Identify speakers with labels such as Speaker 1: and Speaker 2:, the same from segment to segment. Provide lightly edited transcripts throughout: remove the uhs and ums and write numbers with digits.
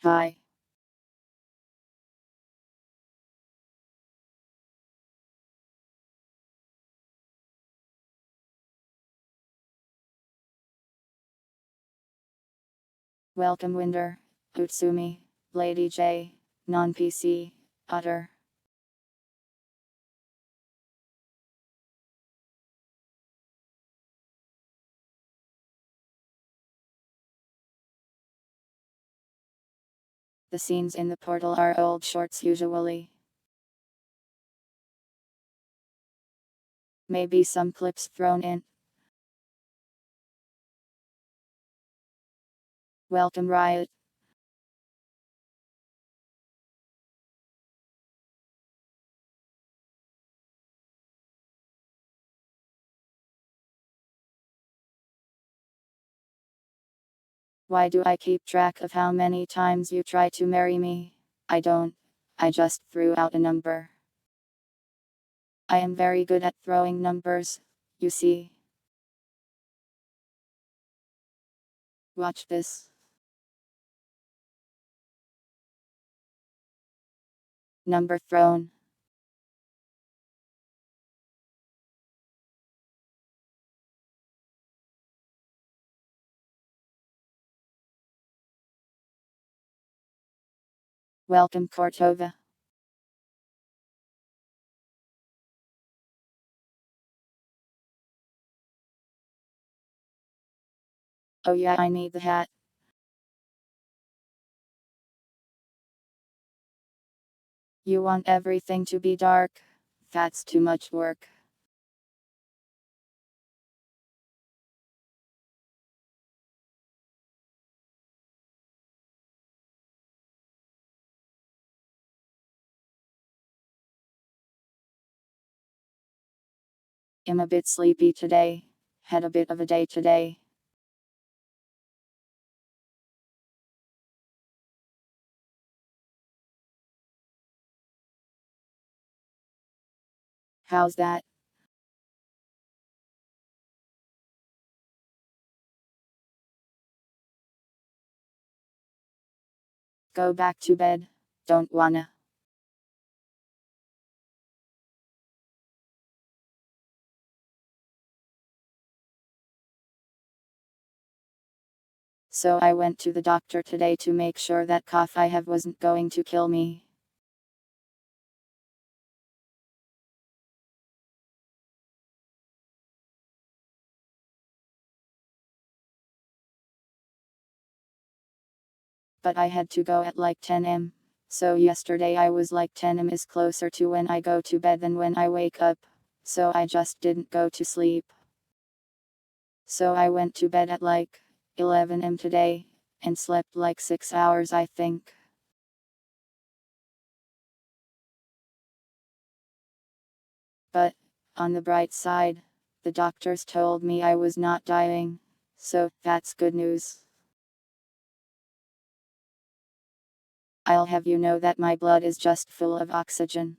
Speaker 1: Hi. Welcome Winder. Utsumi. Lady J. Non-PC. Otter. The scenes in the portal are old shorts usually. Maybe some clips thrown in. Welcome Riot. Why do I keep track of how many times you try to marry me? I don't. I just threw out a number. I am very good at throwing numbers. You see. Watch this. Number thrown. Welcome Cortova. Oh yeah, I need the hat. You want everything to be dark? That's too much work. I'm a bit sleepy today. Had a bit of a day today. How's that? Go back to bed. Don't wanna. So I went to the doctor today to make sure that cough I have wasn't going to kill me. But I had to go at like 10 am. So yesterday I was like 10 am is closer to when I go to bed than when I wake up. So I just didn't go to sleep. So I went to bed at like 11 am today. And slept like 6 hours I think. But, on the bright side, the doctors told me I was not dying. So, that's good news. I'll have you know that my blood is just full of oxygen.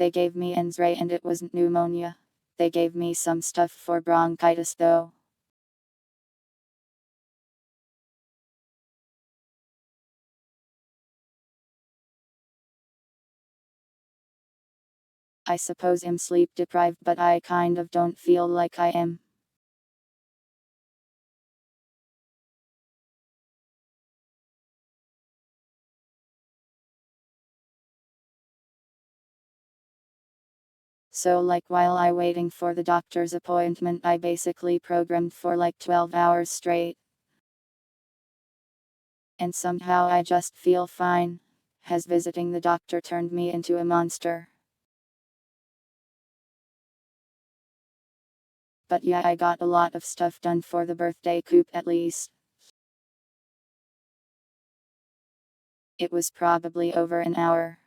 Speaker 1: They gave me Enzray and it wasn't pneumonia. They gave me some stuff for bronchitis though. I suppose I'm sleep deprived, but I kind of don't feel like I am. So like while I waiting for the doctor's appointment I basically programmed for like 12 hours straight. And somehow I just feel fine. Has visiting the doctor turned me into a monster? But yeah, I got a lot of stuff done for the birthday coupe at least. It was probably over an hour.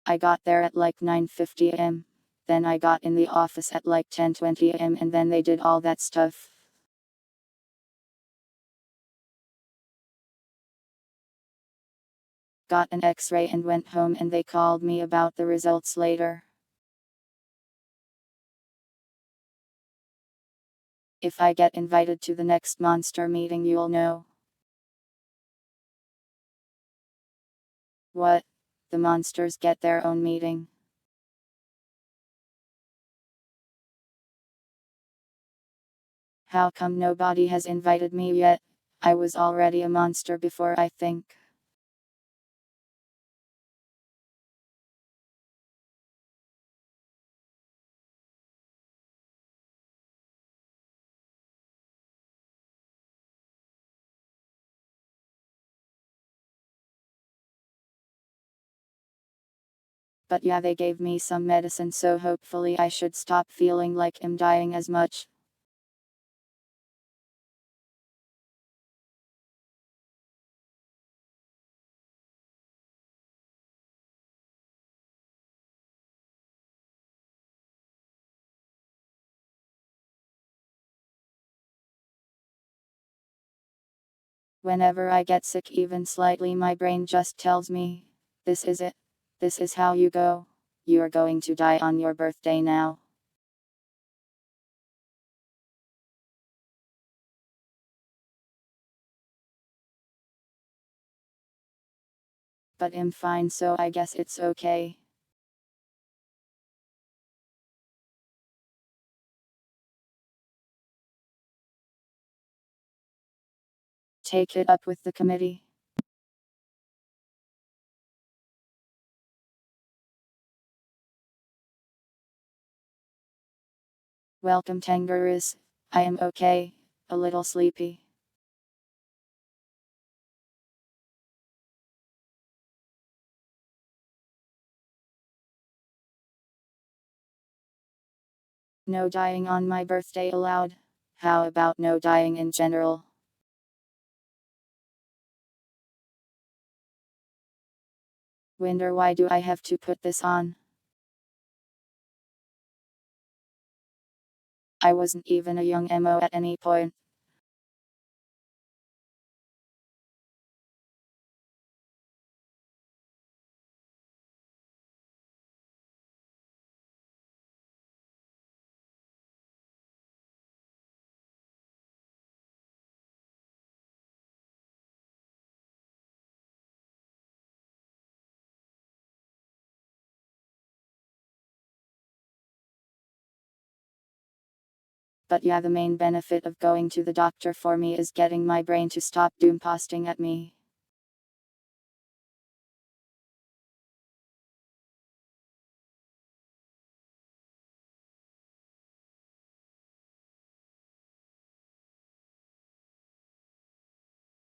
Speaker 1: I got there at like 9:50 am. Then I got in the office at like 10:20 am and then they did all that stuff. Got an x-ray and went home and they called me about the results later. If I get invited to the next monster meeting you'll know. What? The monsters get their own meeting? How come nobody has invited me yet? I was already a monster before I think. But yeah, they gave me some medicine so hopefully I should stop feeling like I'm dying as much. Whenever I get sick even slightly my brain just tells me, this is it. This is how you go. You're going to die on your birthday now. But I'm fine so I guess it's okay. Take it up with the committee. Welcome kangaroos. I am okay. A little sleepy. No dying on my birthday allowed. How about no dying in general? Wonder why do I have to put this on? I wasn't even a young emo at any point. But yeah, the main benefit of going to the doctor for me is getting my brain to stop doomposting at me.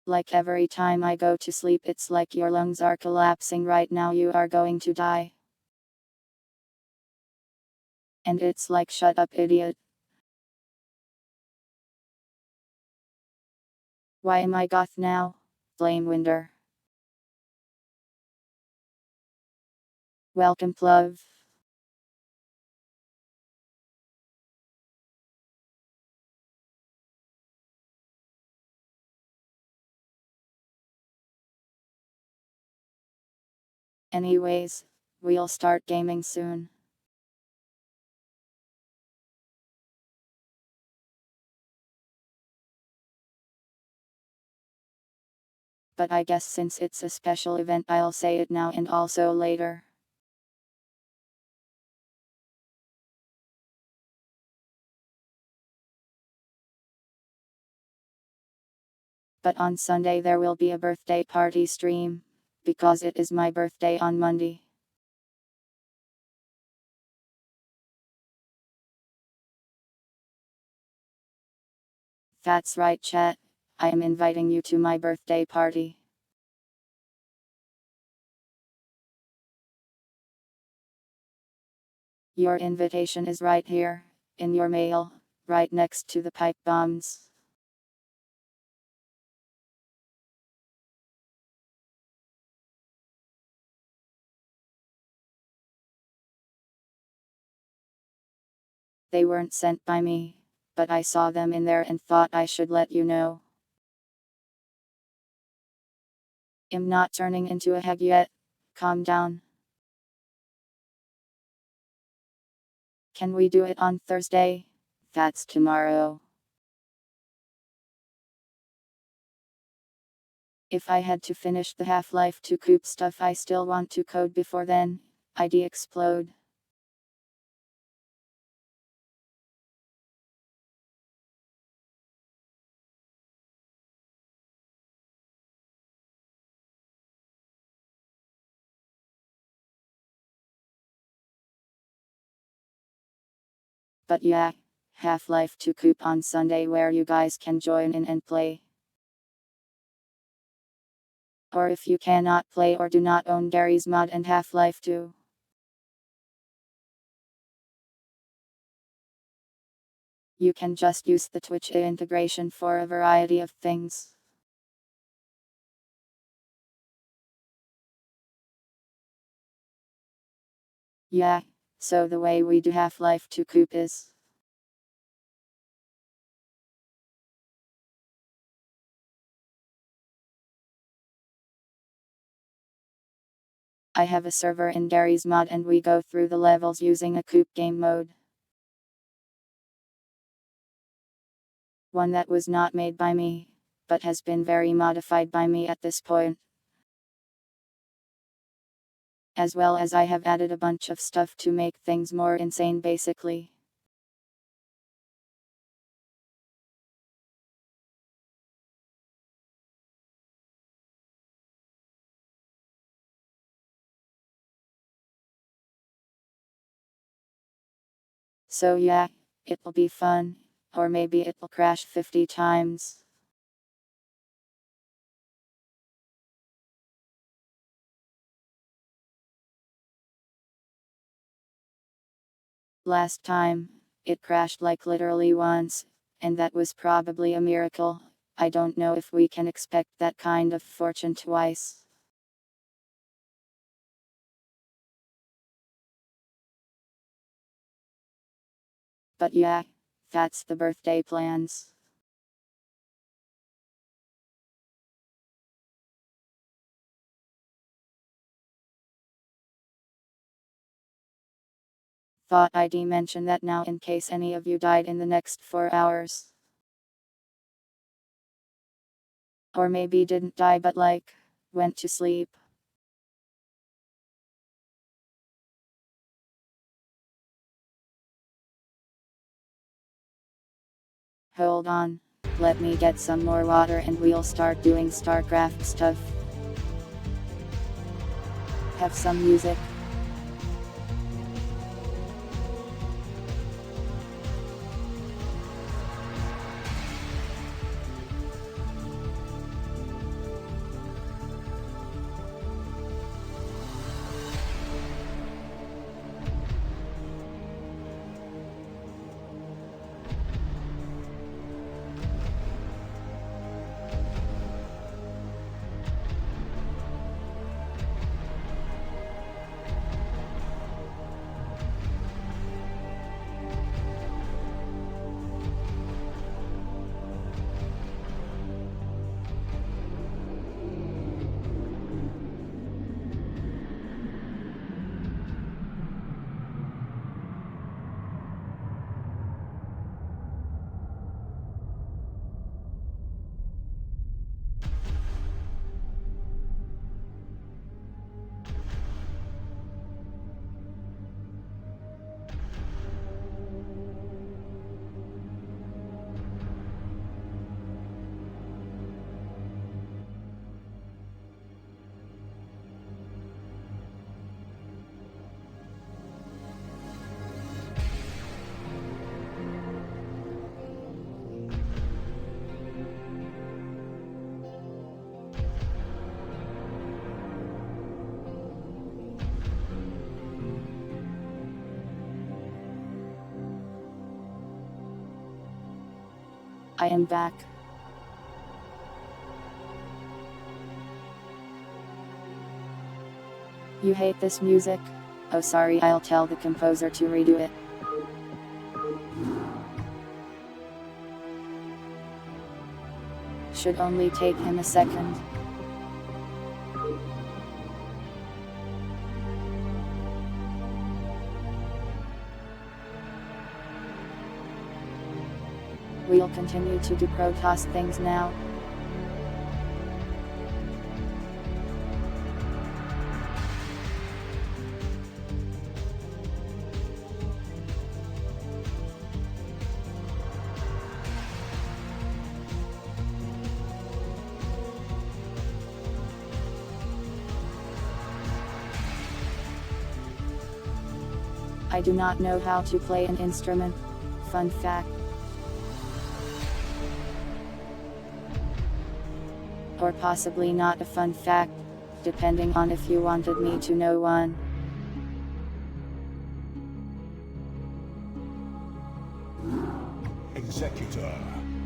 Speaker 1: Like every time I go to sleep, it's like your lungs are collapsing right now, you are going to die. And it's like, shut up, idiot. Why am I goth now? Blame Winder. Welcome, Plov. Anyways, we'll start gaming soon. But I guess since it's a special event, I'll say it now and also later. But on Sunday there will be a birthday party stream. Because it is my birthday on Monday. That's right, chat. I am inviting you to my birthday party. Your invitation is right here, in your mail, right next to the pipe bombs. They weren't sent by me, but I saw them in there and thought I should let you know. I'm not turning into a hag yet. Calm down. Can we do it on Thursday? That's tomorrow. If I had to finish the Half-Life 2 Coop stuff I still want to code before then, I'd explode. But yeah, Half-Life 2 Coop on Sunday where you guys can join in and play. Or if you cannot play or do not own Gary's Mod and Half-Life 2. You can just use the Twitch integration for a variety of things. Yeah, so the way we do Half-Life 2 Coop is I have a server in Gary's Mod and we go through the levels using a Coop game mode. One that was not made by me, but has been very modified by me at this point. As well as I have added a bunch of stuff to make things more insane basically. So yeah, it'll be fun, or maybe it'll crash 50 times. Last time, it crashed like literally once, and that was probably a miracle. I don't know if we can expect that kind of fortune twice. But yeah, that's the birthday plans. Thought I'd mention that now in case any of you died in the next 4 hours. Or maybe didn't die but like, went to sleep. Hold on, let me get some more water and we'll start doing Starcraft stuff. Have some music. I am back. You hate this music? Oh sorry, I'll tell the composer to redo it. Should only take him a second. We'll continue to do Protoss things now. I do not know how to play an instrument. Fun fact. Or possibly not a fun fact, depending on if you wanted me to know one.
Speaker 2: Executor,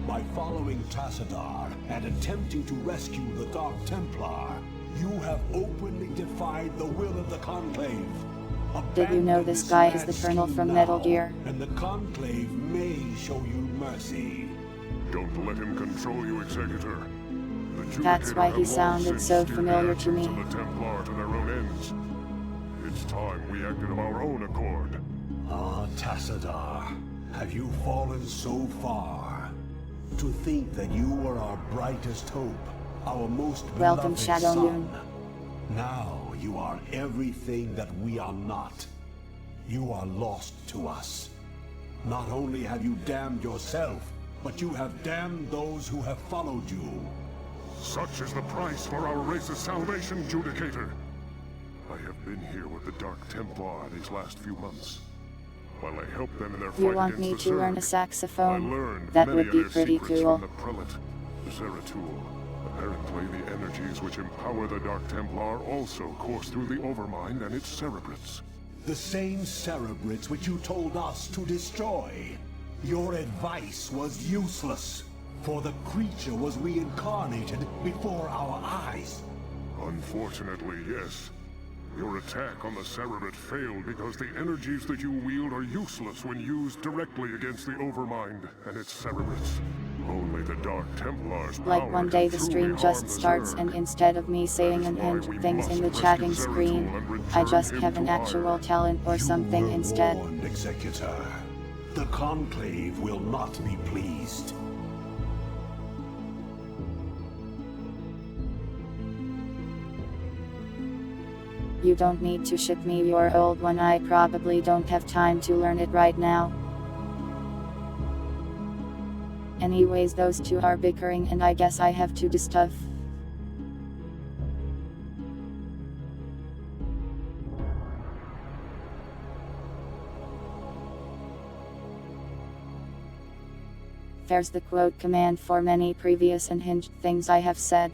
Speaker 2: by following Tassadar and attempting to rescue the Dark Templar, you have openly defied the will of the Conclave.
Speaker 1: Did you know this guy is the Colonel from Metal Gear?
Speaker 2: And the Conclave may show you mercy.
Speaker 3: Don't let him control you, Executor.
Speaker 1: That's why he sounded so familiar to me.
Speaker 3: The Templar to their own ends. It's time we acted of our own accord.
Speaker 2: Ah, Tassadar, have you fallen so far? To think that you were our brightest hope, our most
Speaker 1: Welcome,
Speaker 2: beloved
Speaker 1: Shadow
Speaker 2: son.
Speaker 1: Moon.
Speaker 2: Now you are everything that we are not. You are lost to us. Not only have you damned yourself, but you have damned those who have followed you.
Speaker 3: Such is the price for our race's salvation, Judicator. I have been here with the Dark Templar these last few months. While I helped them in their fight
Speaker 1: You want
Speaker 3: against
Speaker 1: me
Speaker 3: the
Speaker 1: to learn a
Speaker 3: Zerg, I
Speaker 1: saxophone?
Speaker 3: learned
Speaker 1: That
Speaker 3: many
Speaker 1: would
Speaker 3: of
Speaker 1: be
Speaker 3: their
Speaker 1: pretty
Speaker 3: secrets
Speaker 1: cool.
Speaker 3: from the Prelate, Zeratul. Apparently, the energies which empower the Dark Templar also course through the Overmind and its cerebrates.
Speaker 2: The same cerebrates which you told us to destroy. Your advice was useless, for the creature was reincarnated before our eyes.
Speaker 3: Unfortunately, yes. Your attack on the Cerebrate failed because the energies that you wield are useless when used directly against the Overmind and its Cerebrates. Only the Dark Templars'
Speaker 1: Like
Speaker 3: power
Speaker 1: one
Speaker 3: can
Speaker 1: day the
Speaker 3: truly
Speaker 1: stream
Speaker 3: harm
Speaker 1: just
Speaker 3: the
Speaker 1: starts
Speaker 3: Zerg.
Speaker 1: and instead of me saying and things in the chatting screen, I just have an actual talent or something instead.
Speaker 2: Warned, Executor. The Conclave will not be pleased.
Speaker 1: You don't need to ship me your old one, I probably don't have time to learn it right now. Anyways, those two are bickering and I guess I have to do stuff. There's the quote command for many previous unhinged things I have said.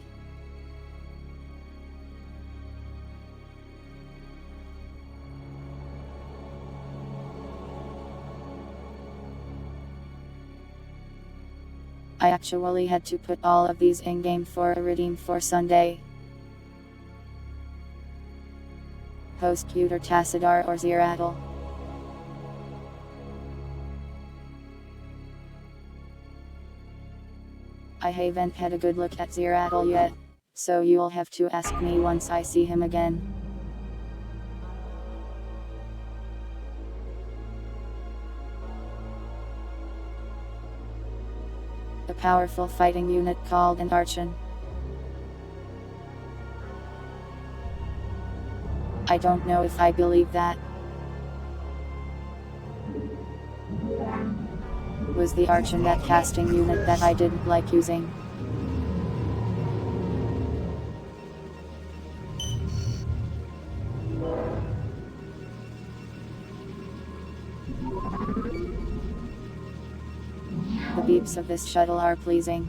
Speaker 1: I actually had to put all of these in-game for a redeem for Sunday. Host Cuter Tassadar or Zeratul. I haven't had a good look at Zeratul yet, so you'll have to ask me once I see him again. A powerful fighting unit called an Archon. I don't know if I believe that. Was the Archon that casting unit that I didn't like using? The beeps of this shuttle are pleasing.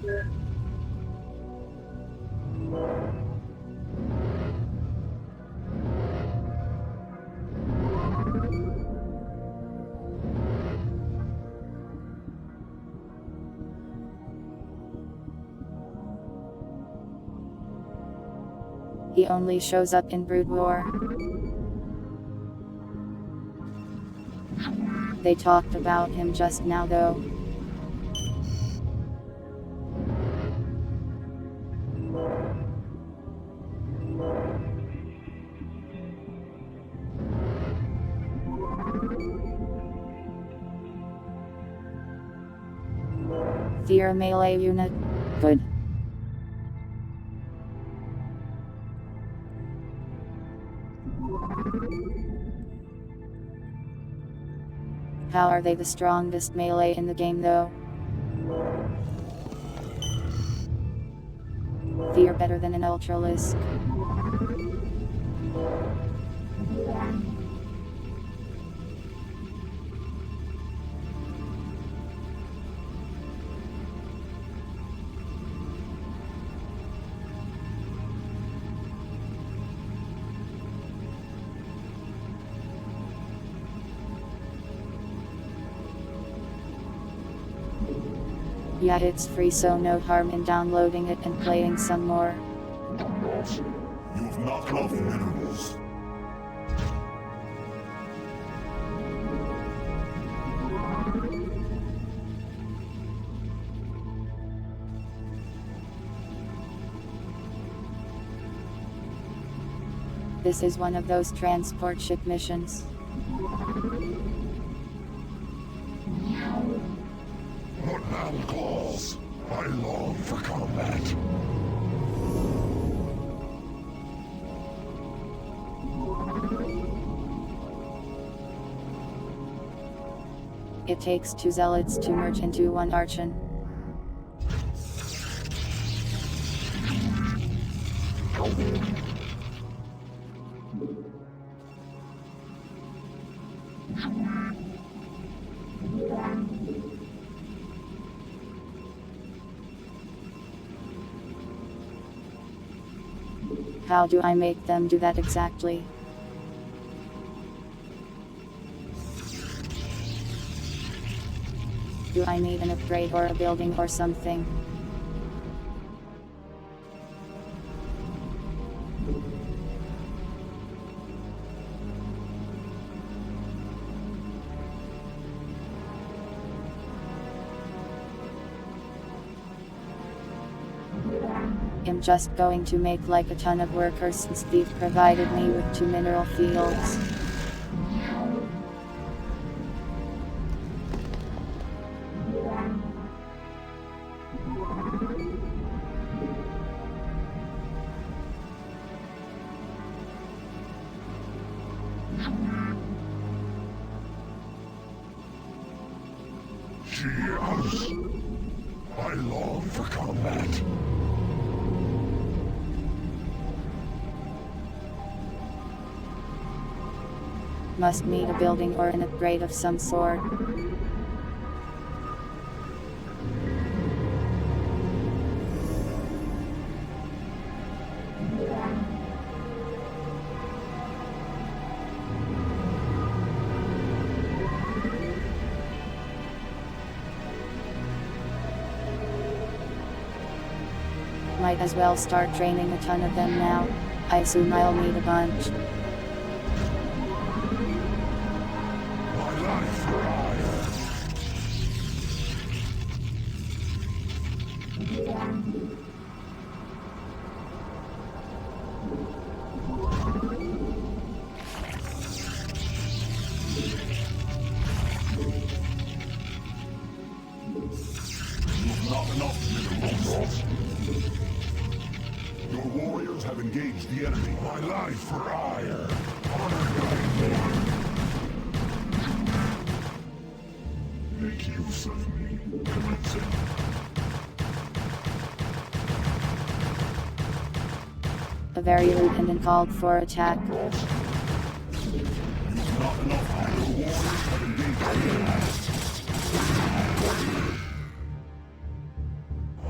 Speaker 1: He only shows up in Brood War. They talked about him just now though. Fear melee unit. Good. How are they the strongest melee in the game though? Fear better than an Ultralisk. Yeah, it's free, so no harm in downloading it and playing some more.
Speaker 2: You've not enough minerals.
Speaker 1: This is one of those transport ship missions.
Speaker 2: What battle calls? I long for combat.
Speaker 1: It takes 2 zealots to merge into 1 archon. How do I make them do that exactly? Do I need an upgrade or a building or something? I'm just going to make like a ton of workers since they've provided me with 2 mineral fields.
Speaker 2: Cheers! I long for combat.
Speaker 1: Must need a building or an upgrade of some sort. Might as well start training a ton of them now. I assume I'll need a bunch.
Speaker 2: My life for hire. You've not enough minerals. Your warriors have engaged the enemy. My life for hire. Honor guide. Make use of me. Commencing.
Speaker 1: A very rude and uncalled for attack.
Speaker 2: You've not enough. Your warriors have engaged the enemy.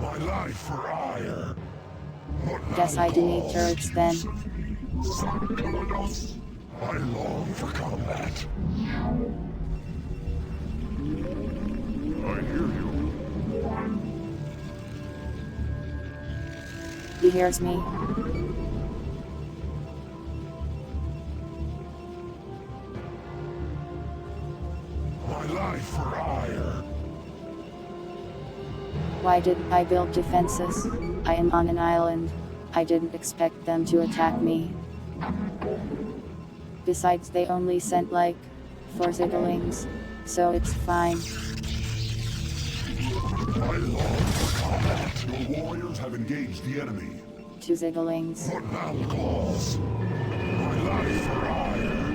Speaker 2: My life for hire.
Speaker 1: Guess I do need turrets then.
Speaker 2: I long for combat.
Speaker 3: I hear you.
Speaker 1: He hears me.
Speaker 2: My
Speaker 1: Why didn't I build defenses? I am on an island. I didn't expect them to attack me. Besides, they only sent like 4 zigglings, so it's fine.
Speaker 2: My lord for combat. Your warriors have engaged the enemy.
Speaker 1: 2 zigglings.
Speaker 2: For battle claws. My life for ire.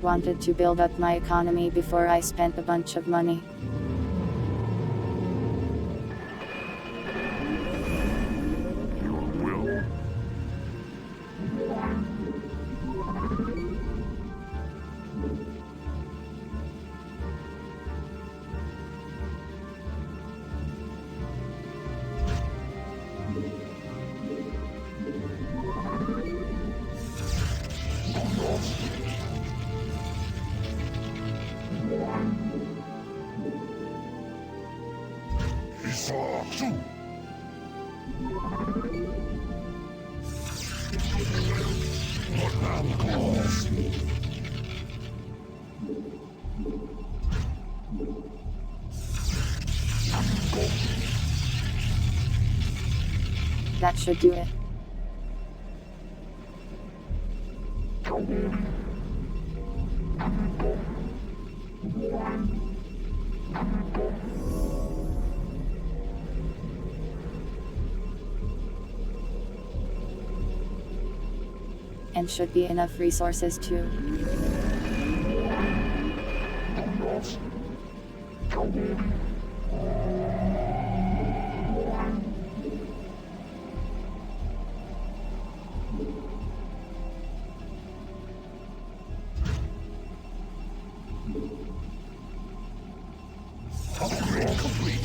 Speaker 1: Wanted to build up my economy before I spent a bunch of money.
Speaker 3: Your will?
Speaker 1: That should do it. And should be enough resources too.
Speaker 2: Upgrade complete.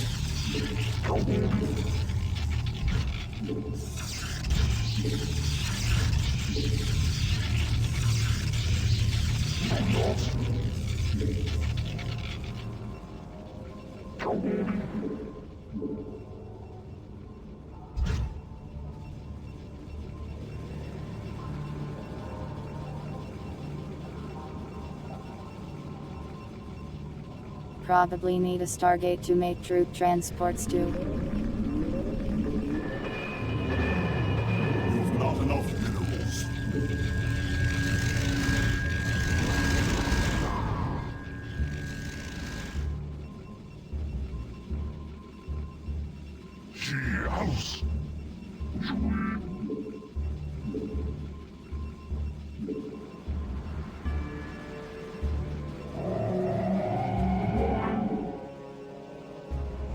Speaker 1: Probably need a Stargate to make troop transports too.
Speaker 2: You've not enough minerals. She house.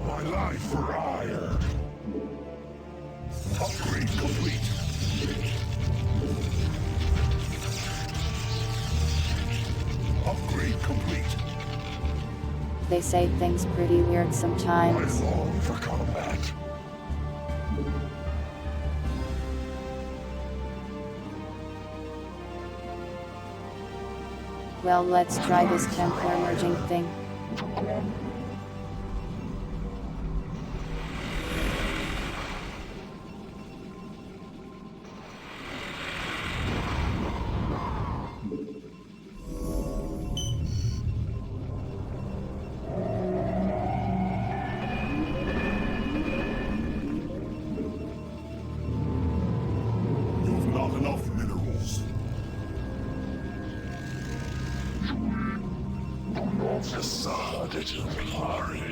Speaker 2: My life for ire. Upgrade complete. Upgrade complete.
Speaker 1: They say things pretty weird
Speaker 2: I
Speaker 1: sometimes.
Speaker 2: long for combat.
Speaker 1: Well, let's try this Templar merging thing.
Speaker 2: You've not enough minerals. Facade Templari.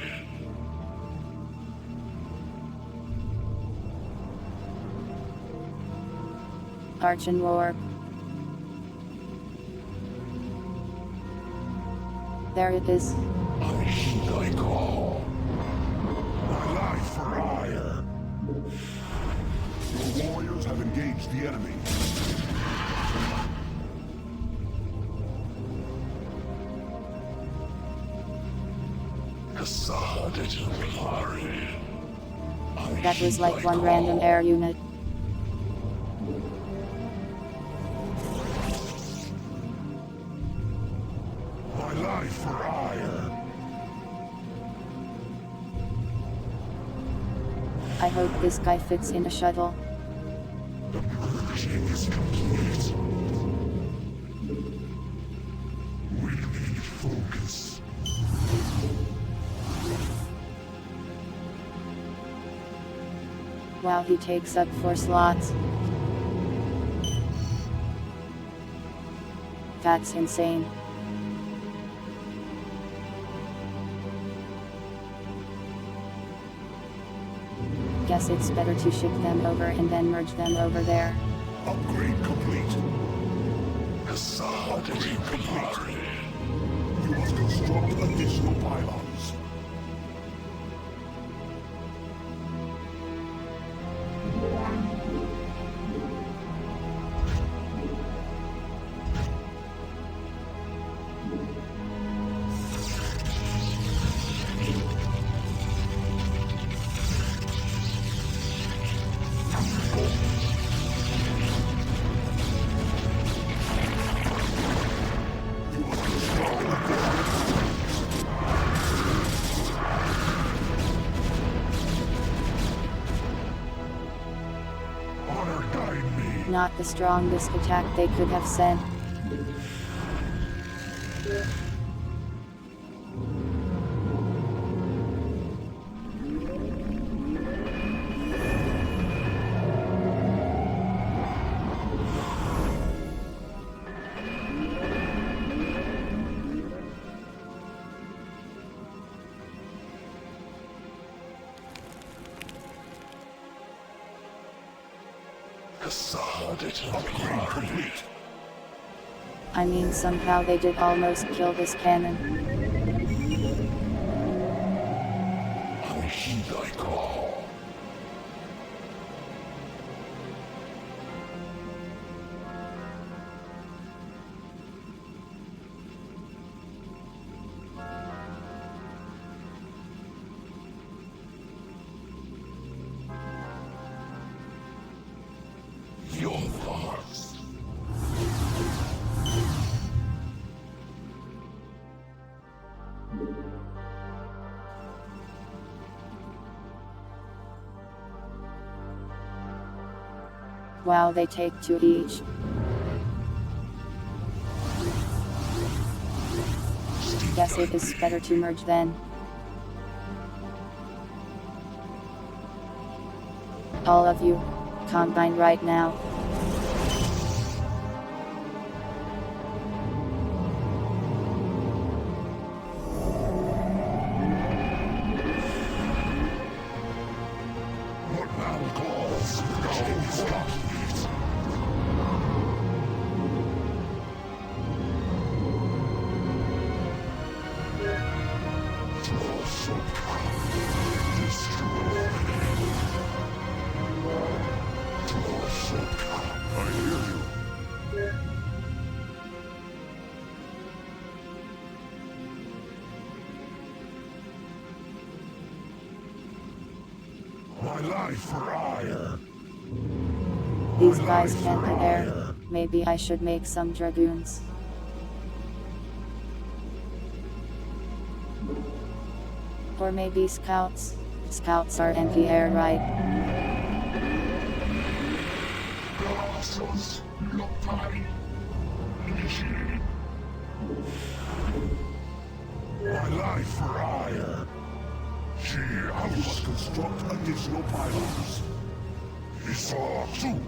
Speaker 1: Arch and Warp. There it is.
Speaker 2: I heed thy call. My life for ire. Your warriors have engaged the enemy. Facade Templari.
Speaker 1: That was like one random air unit.
Speaker 2: My life for ire.
Speaker 1: I hope this guy fits in a shuttle.
Speaker 3: Purging is complete. We need focus.
Speaker 1: Wow, he takes up 4 slots. That's insane. Guess it's better to ship them over and then merge them over there.
Speaker 2: Upgrade complete. Upgrade complete. You must construct additional pylons.
Speaker 3: Honor guide me.
Speaker 1: Not the strongest attack they could have sent.
Speaker 2: Upgrade complete.
Speaker 1: I mean, somehow they did almost kill this cannon.
Speaker 2: I heed thy call. Your thoughts.
Speaker 1: Wow, they take 2 each. Guess it is better to merge then. All of you, combine right now.
Speaker 3: What thou calls, thou stop it. I hear you. My life for ire.
Speaker 1: These guys can't be there. Maybe I should make some dragoons. Or maybe scouts. Scouts are in the air, right?
Speaker 3: My life for ire.
Speaker 2: You must construct additional pylons.
Speaker 3: Esau too.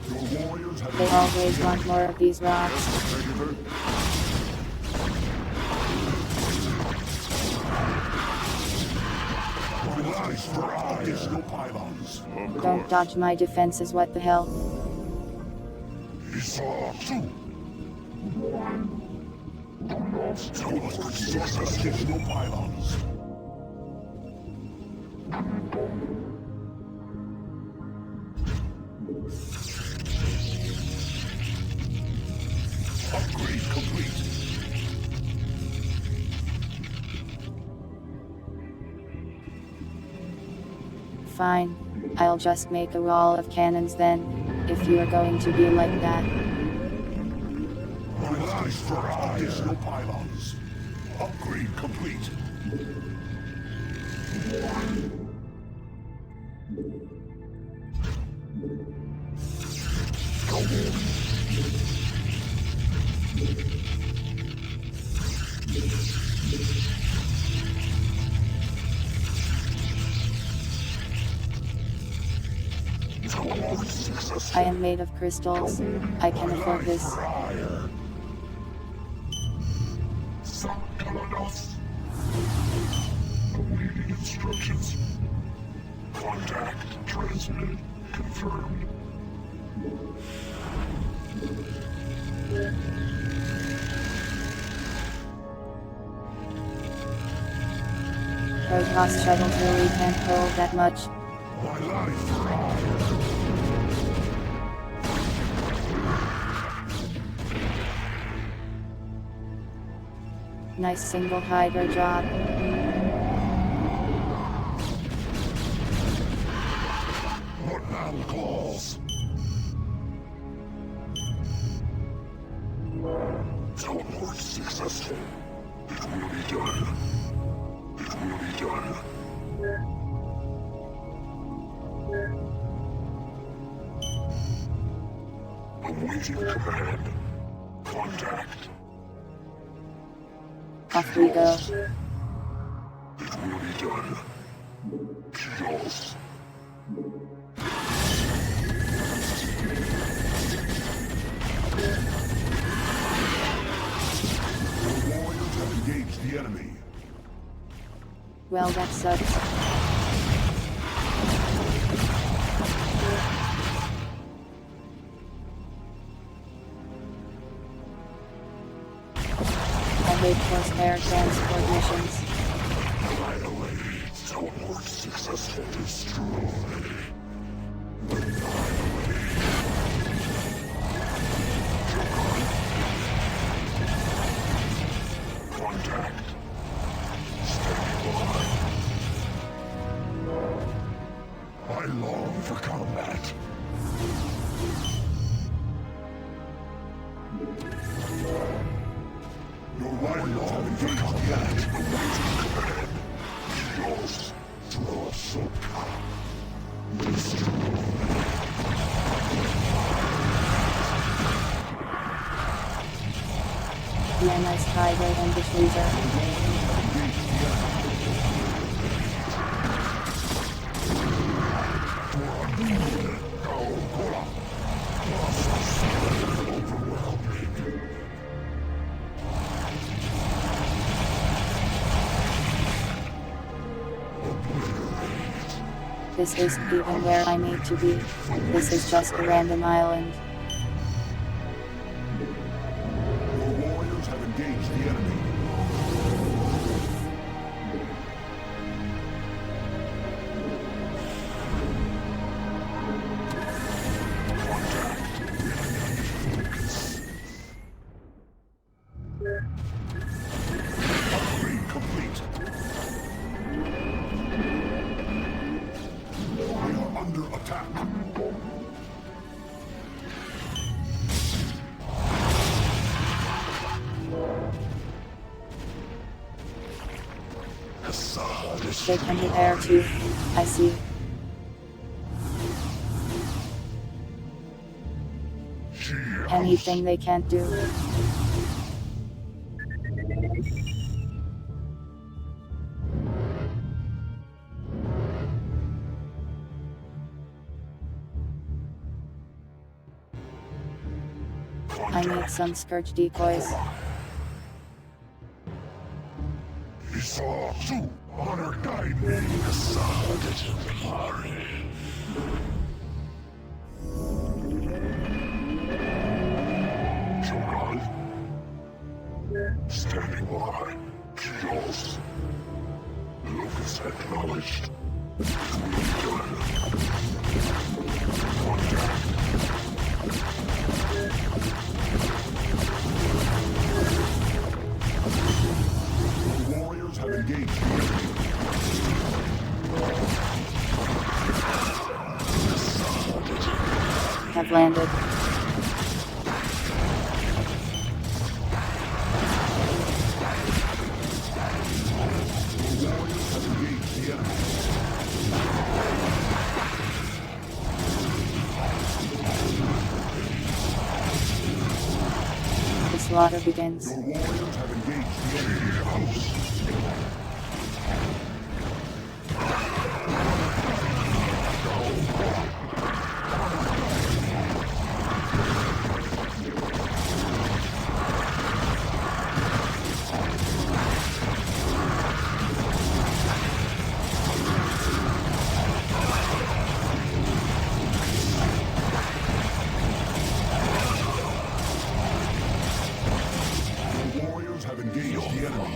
Speaker 2: Your warriors have
Speaker 1: They always want more of these rocks.
Speaker 3: My life for ire.
Speaker 2: additional pylons.
Speaker 1: Don't dodge my defenses, what the hell?
Speaker 3: Esau too.
Speaker 2: You must construct additional pylons. Upgrade complete.
Speaker 1: Fine. I'll just make a wall of cannons then, if you are going to be like that.
Speaker 2: My life for additional pylons. Upgrade complete.
Speaker 1: I am made of crystals. I can afford this.
Speaker 3: Awaiting instructions. Contact transmitted. Confirmed.
Speaker 1: Protoss shuttles really can't hold that much.
Speaker 2: My life.
Speaker 1: Nice single Hydra job.
Speaker 2: What battle calls?
Speaker 3: Teleport successful. It will be done. It will be done. Awaiting command. Contact.
Speaker 1: Off we go.
Speaker 3: It will be done. Chaos.
Speaker 2: The warriors have engaged the enemy.
Speaker 1: Well, that sucks. I hate forced air transport missions.
Speaker 3: Annihilate. Teleport successful. Destroy. Contact. Standing by. I long for combat.
Speaker 2: Your warriors have engaged the enemy.
Speaker 3: Chaos. Draw so
Speaker 1: Yeah, nice Hydra and diffuser. This isn't even where I need to be. This is just a random island.
Speaker 2: Your warriors have engaged the enemy. Upgrade complete. We are under attack.
Speaker 1: They can hit air too. I see. Anything they can't do. I need some scourge decoys.
Speaker 3: Isasu, honor guide me. Shogun. Standing by. Chaos. Locus acknowledged. Contact.
Speaker 2: The warriors have engaged the enemy.
Speaker 1: Have landed. slaughter begins.
Speaker 2: Your warriors have engaged the enemy. Your warriors have engaged the enemy.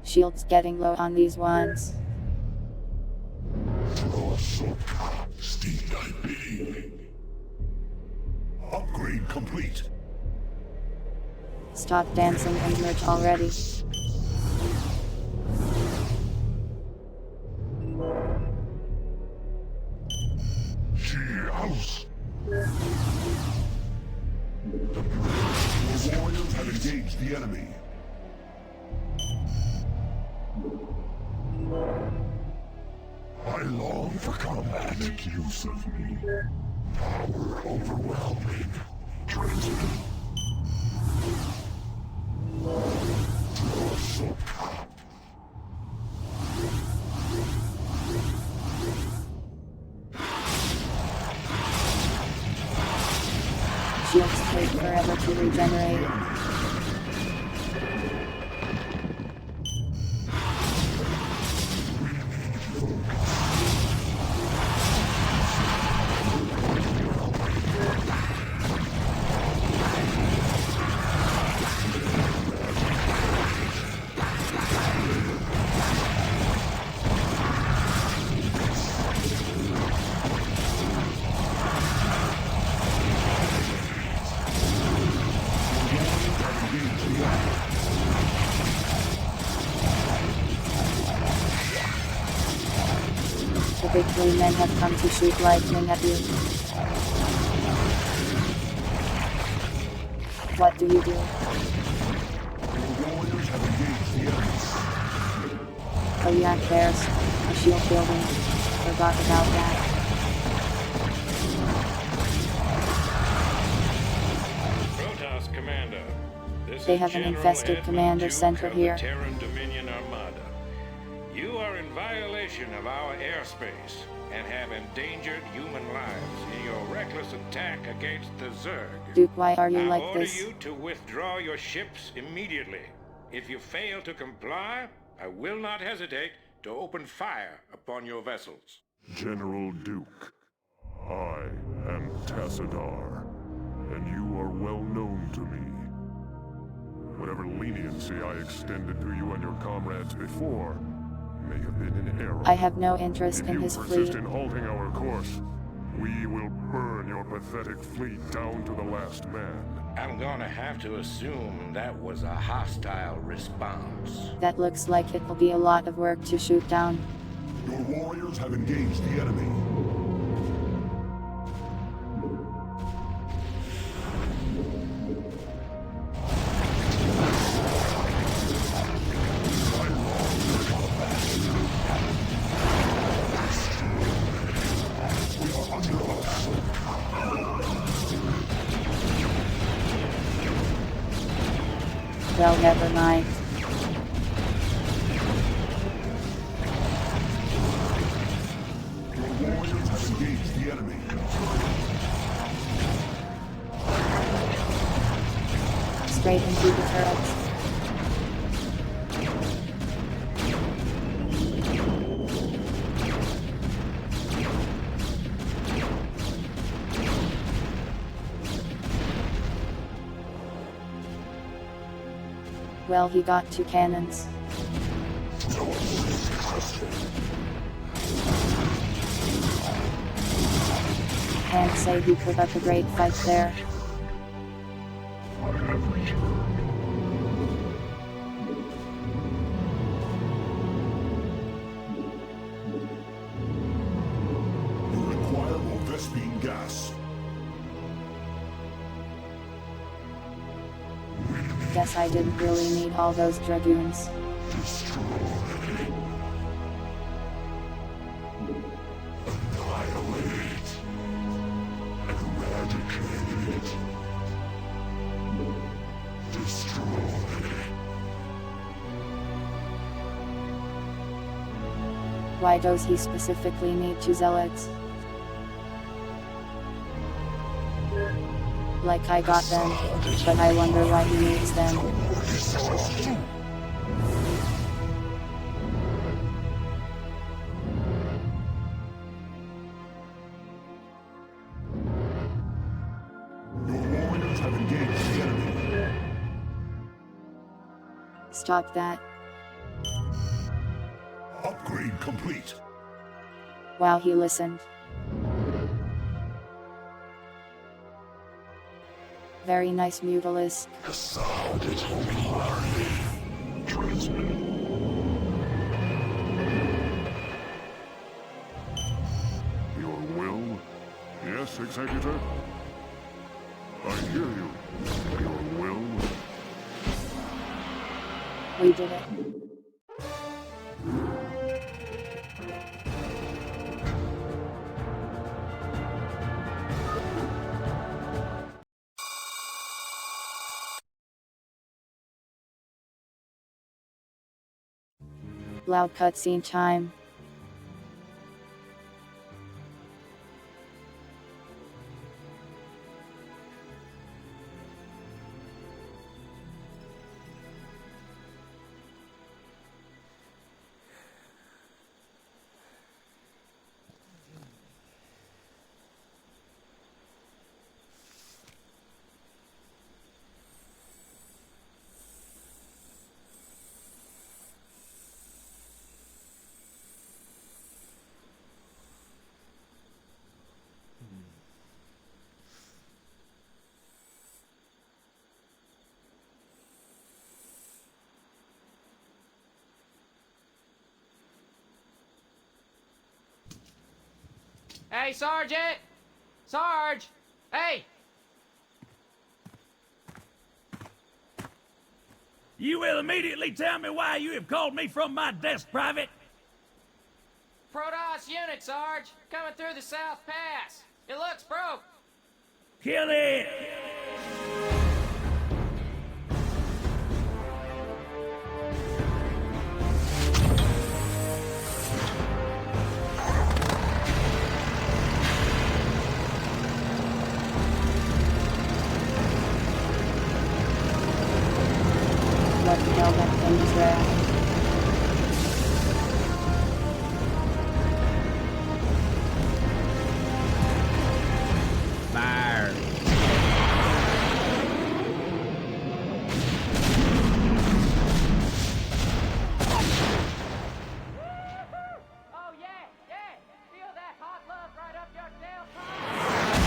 Speaker 1: Shield's getting low on these ones.
Speaker 2: Upgrade complete.
Speaker 1: Stop dancing and merge already.
Speaker 2: House. Your warriors have engaged the enemy. I long for combat. Make use of me. Power overwhelming. Transmit.
Speaker 1: Shields take forever to regenerate. The big blue men have come to shoot lightning at you. What do you do?
Speaker 2: Your warriors have engaged the enemy.
Speaker 1: Oh yeah, there's a shield building. Forgot about that.
Speaker 4: Protoss Commander. This
Speaker 1: They
Speaker 4: is
Speaker 1: have an
Speaker 4: General
Speaker 1: infested
Speaker 4: Edmund
Speaker 1: commander
Speaker 4: Duke
Speaker 1: center
Speaker 4: of
Speaker 1: here.
Speaker 4: The Terran Dominion Armada. You are in violation of our airspace and have endangered human lives in your reckless attack against the Zerg.
Speaker 1: Duke, why are you
Speaker 4: I
Speaker 1: like
Speaker 4: order
Speaker 1: this?
Speaker 4: you to withdraw your ships immediately. If you fail to comply, I will not hesitate to open fire upon your vessels.
Speaker 3: General Duke, I am Tassadar, and you are well known to me. Whatever leniency I extended to you and your comrades before may have been in error.
Speaker 1: I have no interest
Speaker 3: If
Speaker 1: in
Speaker 3: you
Speaker 1: his
Speaker 3: persist
Speaker 1: fleet.
Speaker 3: in halting our course, we will burn your pathetic fleet down to the last man.
Speaker 4: I'm gonna have to assume that was a hostile response.
Speaker 1: That looks like it will be a lot of work to shoot down.
Speaker 2: Your warriors have engaged the enemy.
Speaker 1: Well, never mind.
Speaker 2: Your warriors have engaged the enemy.
Speaker 1: Straight into the turrets. Well, he got 2 cannons. Can't say he put up a great fight there.
Speaker 2: gas.
Speaker 1: Guess I didn't really need all those dragoons.
Speaker 2: Destroy. Annihilate. Eradicate. Destroy.
Speaker 1: Why does he specifically need two zealots? Like I got them, but I wonder why he needs them.
Speaker 2: Your warriors have engaged the enemy.
Speaker 1: Stop that.
Speaker 2: Upgrade complete.
Speaker 1: Wow, he listened. Very nice Mutalisk.
Speaker 3: Your will? Yes, Executor? I hear you. Your will?
Speaker 1: We did it. Loud cutscene time.
Speaker 5: Hey, Sergeant! Sarge! Hey!
Speaker 6: You will immediately tell me why you have called me from my desk, Private.
Speaker 5: Protoss unit, Sarge! Coming through the South Pass! It looks broke!
Speaker 6: Kill it!
Speaker 1: What the hell, that thing is rad.
Speaker 6: Fire!
Speaker 5: Oh, yeah! Yeah! Feel that hot love right up your tailpipe!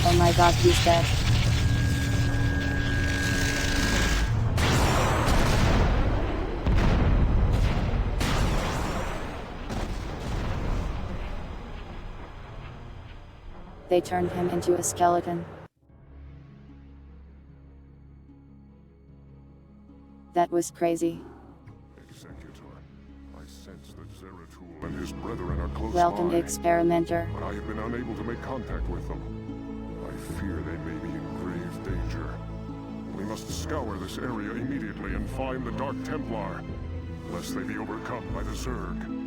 Speaker 1: Oh my god, he's dead. They turned him into a skeleton. That was crazy.
Speaker 3: Executor, I sense that Zeratul and his brethren are close
Speaker 1: Welcome,
Speaker 3: by,
Speaker 1: experimenter.
Speaker 3: but I have been unable to make contact with them. I fear they may be in grave danger. We must scour this area immediately and find the Dark Templar, lest they be overcome by the Zerg.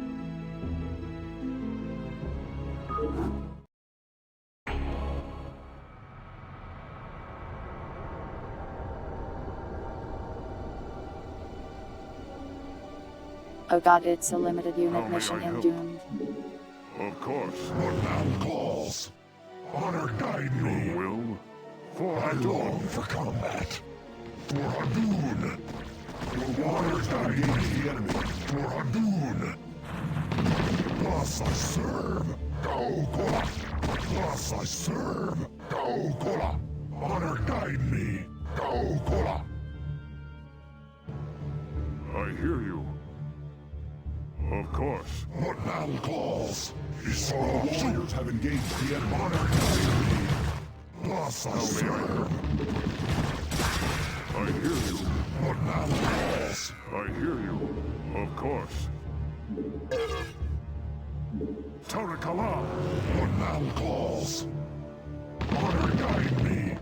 Speaker 1: Oh god, it's a limited
Speaker 3: How
Speaker 1: unit
Speaker 3: may
Speaker 1: mission
Speaker 3: I
Speaker 1: and
Speaker 3: help?
Speaker 1: doomed.
Speaker 3: Of course.
Speaker 2: What thou calls. Honor guide me.
Speaker 3: Your will? For
Speaker 2: I
Speaker 3: Hadouken.
Speaker 2: long for combat. For Hadouken. Your warriors guide against the enemy. For Hadouken. Thus I serve. Gaukola. Thus I serve. Gaukola. Honor guide me. Gaukola.
Speaker 3: I hear you. Of course.
Speaker 2: What now calls? Your warriors have engaged the enemy. Thus I serve.
Speaker 3: I hear you.
Speaker 2: What now calls?
Speaker 3: I hear you. Of course. Tarakala!
Speaker 2: What now calls? Honor guide me.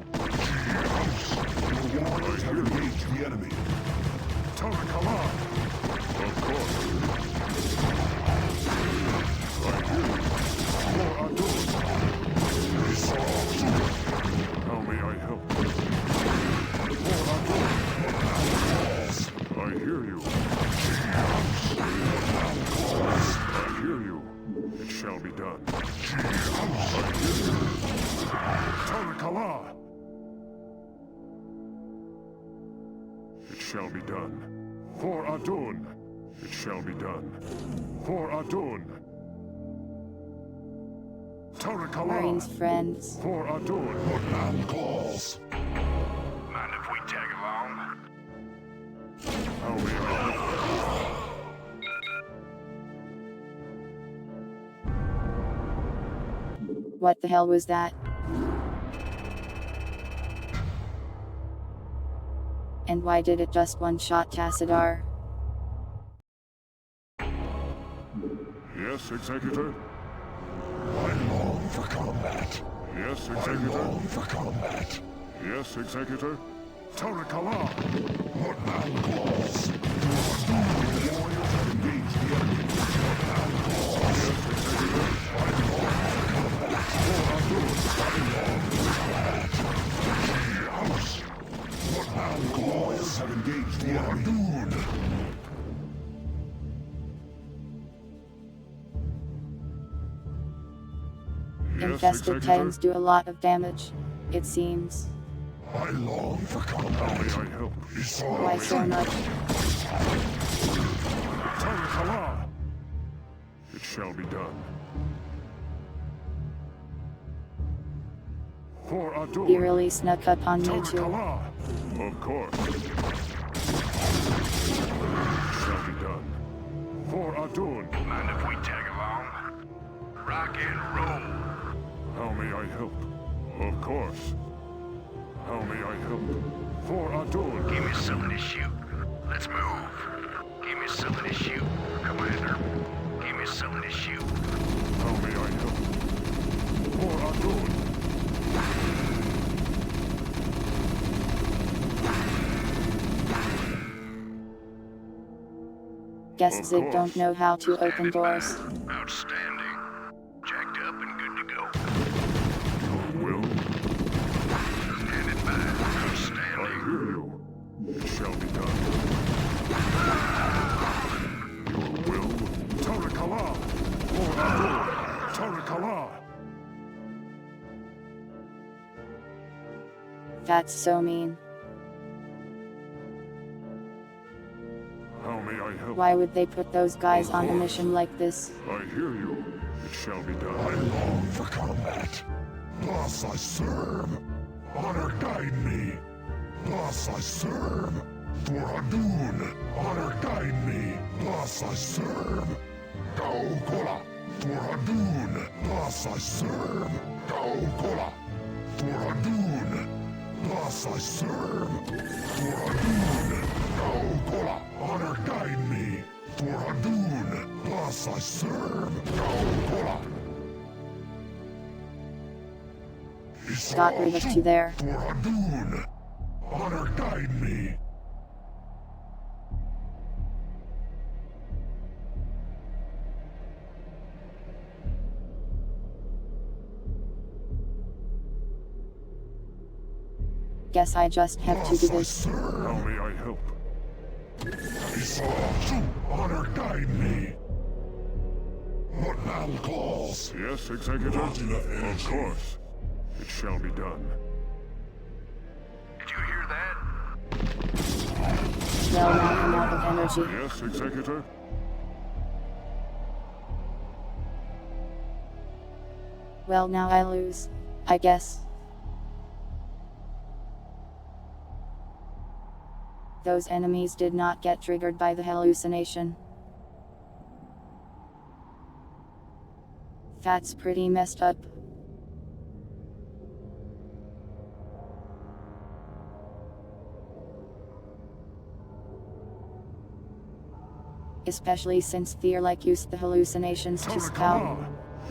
Speaker 2: Your warriors have engaged the enemy.
Speaker 3: Tarakala! Of course. I hear you. For Adun. How may I help? For Adun. I hear you. I hear you. It shall be done. I hear you. Tarakala! It shall be done. For Adun. It shall be done. For Adun. Tarakala!
Speaker 1: Marines friends.
Speaker 3: For Adun.
Speaker 2: What now calls?
Speaker 4: Mind if we tag along?
Speaker 3: How may I help?
Speaker 1: What the hell was that? And why did it just one-shot Tassadar?
Speaker 3: Yes, Executor?
Speaker 2: I long for combat.
Speaker 3: Yes,
Speaker 2: I
Speaker 3: Executor?
Speaker 2: long for combat.
Speaker 3: Yes, Executor? Tarakala!
Speaker 2: What now calls? Your warriors have engaged the enemy. What now calls?
Speaker 3: Yes, Executor?
Speaker 2: I long for combat.
Speaker 3: For Adun!
Speaker 2: I long for combat. House. What now calls? Warriors have engaged the enemy.
Speaker 3: Yes,
Speaker 1: Infested
Speaker 3: Executor?
Speaker 1: titans do a lot of damage, it seems.
Speaker 2: I long for
Speaker 3: How
Speaker 2: combat.
Speaker 3: may I help?
Speaker 1: Why so much?
Speaker 3: Tarakala! It shall be done. For Adun!
Speaker 1: He really snuck up on me too.
Speaker 3: Tarakala! Of course. It shall be done. For Adun!
Speaker 4: Mind if we tag along? Rock and roll.
Speaker 3: How may I help? Of course. How may I help? For Adun!
Speaker 4: Give me something to shoot. Let's move. Give me something to shoot, Commander. Give me something to shoot.
Speaker 3: How may I help? For Adun!
Speaker 1: Guess
Speaker 3: Of
Speaker 1: Zig
Speaker 3: course.
Speaker 1: don't know how to open doors.
Speaker 4: Outstanding. Jacked up and good to go.
Speaker 3: Your will?
Speaker 4: Standing by.
Speaker 3: I
Speaker 4: Outstanding.
Speaker 3: hear you. It shall be done. Your will? Tarakala! For Adun! Tarakala!
Speaker 1: That's so mean.
Speaker 3: How may I help?
Speaker 1: Why would they put those guys on a mission like this?
Speaker 3: I hear you. It shall be
Speaker 2: I
Speaker 3: done.
Speaker 2: long for combat. Thus I serve. Honor guide me. Thus I serve. For Adun. Honor guide me. Thus I serve. Go Kola. For Adun. Thus I serve. Go Kola. For Adun. Thus I serve. For Adun. Go Kola. Honor guide me. For Adun. Thus I serve. Go Kola.
Speaker 1: Got rid of you there.
Speaker 2: For Adun. Honor guide me.
Speaker 1: Guess I just have to do
Speaker 2: Thus I
Speaker 1: this.
Speaker 2: serve.
Speaker 3: How may I help?
Speaker 2: Honor guide me. What now calls?
Speaker 3: Yes, Executor?
Speaker 2: Not enough
Speaker 3: Of
Speaker 2: energy.
Speaker 3: course. It shall be done.
Speaker 4: Did you hear that?
Speaker 1: Well, now I'm out of energy.
Speaker 3: Yes, Executor?
Speaker 1: Well, now I lose. I guess. Those enemies did not get triggered by the hallucination. That's pretty messed up. Especially since Fear like used the hallucinations to scout.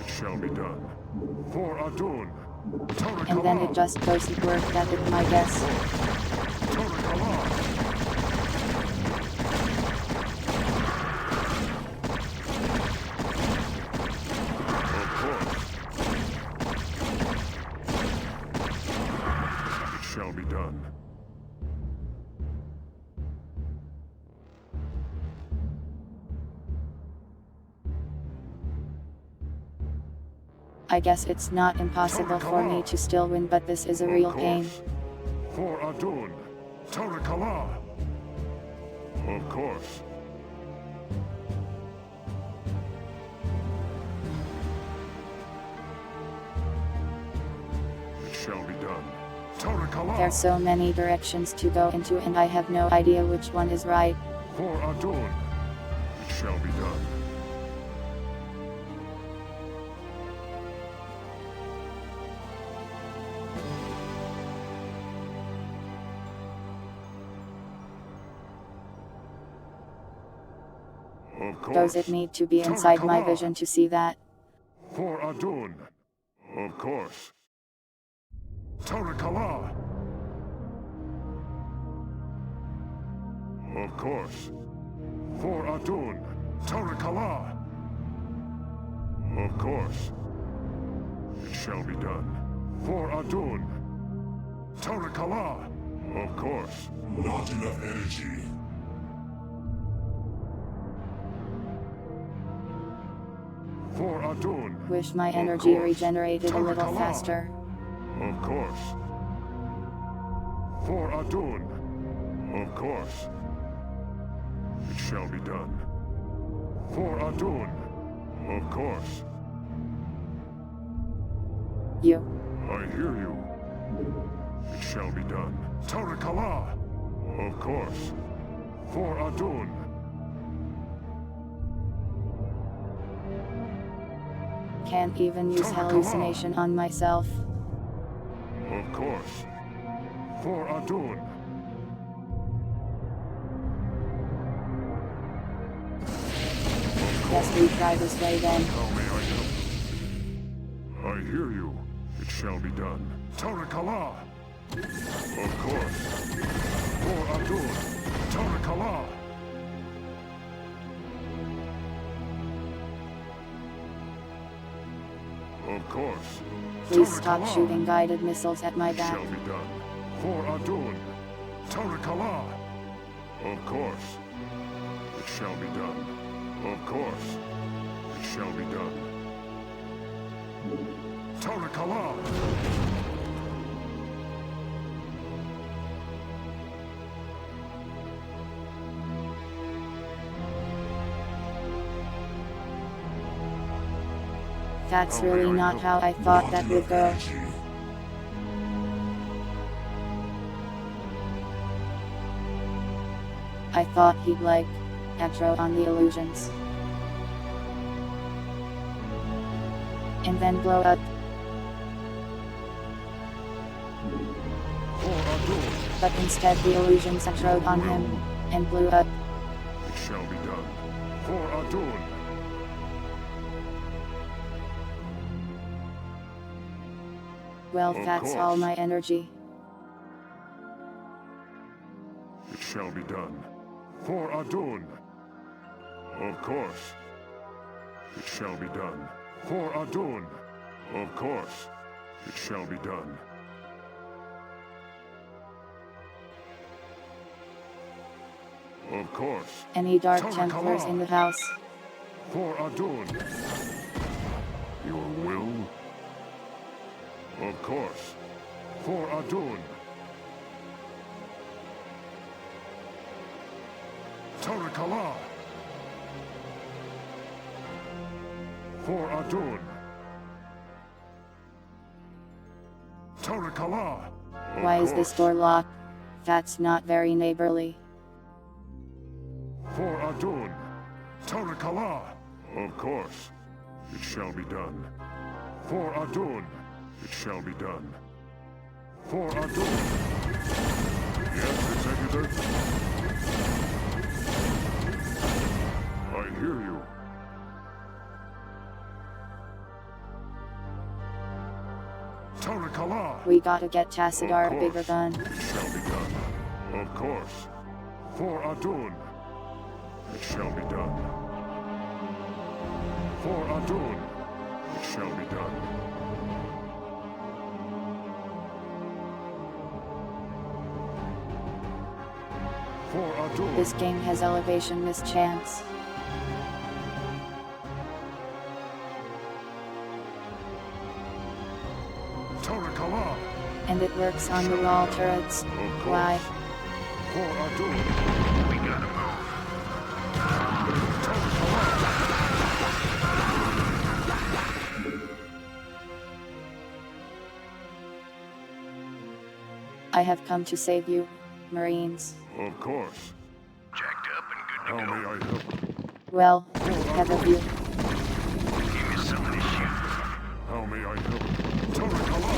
Speaker 3: It shall be done. For Adun.
Speaker 1: And then it just doesn't work, that is my guess.
Speaker 3: It shall be done.
Speaker 1: I guess it's not impossible for me to still win, but this is a real pain.
Speaker 3: For Adun. Tarakala. Of course. It shall be done. Tarakala.
Speaker 1: There's so many directions to go into and I have no idea which one is right.
Speaker 3: For Adun. It shall be done. Of course.
Speaker 1: Does it need to be inside my vision to see that?
Speaker 3: For Adun. Of course. Tarakala. Of course. For Adun. Tarakala. Of course. It shall be done. For Adun. Tarakala. Of course.
Speaker 2: Not enough energy.
Speaker 3: For Adun.
Speaker 1: Wish my energy regenerated a little faster.
Speaker 3: Of course. For Adun. Of course. It shall be done. For Adun. Of course.
Speaker 1: You.
Speaker 3: I hear you. It shall be done. Tarakala. Of course. For Adun.
Speaker 1: Can't even use hallucination on myself.
Speaker 3: Of course. For Adun.
Speaker 1: Guess we try this way then.
Speaker 3: How may I help? I hear you. It shall be done. Tarakala. Of course. For Adun. Tarakala. Of course.
Speaker 1: Please stop
Speaker 3: Tarakala.
Speaker 1: shooting guided missiles at my back.
Speaker 3: Shall be done. For Adun. Tarakala. Of course. It shall be done. Of course. It shall be done. Tarakala.
Speaker 1: That's really not how I thought that would go. I thought he'd like aggro on the illusions. And then blow up.
Speaker 3: For Adun.
Speaker 1: But instead the illusions aggroed on him and blew up.
Speaker 3: It shall be done. For Adun.
Speaker 1: Well,
Speaker 3: Of
Speaker 1: that's all
Speaker 3: course.
Speaker 1: my energy.
Speaker 3: It shall be done. For Adun. Of course. It shall be done. For Adun. Of course. It shall be done. Of course.
Speaker 1: Any Dark
Speaker 3: Tarakala.
Speaker 1: Templars in the house?
Speaker 3: For Adun. Your will? Of course. For Adun. Tarakala. For Adun. Tarakala. Of
Speaker 1: Why is this
Speaker 3: course.
Speaker 1: door locked? That's not very neighborly.
Speaker 3: For Adun. Tarakala. Of course. It shall be done. For Adun, it shall be done. For Adun. Yes, Executor? I hear you. Tarakala!
Speaker 1: We gotta get Tassadar a bigger gun.
Speaker 3: It shall be done. Of course. For Adun. It shall be done. For Adun. It shall be done. For Adun.
Speaker 1: This game has elevation mischance.
Speaker 3: Tarakala.
Speaker 1: And it works on the wall turrets. Why?
Speaker 3: For Adun. We gotta move. Tarakala.
Speaker 1: I have come to save you, Marines.
Speaker 3: Of course.
Speaker 7: Jacked up and good
Speaker 3: How
Speaker 7: to go.
Speaker 3: may I help?
Speaker 1: Well, have of you.
Speaker 7: Give me some of this shit.
Speaker 3: How may I help? Tarakala.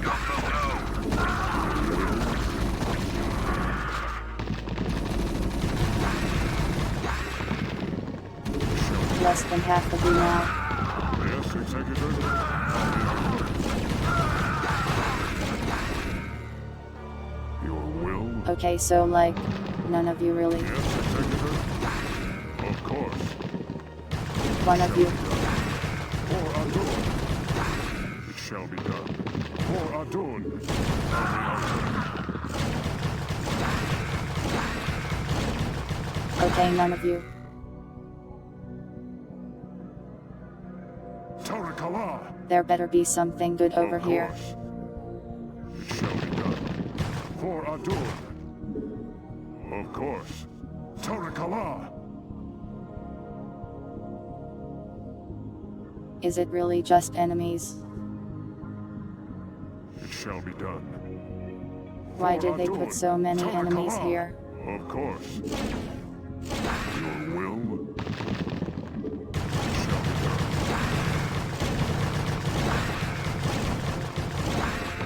Speaker 7: Go, go, go.
Speaker 1: Less than half of you now.
Speaker 3: Yes, Executor? Your will?
Speaker 1: Okay, so like, none of you really.
Speaker 3: Yes, Executor? Of course.
Speaker 1: One of you.
Speaker 3: For Adun. It shall be done. For Adun.
Speaker 1: Okay, none of you.
Speaker 3: Tarakala.
Speaker 1: There better be something good over
Speaker 3: Of
Speaker 1: here.
Speaker 3: course. It shall be done. For Adun. Of course. Tarakala.
Speaker 1: Is it really just enemies?
Speaker 3: It shall be done.
Speaker 1: Why
Speaker 3: For
Speaker 1: did they
Speaker 3: Adun.
Speaker 1: put so many enemies
Speaker 3: Tarakala.
Speaker 1: here?
Speaker 3: Of course. Your will? It shall be done.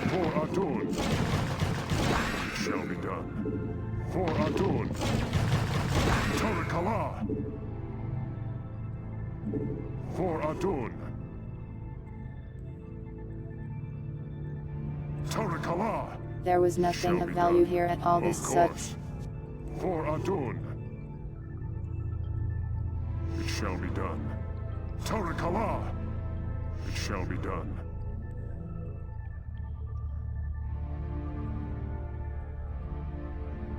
Speaker 3: For Adun. It shall be done. For Adun. Tarakala. For Adun. Tarakala.
Speaker 1: There was nothing
Speaker 3: Shall
Speaker 1: of
Speaker 3: be
Speaker 1: value
Speaker 3: done.
Speaker 1: here at all.
Speaker 3: Of
Speaker 1: This
Speaker 3: course.
Speaker 1: sucks.
Speaker 3: For Adun. It shall be done. Tarakala. It shall be done.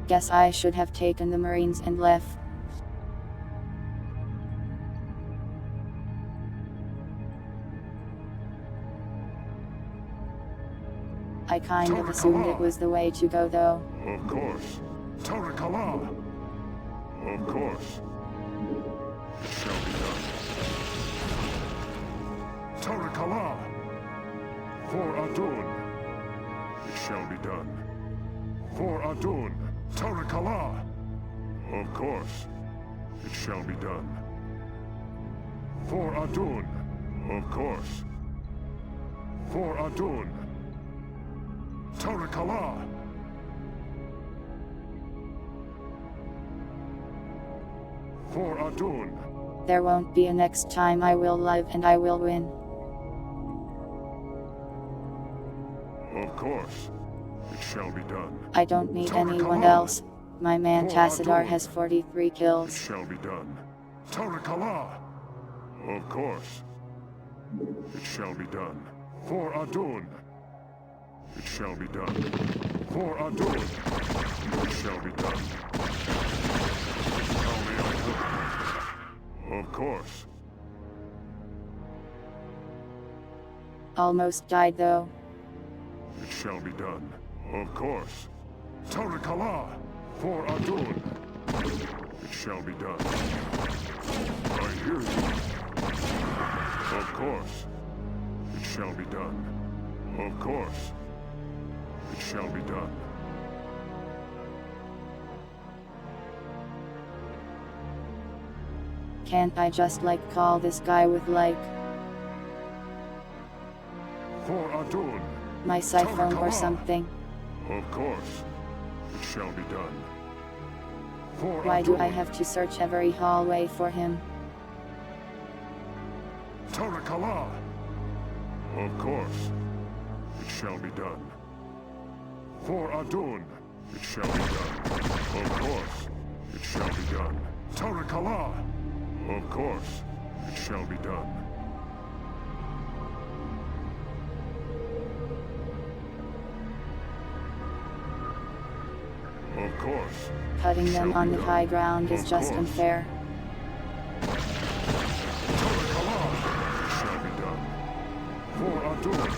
Speaker 1: Guess I should have taken the Marines and left. I kind of assumed it was the way to go though.
Speaker 3: Of course. Tarakala. Of course. It shall be done. Tarakala. For Adun. It shall be done. For Adun. Tarakala. Of course. It shall be done. For Adun. Of course. For Adun. Tarakala. For Adun.
Speaker 1: There won't be a next time. I will live and I will win.
Speaker 3: Of course. It shall be done.
Speaker 1: I don't need anyone
Speaker 3: Tarakala.
Speaker 1: else. My man
Speaker 3: For
Speaker 1: Tassadar
Speaker 3: Adun.
Speaker 1: has 43
Speaker 3: It
Speaker 1: kills.
Speaker 3: shall be done. Tarakala. Of course. It shall be done. For Adun. It shall be done. For Adun. It shall be done. How may I help? Of course.
Speaker 1: Almost died though.
Speaker 3: It shall be done. Of course. Tarakala. For Adun. It shall be done. I hear you. Of course. It shall be done. Of course. It shall be done.
Speaker 1: can't I just call this guy with
Speaker 3: For Adun.
Speaker 1: my siphone or something?
Speaker 3: Of course. It shall be done. For
Speaker 1: Why do I
Speaker 3: Adun.
Speaker 1: have to search every hallway for him?
Speaker 3: Tarakala. Of course. It shall be done. For Adun. It shall be done. Of course. It shall be done. Tarakala. Of course. It shall be done. Of course.
Speaker 1: Cutting them
Speaker 3: Shall
Speaker 1: on
Speaker 3: be
Speaker 1: the
Speaker 3: done.
Speaker 1: high ground is
Speaker 3: Of
Speaker 1: just
Speaker 3: course.
Speaker 1: unfair.
Speaker 3: Tarakala. It shall be done. For Adun.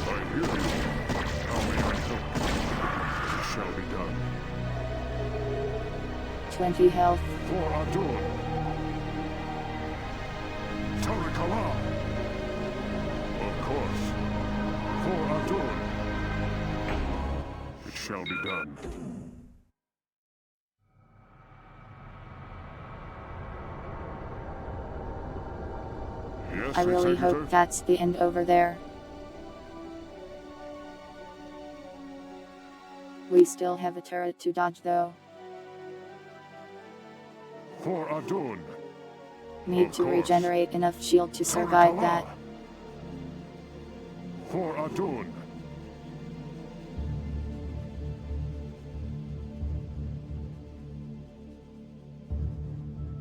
Speaker 3: I hear you. How may I help? It shall be done.
Speaker 1: 20 health.
Speaker 3: For Adun. Tarakala. Of course. For Adun. It shall be done. Yes,
Speaker 1: I really
Speaker 3: Executive.
Speaker 1: hope that's the end over there. We still have a turret to dodge though.
Speaker 3: For Adun.
Speaker 1: Need
Speaker 3: Of
Speaker 1: to
Speaker 3: course.
Speaker 1: regenerate enough shield to survive
Speaker 3: Tarakala.
Speaker 1: that.
Speaker 3: For Adun.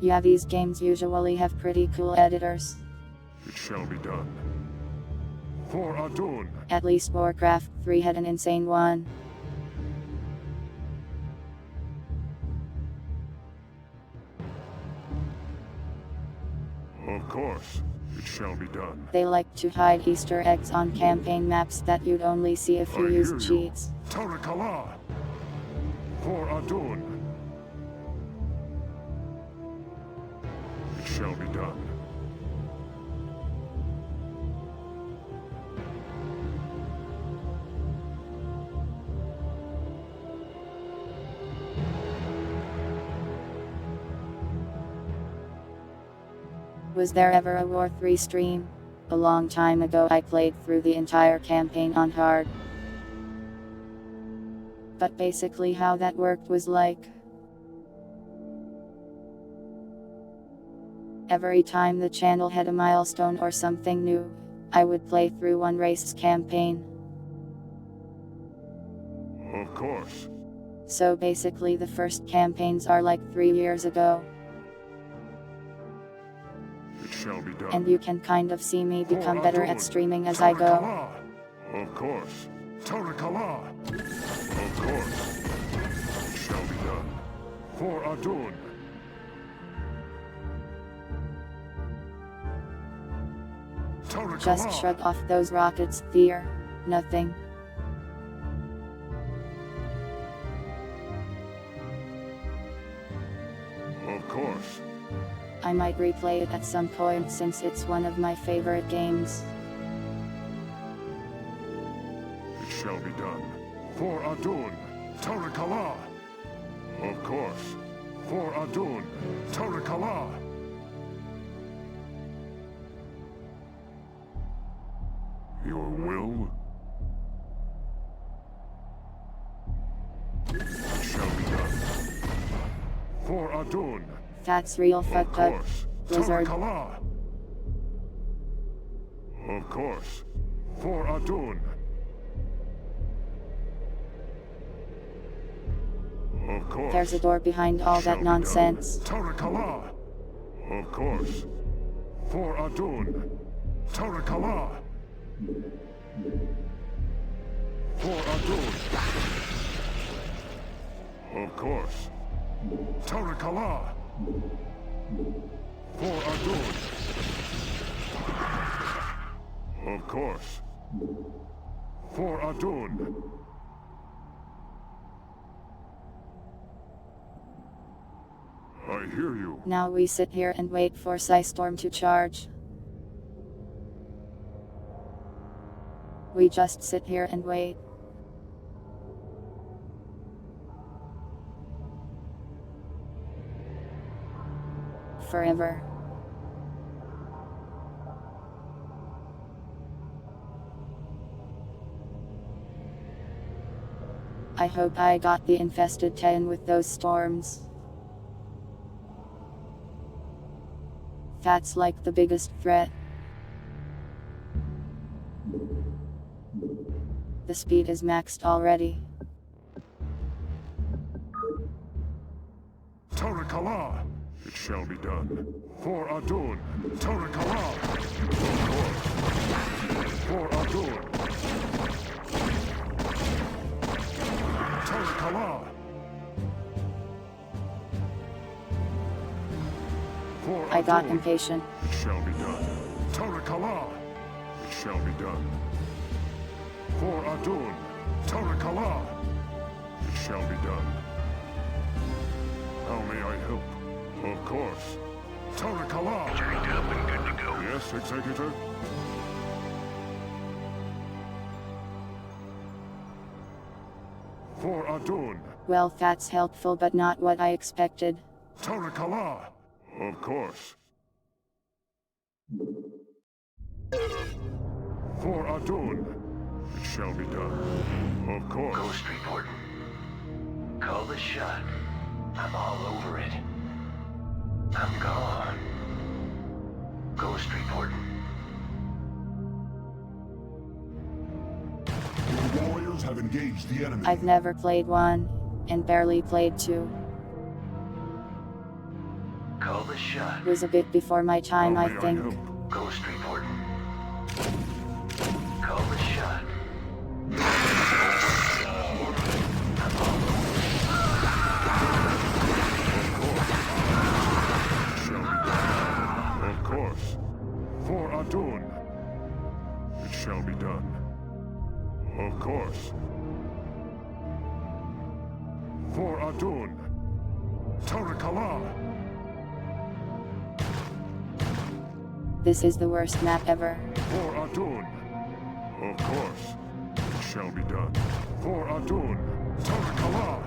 Speaker 1: Yeah, these games usually have pretty cool editors.
Speaker 3: It shall be done. For Adun.
Speaker 1: At least Warcraft 3 had an insane one.
Speaker 3: Of course. It shall be done.
Speaker 1: They like to hide Easter eggs on campaign maps that you'd only see if you
Speaker 3: I
Speaker 1: use
Speaker 3: hear you.
Speaker 1: cheats.
Speaker 3: Tarakala. For Adun. It shall be done.
Speaker 1: Was there ever a War 3 stream? A long time ago I played through the entire campaign on hard. But basically how that worked was every time the channel had a milestone or something new, I would play through one race's campaign.
Speaker 3: Of course.
Speaker 1: So basically the first campaigns are 3 years ago.
Speaker 3: It shall be done.
Speaker 1: And you can kind of see me become
Speaker 3: For
Speaker 1: better
Speaker 3: Adun.
Speaker 1: at streaming as I go.
Speaker 3: Tarakala. Of course. Tarakala. Of course. It shall be done. For Adun. Tarakala.
Speaker 1: Just shrug off those rockets, Fear. Nothing.
Speaker 3: Of course.
Speaker 1: I might replay it at some point since it's one of my favorite games.
Speaker 3: It shall be done. For Adun. Tarakala. Of course. For Adun. Tarakala. Your will? It shall be done. For Adun.
Speaker 1: That's real
Speaker 3: Of
Speaker 1: fucked up,
Speaker 3: course.
Speaker 1: Blizzard.
Speaker 3: Tarakala. Of course. For Adun. Of course.
Speaker 1: There's a door behind all
Speaker 3: Shall
Speaker 1: that
Speaker 3: be done.
Speaker 1: nonsense.
Speaker 3: Tarakala. Of course. For Adun. Tarakala. For Adun. Of course. Tarakala. For Adun. Of course. For Adun. I hear you.
Speaker 1: Now we sit here and wait for Storm to charge. We just sit here and wait. Forever. I hope I got the infested 10 with those storms. That's like the biggest threat. The speed is maxed already.
Speaker 3: Tarakala! It shall be done. For Adun! Tarakala! Of course. For Adun! Tarakala! For
Speaker 1: I got
Speaker 3: Adun!
Speaker 1: impatient.
Speaker 3: It shall be done. Tarakala! It shall be done. For Adun! Tarakala! It shall be done. How may I help? Of course. Tarakala!
Speaker 7: Jacked up and good to go.
Speaker 3: Yes, Executor? For Adun!
Speaker 1: Well, that's helpful but not what I expected.
Speaker 3: Tarakala! Of course. For Adun! It shall be done. Of course.
Speaker 7: Ghost reporting. Call the shot. I'm all over it. I'm gone. Ghost reporting.
Speaker 2: Your warriors have engaged the enemy.
Speaker 1: I've never played 1, and barely played 2.
Speaker 7: Call the shot.
Speaker 1: Was a bit before my time,
Speaker 3: How
Speaker 1: I
Speaker 3: may
Speaker 1: think.
Speaker 3: help?
Speaker 7: Ghost reporting. Call the shot.
Speaker 3: Of course. For Adun. It shall be done. Of course. For Adun. Tarakala!
Speaker 1: This is the worst map ever.
Speaker 3: For Adun. Of course. It shall be done. For Adun. Tarakala!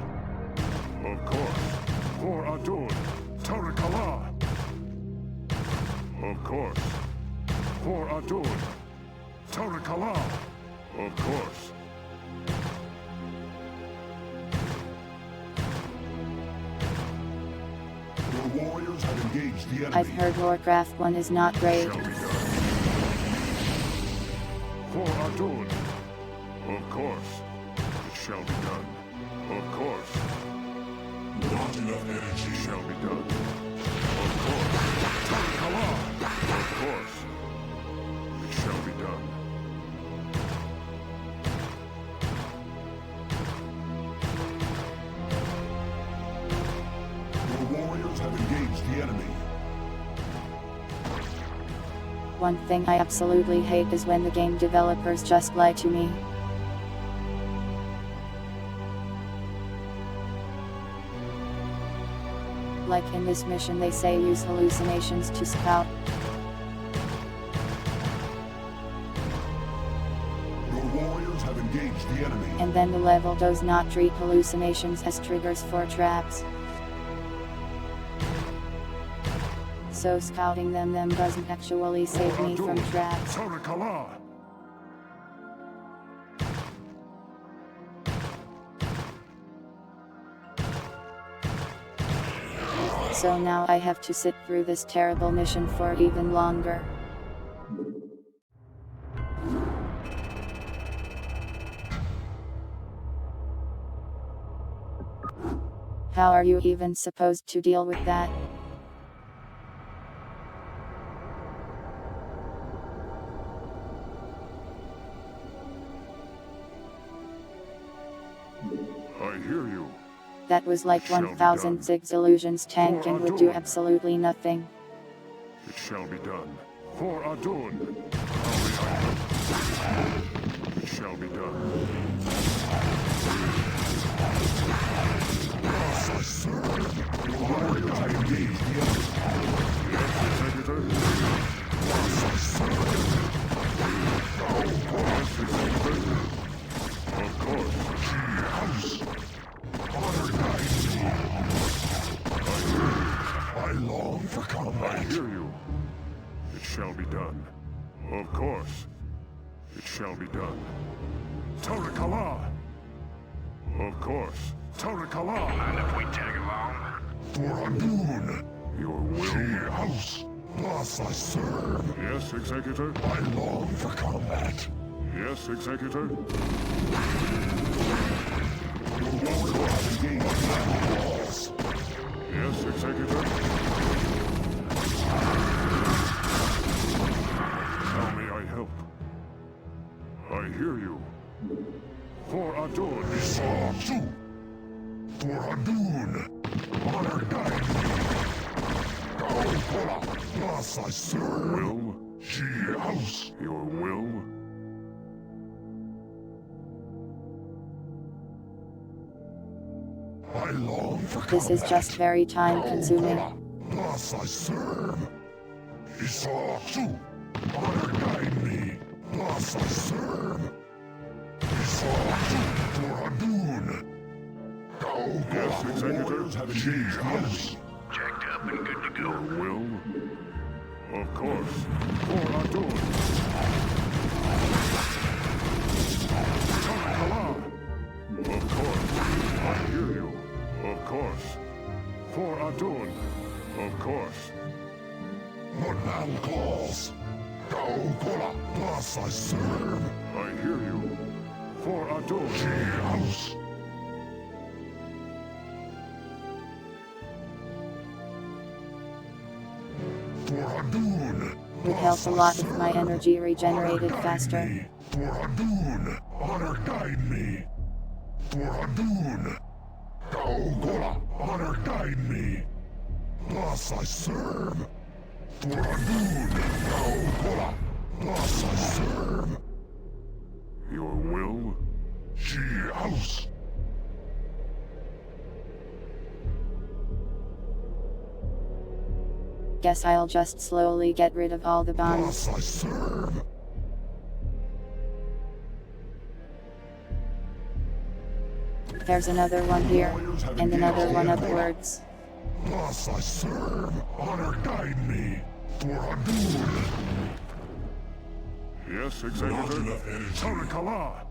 Speaker 3: Of course. For Adun. Tarakala! Of course. For Adun. Tarakala! Of course.
Speaker 2: Your warriors have engaged the enemy.
Speaker 1: I've heard Warcraft 1 is not great.
Speaker 3: Shall be done. For Adun. Of course. It shall be done. Of course.
Speaker 2: Not enough energy.
Speaker 3: Shall be done. Of course. Tarakala! Of course. It shall be done.
Speaker 2: Your warriors have engaged the enemy.
Speaker 1: One thing I absolutely hate is when the game developers just lie to me. Like in this mission they say use hallucinations to scout.
Speaker 2: Your warriors have engaged the enemy.
Speaker 1: And then the level does not treat hallucinations as triggers for traps. So scouting them doesn't actually save
Speaker 3: For
Speaker 1: me from
Speaker 3: Adun.
Speaker 1: traps.
Speaker 3: Tarakala!
Speaker 1: So now I have to sit through this terrible mission for even longer. How are you even supposed to deal with that?
Speaker 3: I hear you.
Speaker 1: That was like
Speaker 3: Shall be
Speaker 1: 1000
Speaker 3: done.
Speaker 1: Ziggs Illusions tank
Speaker 3: For
Speaker 1: and would do
Speaker 3: Adun.
Speaker 1: absolutely nothing.
Speaker 3: It shall be done. For Adun. How may I help? It shall be done.
Speaker 2: Your warriors have engaged the enemy.
Speaker 3: Yes, Executor? Yes, Executor? Of course.
Speaker 2: I long for
Speaker 3: I
Speaker 2: combat.
Speaker 3: hear you. It shall be done. Of course. It shall be done. Tarakala! Of course. Tarakala!
Speaker 7: Mind if we tag along?
Speaker 2: For Adun,
Speaker 3: Your will?
Speaker 2: house, thus I serve.
Speaker 3: Yes, Executor?
Speaker 2: I long for combat.
Speaker 3: Yes, Executor?
Speaker 2: Walls.
Speaker 3: Yes, Executor? How may I help? I hear you. For Adun.
Speaker 2: Saw too. For Adun, honor guide me. Kaokola, thus I serve.
Speaker 3: Will?
Speaker 2: She house.
Speaker 3: Your will?
Speaker 2: I long for
Speaker 1: This is just very time consuming.
Speaker 2: thus I serve. Esau too. Honor guide me. Thus I serve. Esau too. For Adun.
Speaker 3: Yes, Executor?
Speaker 2: She house.
Speaker 7: Jacked up and good to
Speaker 3: Your
Speaker 7: go.
Speaker 3: will? Of course. For Adun. Tarakala! Of course. I hear you. Of course. For Adun. Of course.
Speaker 2: What man calls. Kaokola, thus I serve.
Speaker 3: I hear you. For Adun.
Speaker 2: She house. For Adun.
Speaker 1: Would help a lot if my energy regenerated faster.
Speaker 2: For Adun, honor guide me. For Adun. Kaokola, honor guide me. Thus I serve. For Adun. Kaokola, thus I serve.
Speaker 3: Your will?
Speaker 2: She house.
Speaker 1: Guess I'll just slowly get rid of all the bombs.
Speaker 2: Thus I serve.
Speaker 1: There's another one here, and another one upwards.
Speaker 2: Thus I serve. Honor guide me. For Adun.
Speaker 3: Yes, Executor? Tarakala!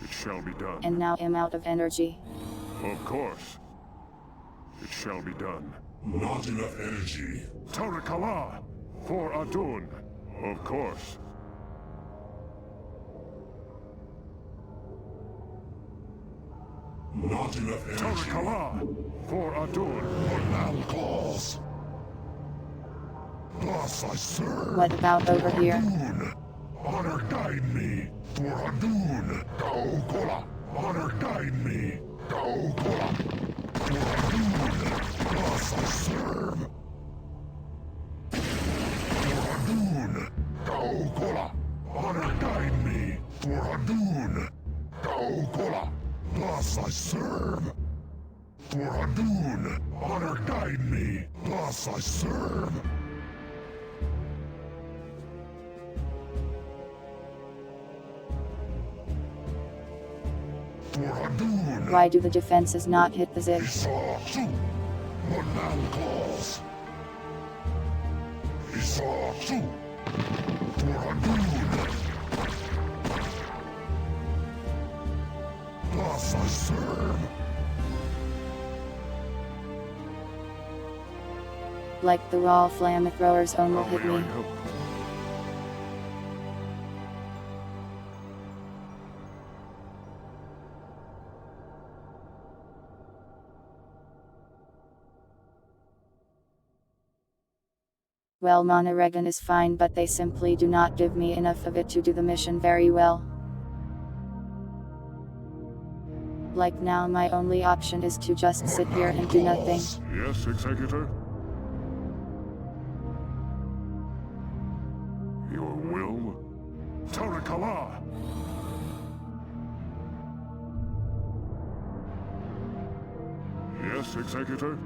Speaker 3: It shall be done.
Speaker 1: And now I'm out of energy.
Speaker 3: Of course. It shall be done.
Speaker 2: Not enough energy.
Speaker 3: Tarakala! For Adun. Of course.
Speaker 2: Not enough energy.
Speaker 3: Tarakala! For Adun.
Speaker 2: What man calls. Thus I serve.
Speaker 1: What about over here?
Speaker 2: Adun. Honor guide me. For Adun. Kaokola. Honor guide me. Kaokola. For Adun. Thus I serve. For Adun. Kaokola. Honor guide me. For Adun. Kaokola. Thus I serve. For Adun. Honor guide me. Thus I serve. For Adun.
Speaker 1: Why do the defenses not hit the zig?
Speaker 2: Esau too. What man calls. Esau too. For Adun. Thus I serve.
Speaker 1: Like the wall flamethrowers own will
Speaker 3: How
Speaker 1: hit
Speaker 3: may I
Speaker 1: me.
Speaker 3: help?
Speaker 1: Well, Monoregan is fine, but they simply do not give me enough of it to do the mission very well. Like now my only option is to just sit here and do nothing.
Speaker 3: Yes, Executor? Your will? Tarakala! Yes, Executor?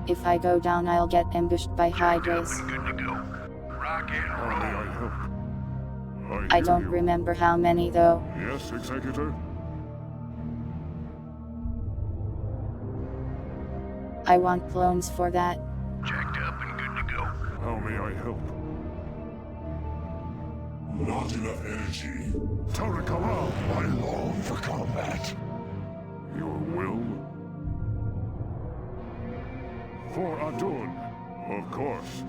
Speaker 1: If I go down I'll get ambushed by Hydras.
Speaker 7: Good to go. Rock and
Speaker 3: How may
Speaker 7: roll.
Speaker 3: I help?
Speaker 1: I
Speaker 3: hear
Speaker 1: don't
Speaker 3: you.
Speaker 1: remember how many though.
Speaker 3: Yes, Executor?
Speaker 1: I want clones for that.
Speaker 7: Jacked up and good to go.
Speaker 3: How may I help?
Speaker 2: Not enough energy.
Speaker 3: Tarakala!
Speaker 2: I long for combat.
Speaker 3: Your will? For Adun, of course.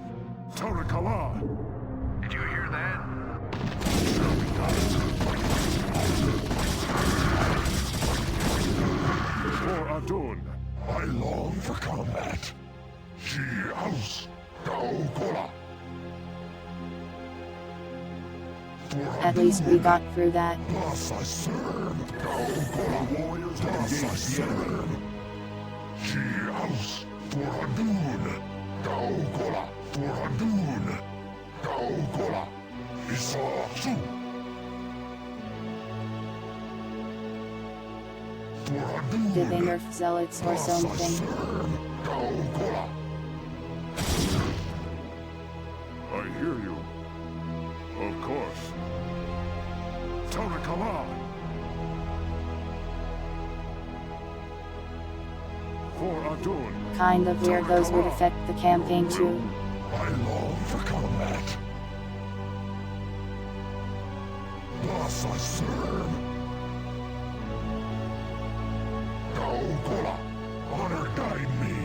Speaker 3: Tarakala!
Speaker 7: Did you hear that?
Speaker 3: For Adun,
Speaker 2: I long for combat. She house. Go Kola.
Speaker 1: At least we got through that.
Speaker 2: Thus I serve. Go Kola. Warriors thus I serve. She house. For Adun. Go Kola. For Adun. Go Kola. Isa Su. For Adun.
Speaker 1: Did they nerf zealots or
Speaker 2: Thus I
Speaker 1: something?
Speaker 2: serve. Go Kola.
Speaker 3: I hear you. Of course. Tarakala! For Adun,
Speaker 1: Kind of weird those would affect the campaign too.
Speaker 2: I long for combat. Thus I serve. Go Kola. Honor guide me.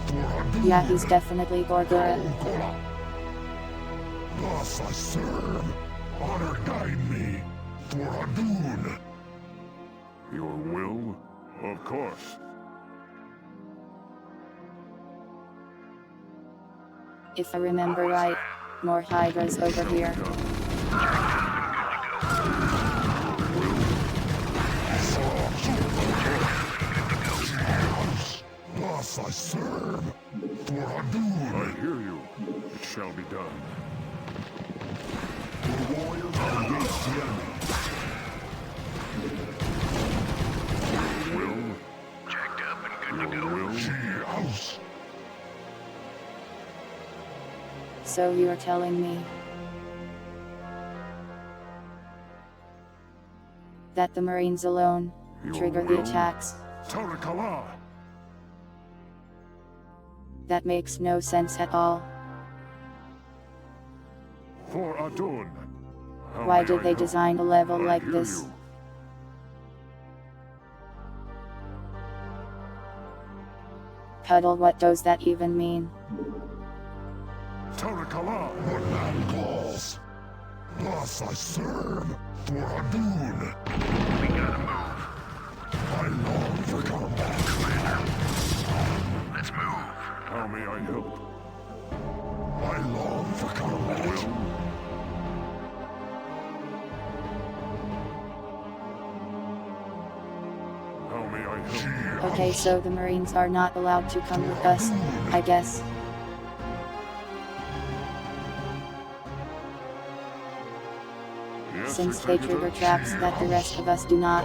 Speaker 2: For Adun.
Speaker 1: Yeah, he's definitely Gorgora.
Speaker 2: Go Kola. Thus I serve. Honor guide me. For Adun.
Speaker 3: your will? Of course.
Speaker 1: If I remember right, more Hydras over here.
Speaker 2: Thus I serve. For Adun.
Speaker 3: I hear you. It shall be done.
Speaker 2: The warriors are against the enemy.
Speaker 3: Will?
Speaker 7: Jacked up and good to
Speaker 3: Your
Speaker 7: go.
Speaker 3: will?
Speaker 2: She house.
Speaker 1: So you're telling me that the Marines alone trigger the attacks?
Speaker 3: Tarakala!
Speaker 1: That makes no sense at all.
Speaker 3: For Adun! How
Speaker 1: Why
Speaker 3: may
Speaker 1: did
Speaker 3: I
Speaker 1: they
Speaker 3: help?
Speaker 1: design a level
Speaker 3: I
Speaker 1: like
Speaker 3: hear
Speaker 1: this?
Speaker 3: you.
Speaker 1: Cuddle, what does that even mean?
Speaker 3: Tarakala!
Speaker 2: What man calls. Thus I serve. For Adun.
Speaker 7: We gotta move.
Speaker 2: I long for combat.
Speaker 7: Let's move.
Speaker 3: How may I help?
Speaker 2: I long for combat.
Speaker 3: Will? How may I help?
Speaker 1: Okay, so the Marines are not allowed to come with us, I guess.
Speaker 3: Yes,
Speaker 1: Since they
Speaker 3: Executor?
Speaker 1: trigger traps that the rest of us do not.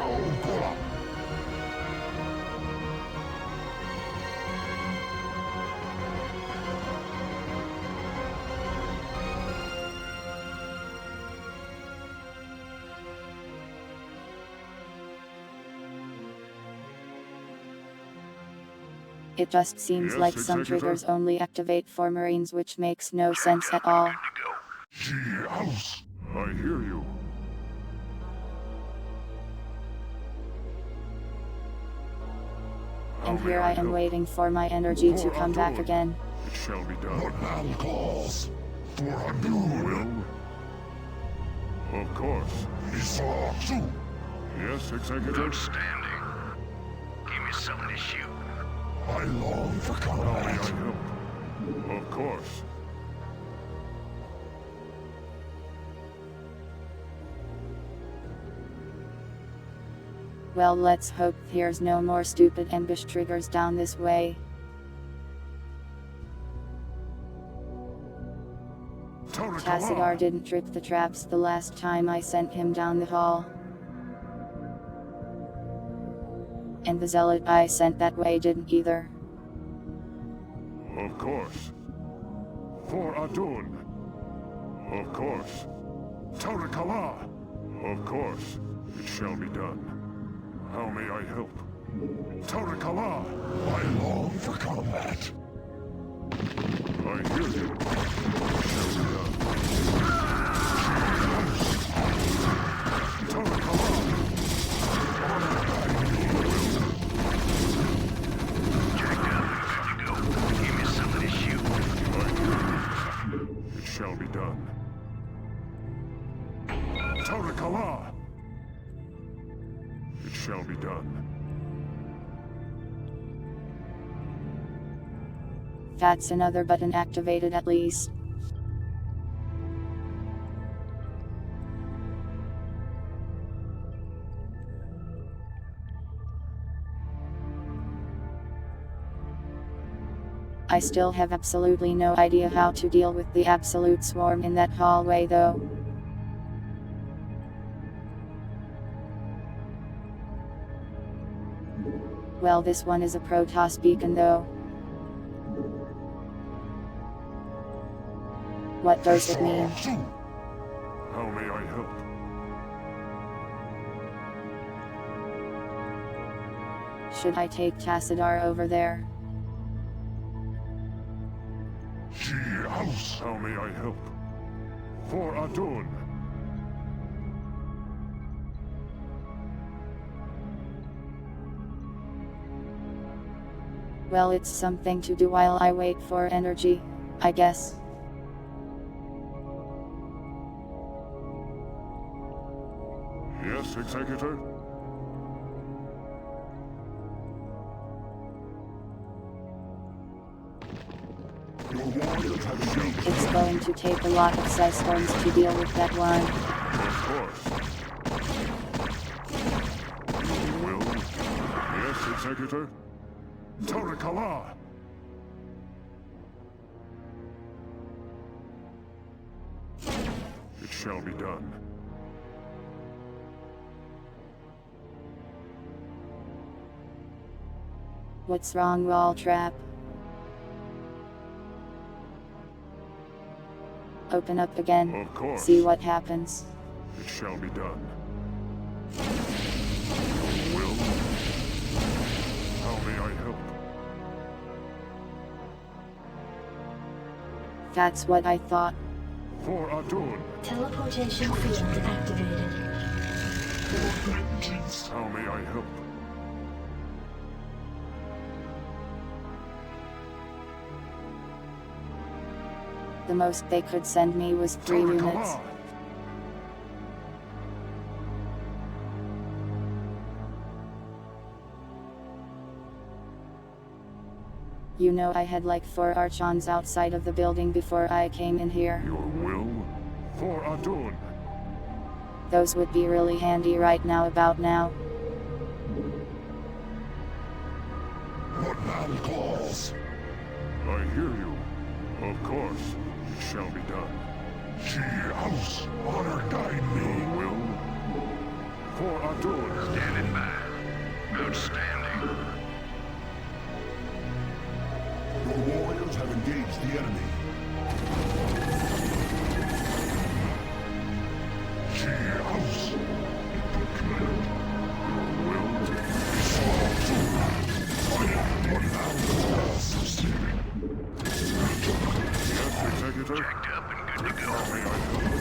Speaker 1: It just seems
Speaker 3: Yes,
Speaker 1: like some
Speaker 3: Executor?
Speaker 1: triggers only activate for Marines, which makes no sense at all.
Speaker 7: Good to go.
Speaker 2: She house.
Speaker 3: I hear you. How
Speaker 1: And
Speaker 3: may
Speaker 1: here I am
Speaker 3: help?
Speaker 1: waiting for my energy to
Speaker 3: For
Speaker 1: come back
Speaker 3: Adun.
Speaker 1: again.
Speaker 3: It shall be done.
Speaker 2: What man calls. For Adun.
Speaker 3: Will? Of course.
Speaker 2: Isa Su.
Speaker 3: Yes, Executor?
Speaker 7: Outstanding. Give me something to shoot.
Speaker 2: I long for
Speaker 3: How may I
Speaker 2: combat.
Speaker 3: help? Of course.
Speaker 1: Well, let's hope there's no more stupid ambush triggers down this way. Tassadar didn't trip the traps the last time I sent him down the hall. And the zealot I sent that way didn't either.
Speaker 3: Of course. For Adun. Of course. Tarakala. Of course. It shall be done. How may I help? Torikala!
Speaker 2: I long for combat.
Speaker 3: I hear you. Shall be done. Torikala!
Speaker 7: Jacked up and good to go. Give me some of this shoe.
Speaker 3: I hear you. It shall be done. Torikala! It shall be done.
Speaker 1: That's another button activated at least. I still have absolutely no idea how to deal with the absolute swarm in that hallway though. Well, this one is a Protoss beacon though. What does it mean?
Speaker 3: How may I help?
Speaker 1: Should I take Tassadar over there?
Speaker 3: How may I help? For Adun.
Speaker 1: Well, it's something to do while I wait for energy, I guess.
Speaker 3: Yes, Executor?
Speaker 2: Your warriors have engaged.
Speaker 1: It's going to take a lot of Psi Storms to deal with that one.
Speaker 3: Of course. Your will? Yes, Executor? Torikala! It shall be done.
Speaker 1: What's wrong, wall trap? Open up again.
Speaker 3: Of course.
Speaker 1: See what happens.
Speaker 3: It shall be done. Your will? How may I help?
Speaker 1: That's what I thought.
Speaker 3: For Adun.
Speaker 8: Teleportation field activated.
Speaker 3: How may I help?
Speaker 1: The most they could send me was 3 units.
Speaker 3: Torikala!
Speaker 1: You know, I had like 4 Archons outside of the building before I came in here.
Speaker 3: Your will? For Adun.
Speaker 1: Those would be really handy right now about now.
Speaker 2: What man calls?
Speaker 3: I hear you. Of course. It shall be done.
Speaker 2: She house, honor guide me.
Speaker 3: Your will? For Adun.
Speaker 7: Standing by. Outstanding.
Speaker 2: Your warriors have engaged the enemy. She house.
Speaker 3: Your will?
Speaker 2: What man calls?
Speaker 3: Yes, Executor?
Speaker 7: Jacked up and good to go.
Speaker 3: How may I help?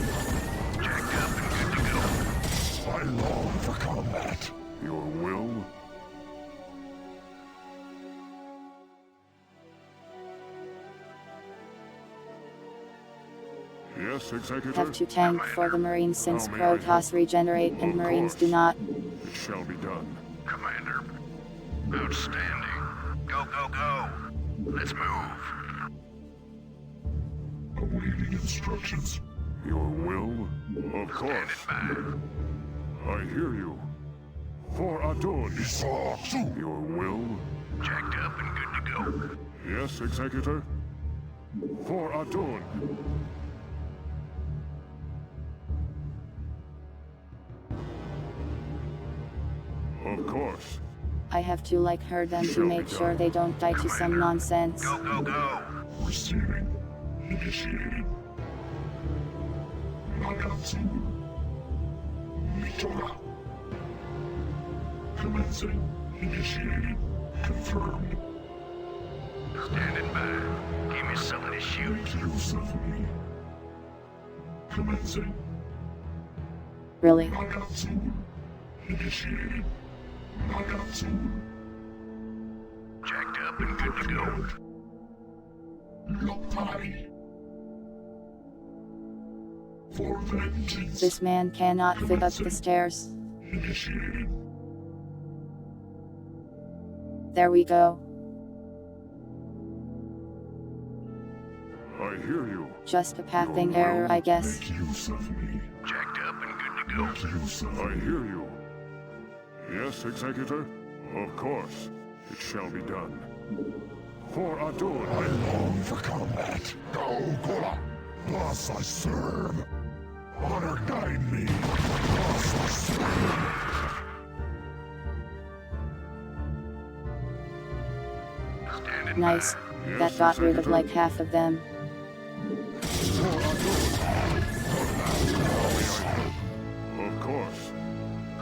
Speaker 7: Jacked up and good to go.
Speaker 2: I long for combat.
Speaker 3: Your will? Yes, Executor?
Speaker 1: Have to tank for the Marines since
Speaker 3: How may I
Speaker 1: Protoss
Speaker 3: help?
Speaker 1: regenerate and
Speaker 3: Of
Speaker 1: Marines
Speaker 3: course.
Speaker 1: do not.
Speaker 3: It shall be done.
Speaker 7: Commander. Outstanding. Go, go, go. Let's move.
Speaker 2: Awaiting instructions.
Speaker 3: Your will? Of course.
Speaker 7: Standing
Speaker 3: I hear you. For Adun. Your will?
Speaker 7: by. Jacked up and good to go.
Speaker 3: Yes, Executor? For Adun. Of course.
Speaker 1: I have to like herd them to make sure they don't die to some nonsense.
Speaker 7: Go, go, go.
Speaker 2: Receiving. Initiating. Nagatsu. Mitora. Commencing.
Speaker 7: Initiated. Confirmed. Standing by. Give me something to shoot. Use of me. Commencing.
Speaker 1: Really?
Speaker 7: Knockout tool. Initiated. Knockout tool. Jacked up and good to go. Lock party. For vengeance.
Speaker 1: This man cannot fit up the stairs.
Speaker 7: Initiated.
Speaker 1: There we go.
Speaker 3: I hear you.
Speaker 1: Just a pathing error, I guess.
Speaker 7: Make use of me. Jacked up and good to go. Make use of
Speaker 3: I
Speaker 7: me.
Speaker 3: hear you. Yes, Executor? Of course. It shall be done. For Adun.
Speaker 7: I long for combat. Gola. Thus I serve. Honor guide me. Thus I serve. Standing
Speaker 1: Nice.
Speaker 3: Yes,
Speaker 1: That got rid of
Speaker 3: Executor.
Speaker 1: like half of them.
Speaker 3: For Adun. Of course.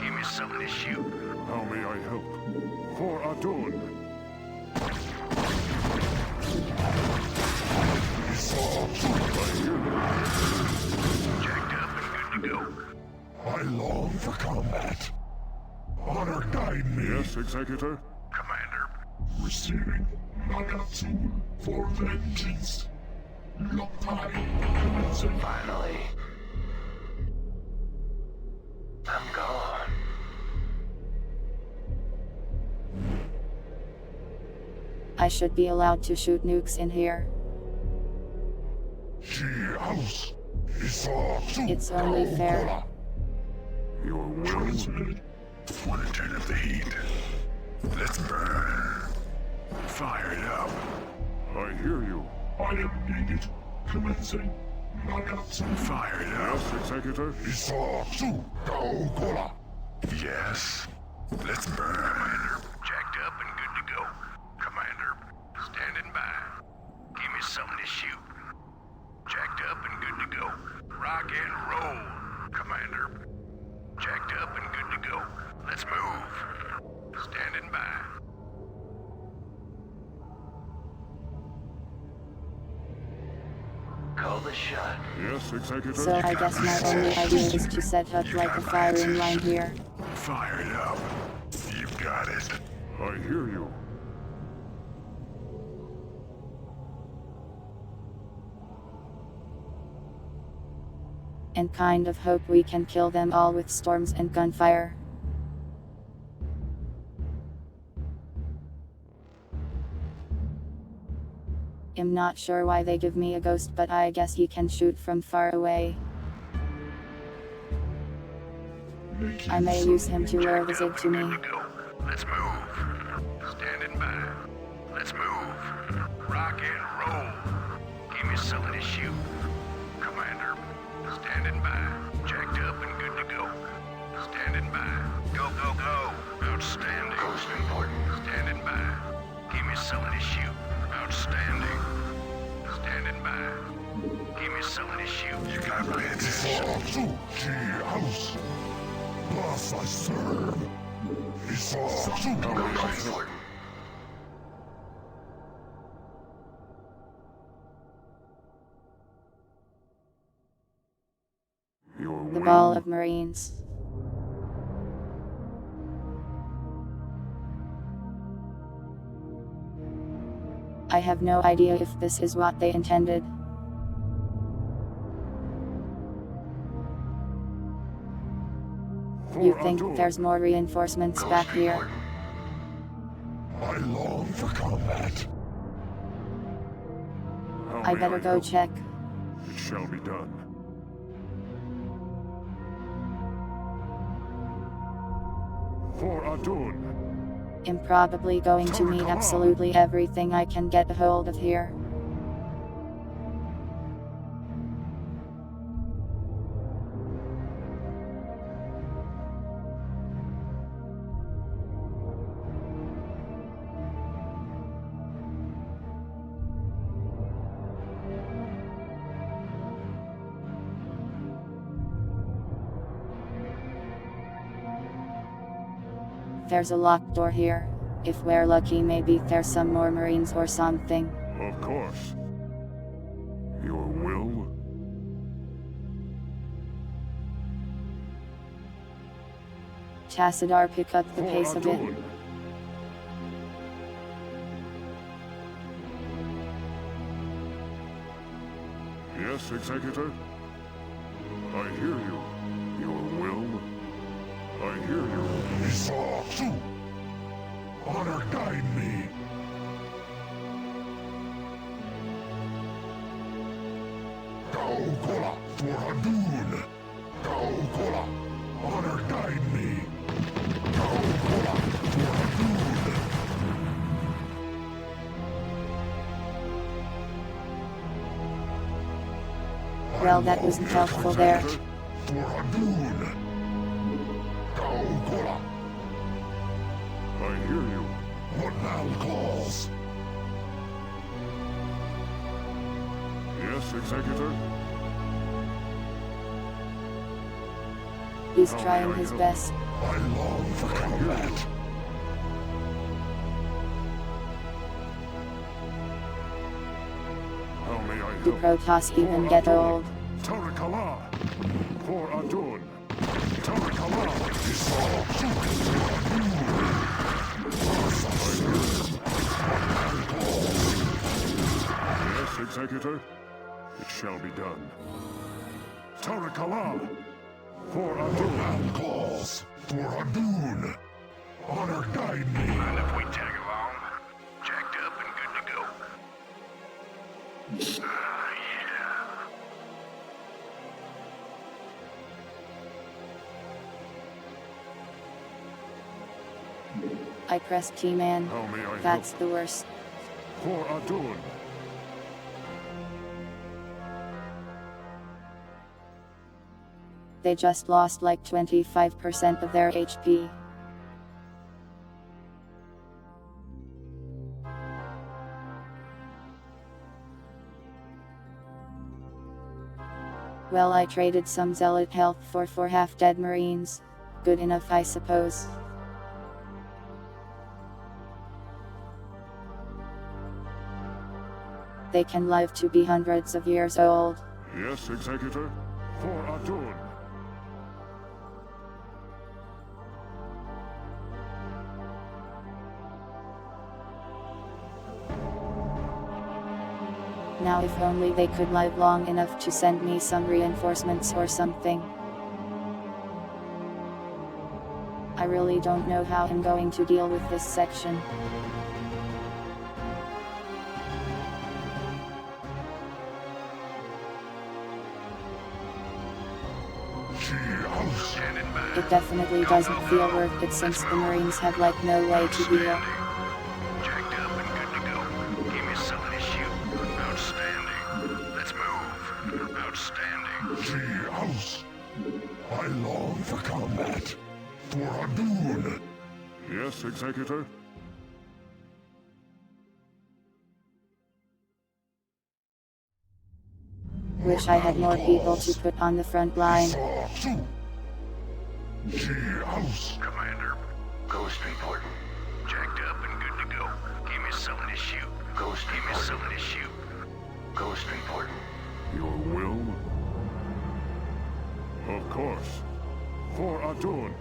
Speaker 7: Give me something to shoot.
Speaker 3: How may I help? For Adun. I hear you.
Speaker 7: Jacked up and good to go. I long for combat. Honor guide me.
Speaker 3: Yes, Executor?
Speaker 7: Commander. Receiving. Knockout tool for vengeance. Lock party. Commencing. Finally. I'm gone.
Speaker 1: I should be allowed to shoot nukes in here.
Speaker 7: She house.
Speaker 1: It's only fair.
Speaker 3: Your will?
Speaker 7: Transmitted. Want to turn up the heat. Let's burn. Fire it up.
Speaker 3: I hear you.
Speaker 7: I am needed. Commencing. Knockout tool. Fire it up.
Speaker 3: Yes, Executor?
Speaker 7: Yes. Let's burn. Commander, jacked up and good to go. Commander, standing by. Give me something to shoot. Jacked up and good to go. Rock and roll. Commander, jacked up and good to go. Let's move. Standing by. Call the shot.
Speaker 3: Yes, Executor?
Speaker 1: So I guess my only idea is to set up like a firing line here.
Speaker 7: Fire it up. You got it.
Speaker 3: I hear you.
Speaker 1: And kind of hope we can kill them all with storms and gunfire. I'm not sure why they give me a ghost, but I guess he can shoot from far away. I may use him to lure the Zig to me.
Speaker 7: Let's move. Standing by. Let's move. Rock and roll. Give me something to shoot. Commander, standing by. Jacked up and good to go. Standing by. Go, go, go. Outstanding. Most important. Standing by. Give me something to shoot. Outstanding. Standing by. Give me something to shoot. You got my attention. House. Thus I serve.
Speaker 3: Your
Speaker 1: The
Speaker 3: will?
Speaker 1: ball of Marines. I have no idea if this is what they intended.
Speaker 3: For
Speaker 1: You think
Speaker 3: Adun.
Speaker 1: there's more reinforcements back here?
Speaker 7: I long for combat.
Speaker 3: How
Speaker 1: I
Speaker 3: may
Speaker 1: better go
Speaker 3: help?
Speaker 1: check.
Speaker 3: It shall be done. For Adun.
Speaker 1: I'm probably going to need absolutely everything I can get a hold of here. There's a locked door here. If we're lucky, maybe there's some more Marines or something.
Speaker 3: Of course. Your will?
Speaker 1: Tassadar, pick up the pace a bit.
Speaker 3: Adun. Yes, Executor? I hear you. Your will? I hear you.
Speaker 2: Isatsu! Honor guide me. Kaukola for Adun. Kaukola, honor guide me. Kaukola for Adun.
Speaker 1: Well, that wasn't helpful there.
Speaker 2: For Adun. Kaukola,
Speaker 3: I hear you.
Speaker 2: what Mal calls.
Speaker 3: Yes, Executor?
Speaker 1: He's trying his best.
Speaker 2: I long for combat.
Speaker 3: How may I
Speaker 1: Do
Speaker 3: help?
Speaker 1: Protoss even get old?
Speaker 3: Tarakala! For Adun! Tarakala! Yes, Executor? It shall be done. Tarakala! For Adun!
Speaker 2: Mal calls for Adun. Honor guide me.
Speaker 7: Mind if we tag along? Jacked up and good to go. Ah, yeah.
Speaker 1: I pressed T-Man.
Speaker 3: How may I
Speaker 1: That's
Speaker 3: help?
Speaker 1: the worst.
Speaker 3: For Adun!
Speaker 1: They just lost like 25% of their HP. Well, I traded some Zealot health for 4 half-dead Marines. Good enough, I suppose. They can live to be hundreds of years old.
Speaker 3: Yes, Executor? For Adun!
Speaker 1: Now if only they could live long enough to send me some reinforcements or something. I really don't know how I'm going to deal with this section.
Speaker 7: Standing by.
Speaker 1: It definitely doesn't feel worth it since the Marines have like no way to heal.
Speaker 7: Jacked up and good to go. Give me something to shoot. Outstanding. Let's move. Outstanding.
Speaker 2: House. I long for combat. For Adun.
Speaker 3: Yes, Executor?
Speaker 1: Wish I had more people to put on the front line.
Speaker 2: Isatsu. House.
Speaker 7: Commander. Ghost reporting. Jacked up and good to go. Give me something to shoot. Ghost, give me something to shoot. Ghost reporting.
Speaker 3: Your will? Of course. For Adun!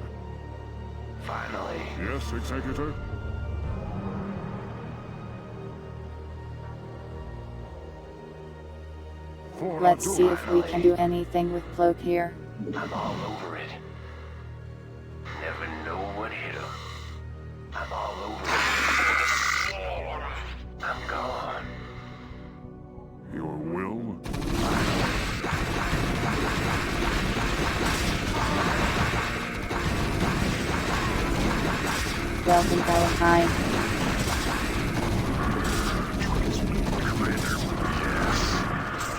Speaker 7: Finally.
Speaker 3: Yes, Executor? For
Speaker 1: Let's
Speaker 3: Adun.
Speaker 1: see if we can do anything with Cloak here.
Speaker 7: I'm all over it. Never know what hit him. I'm all over it. I'm gone.
Speaker 3: Your will?
Speaker 1: Welcome, Valentine.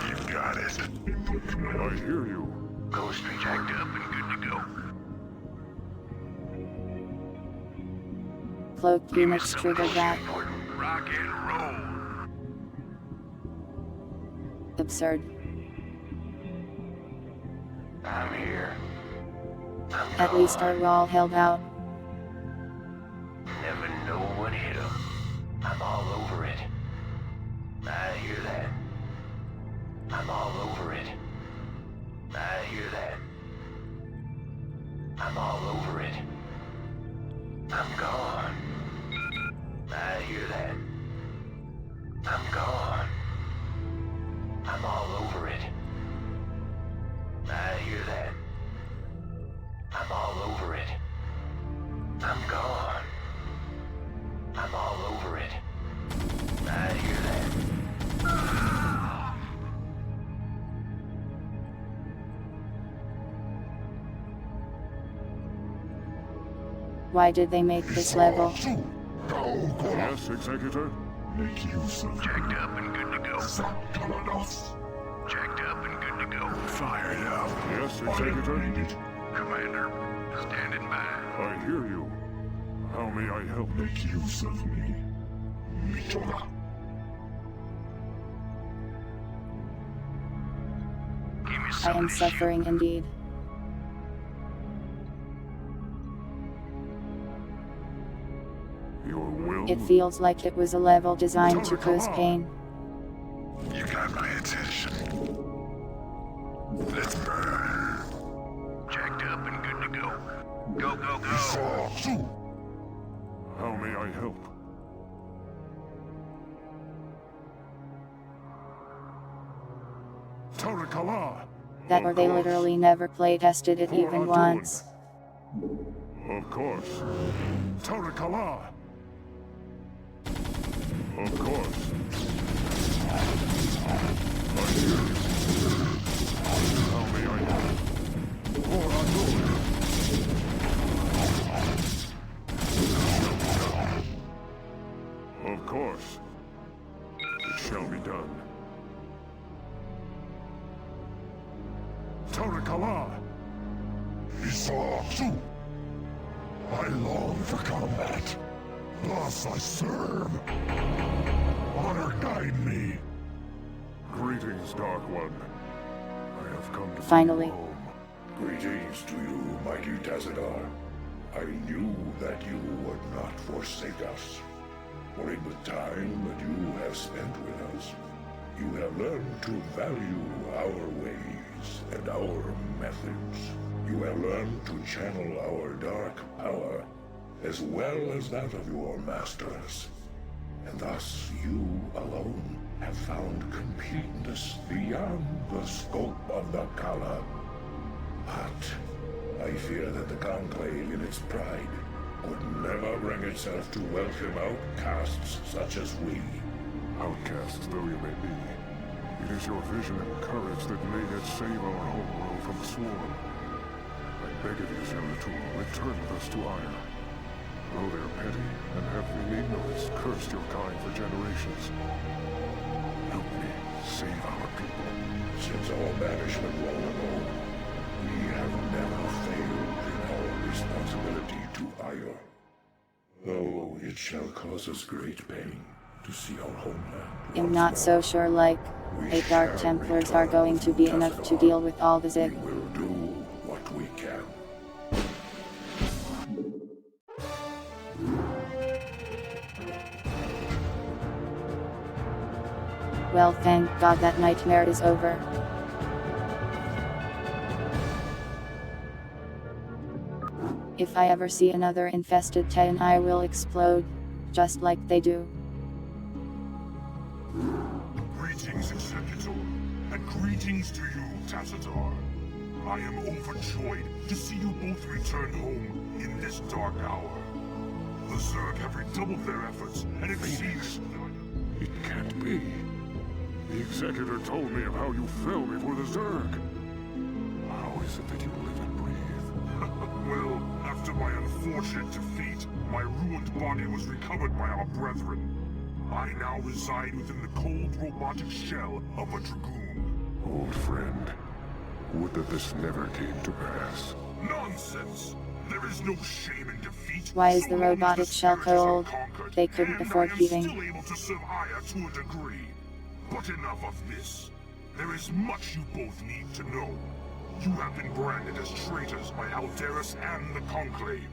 Speaker 2: You got it.
Speaker 3: I hear you.
Speaker 7: Ghost jacked up and good to go.
Speaker 1: Cloaked units triggered that.
Speaker 7: Rock and roll.
Speaker 1: Absurd.
Speaker 7: I'm here.
Speaker 1: At least our wall held out.
Speaker 7: Never know what hit hear that? I'm all over it. I'm gone. I'm all over it. I hear that.
Speaker 1: Why did they make this level?
Speaker 3: Yes, Executor?
Speaker 2: Make use of
Speaker 7: Jacked up and good to go.
Speaker 2: Kalanos.
Speaker 7: Jacked up and good to go.
Speaker 2: Fire now.
Speaker 3: Yes, Executor?
Speaker 7: Commander, standing by.
Speaker 3: I hear you. How may I help?
Speaker 2: Make use of me. Mitola.
Speaker 7: Give me
Speaker 1: I
Speaker 7: some
Speaker 1: am
Speaker 7: of this
Speaker 1: suffering indeed.
Speaker 3: Your will?
Speaker 1: It feels like it was a level designed to cause pain.
Speaker 2: You got my attention. Let's burn.
Speaker 7: Jacked up and good to go. Go, go, go.
Speaker 3: How may I help? Tarakala!
Speaker 1: That or they literally never play tested it even once.
Speaker 3: Of course. Tarakala! Of course. I hear you. How may I help? Of course. It shall be done. Tarakala!
Speaker 2: Isatsu! I long for combat. Thus I serve. Honor guide me.
Speaker 3: Greetings, Dark One. I have come to
Speaker 1: Finally.
Speaker 3: bring you home.
Speaker 9: Greetings to you, mighty Tazadar. I knew that you would not forsake us. For in the time that you have spent with us, you have learned to value our ways and our methods. You have learned to channel our dark power, as well as that of your masters. And thus you alone have found completeness beyond the scope of the Kala. But I fear that the Conclave in its pride would never bring itself to welcome outcasts such as we.
Speaker 3: Outcasts though you may be, it is your vision and courage that may yet save our homeworld from the swarm. I beg of you, Zeratul, return with us to Ire. Though they're petty and have been ignorance cursed your kind for generations. Help me save our people.
Speaker 9: Since our banishment long ago, we have never failed in our responsibility to Ire. Though it shall cause us great pain to see our homeland.
Speaker 1: I'm not so sure like 8 Dark Templars are going to be enough to deal with all the Zig.
Speaker 9: We will do what we can.
Speaker 1: Well, thank God that nightmare is over. If I ever see another infested Titan, I will explode, just like they do.
Speaker 10: Greetings, Executor, and greetings to you, Tazadar. I am overjoyed to see you both return home in this dark hour. The Zerg have redoubled their efforts and exceeded...
Speaker 3: It can't be. The Executor told me of how you fell before the Zerg. How is it that you live and breathe?
Speaker 10: Well, after my unfortunate defeat, my ruined body was recovered by our brethren. I now reside within the cold robotic shell of a Dragoon.
Speaker 3: Old friend, would that this never came to pass.
Speaker 10: Nonsense! There is no shame in defeat.
Speaker 1: Why is
Speaker 10: so
Speaker 1: the
Speaker 10: long as
Speaker 1: robotic shell
Speaker 10: spirit is
Speaker 1: cold?
Speaker 10: unconquered,
Speaker 1: They couldn't
Speaker 10: and
Speaker 1: afford
Speaker 10: I am
Speaker 1: heating.
Speaker 10: still able to serve Aya to a degree. But enough of this. There is much you both need to know. You have been branded as traitors by Alderis and the Conclave.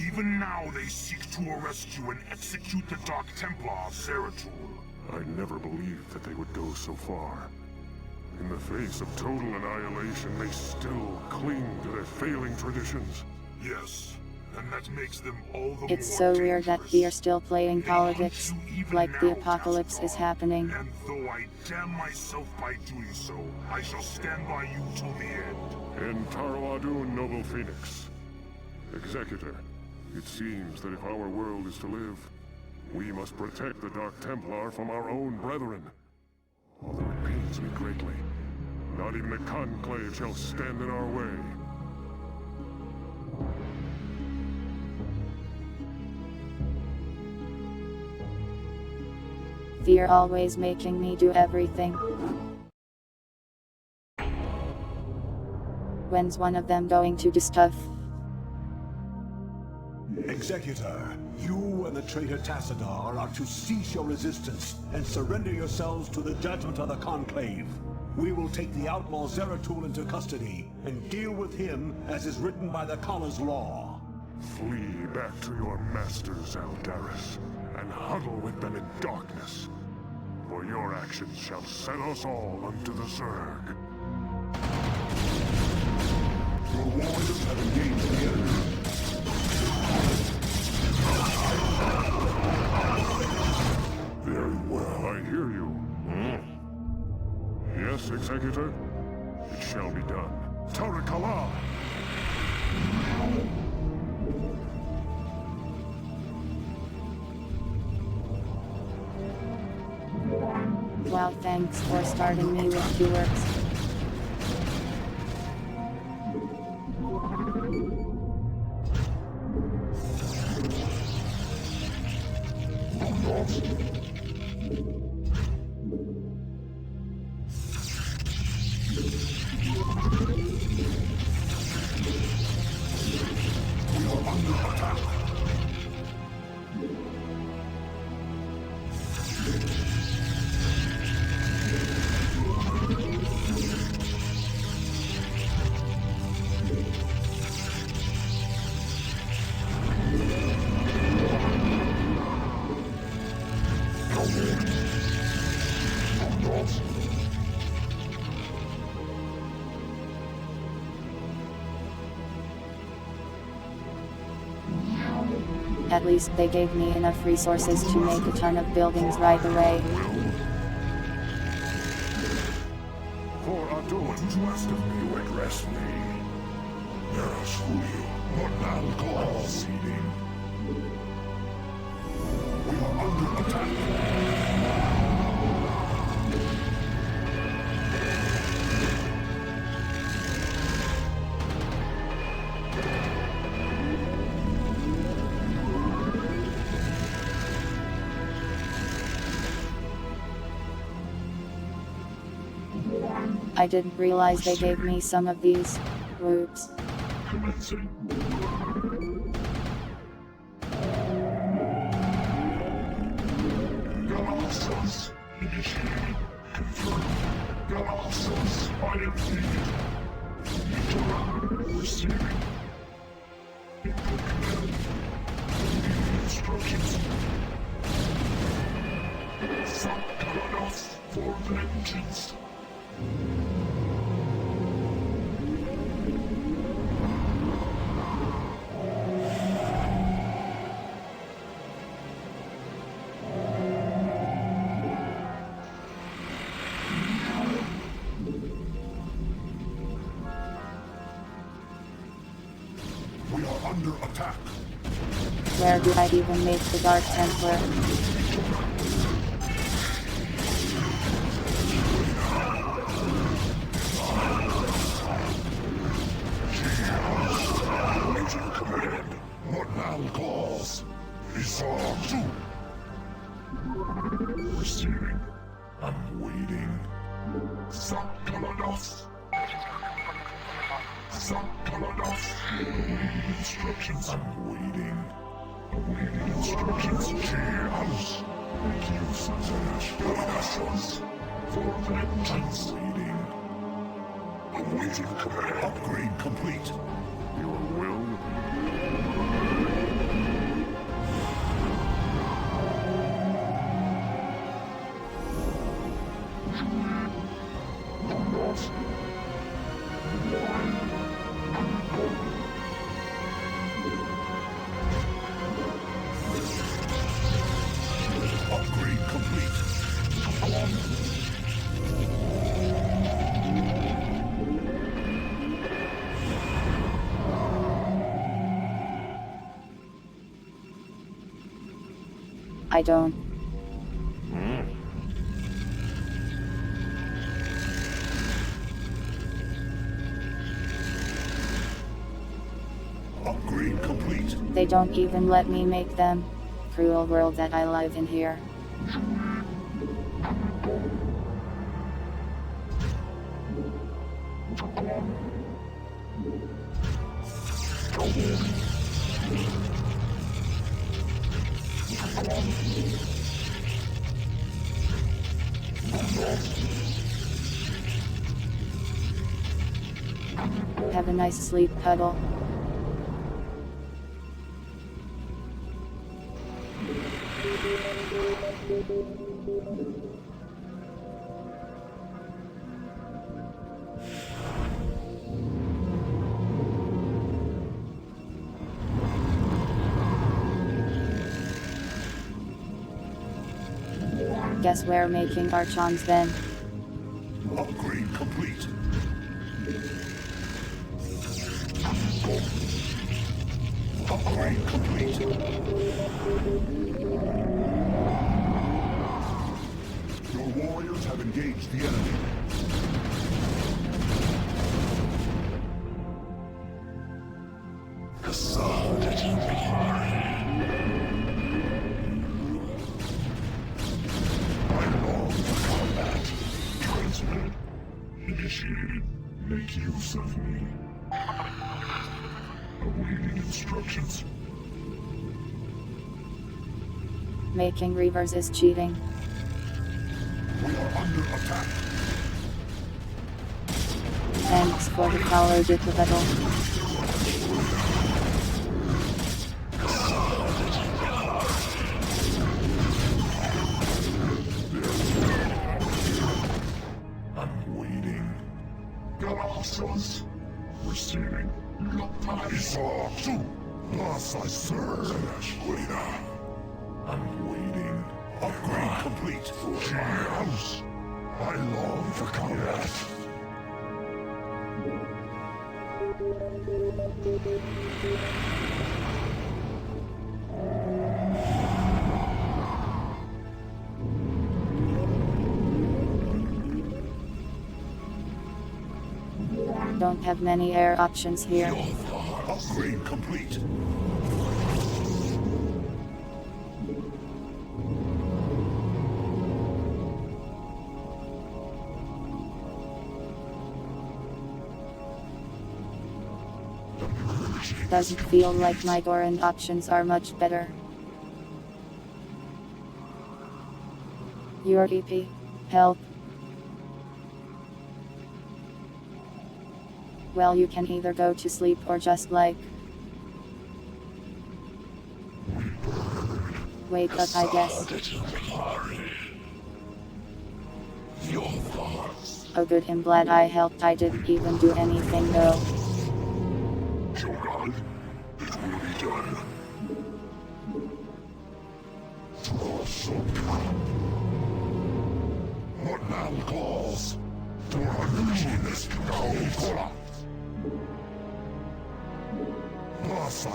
Speaker 10: Even now they seek to arrest you and execute the Dark Templar, Zeratul.
Speaker 3: I never believed that they would go so far. In the face of total annihilation, they still cling to their failing traditions.
Speaker 10: Yes, and that makes them all the
Speaker 1: It's
Speaker 10: more
Speaker 1: so
Speaker 10: dangerous.
Speaker 1: weird that we are still playing
Speaker 10: They hunt
Speaker 1: politics,
Speaker 10: you even
Speaker 1: like the
Speaker 10: now,
Speaker 1: apocalypse is
Speaker 10: Tassadar.
Speaker 1: happening.
Speaker 10: And though I damn myself by doing so, I shall stand by you till the end.
Speaker 3: In Taro Adun, Noble Phoenix. Executor, it seems that if our world is to live, we must protect the Dark Templar from our own brethren. Although it pains me greatly, not even the Conclave shall stand in our way.
Speaker 1: Fear always making me do everything. When's one of them going to do stuff?
Speaker 2: Executor, you and the traitor Tassadar are to cease your resistance and surrender yourselves to the judgment of the Conclave. We will take the outlaw Zeratul into custody and deal with him as is written by the Kala's law.
Speaker 3: Flee back to your masters, Aldaris, and huddle with them in darkness. For your actions shall set us all unto the Zerg.
Speaker 9: Your warriors have engaged the enemy. Very well.
Speaker 3: I hear you. Yes, Executor? It shall be done. Tarakala!
Speaker 1: Wow, thanks for starting me with 2 words. At least they gave me enough resources to make a ton of buildings right away.
Speaker 3: For Adun,
Speaker 9: To ask of me to address me. Yes, who you? What now call proceeding? We are under attack.
Speaker 1: I didn't realize they gave me some of these. Whoops.
Speaker 9: Commencing. Galaxos initiated. Confirmed. Galaxos fire defeated. Victor receiving. Input command. Immediate instructions. Sakarados for vengeance. We are under attack.
Speaker 1: Where do I even make the Dark Templar?
Speaker 9: Major command. What now calls? Isarzu. Receiving. I'm waiting. Sakalados. Sakalados. Awaiting instructions. I'm waiting. Awaiting instructions. Cheers. Thank you, Sazash. Galactions. For vengeance. Waiting. Awaiting command.
Speaker 2: Upgrade complete.
Speaker 3: your will?
Speaker 1: I don't.
Speaker 2: Upgrade complete.
Speaker 1: They don't even let me make them. Cruel world that I live in here. Have a nice sleep, Puddle. Guess we're making archons then.
Speaker 2: Upgrade complete. Upgrade complete. Your warriors have engaged the enemy.
Speaker 10: Initiated. Make use of me. Awaiting instructions.
Speaker 1: Making reavers is cheating.
Speaker 2: We are under attack.
Speaker 1: Thanks for the follow, Puddle.
Speaker 10: I'm waiting. Galaxias. Receiving. Isa tu. Lasa sir. I'm waiting.
Speaker 2: Upgrade complete.
Speaker 10: Cheers. I long for combat.
Speaker 1: Don't have many air options here.
Speaker 2: Upgrade complete.
Speaker 1: Doesn't feel like my Goran options are much better. Your EP. Help. Well, you can either go to sleep or just like... wake up, I guess.
Speaker 10: Your thoughts.
Speaker 1: Oh good, I'm glad I helped. I didn't even do anything though.
Speaker 10: Jogad, it will be done. Throw some trap. What now calls for a numinous Gaokola. Plus I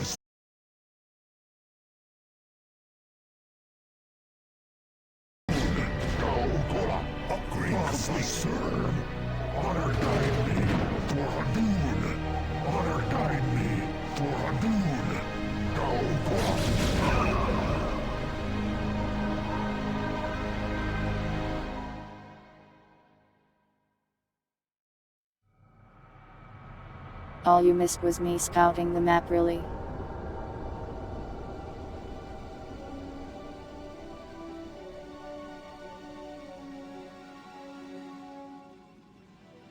Speaker 10: Gaokola.
Speaker 2: Upgrade
Speaker 10: Plus I
Speaker 2: complete.
Speaker 10: serve. Honor guide me for Hadun. Honor guide me for Hadun. Gaokola.
Speaker 1: All you missed was me scouting the map, really.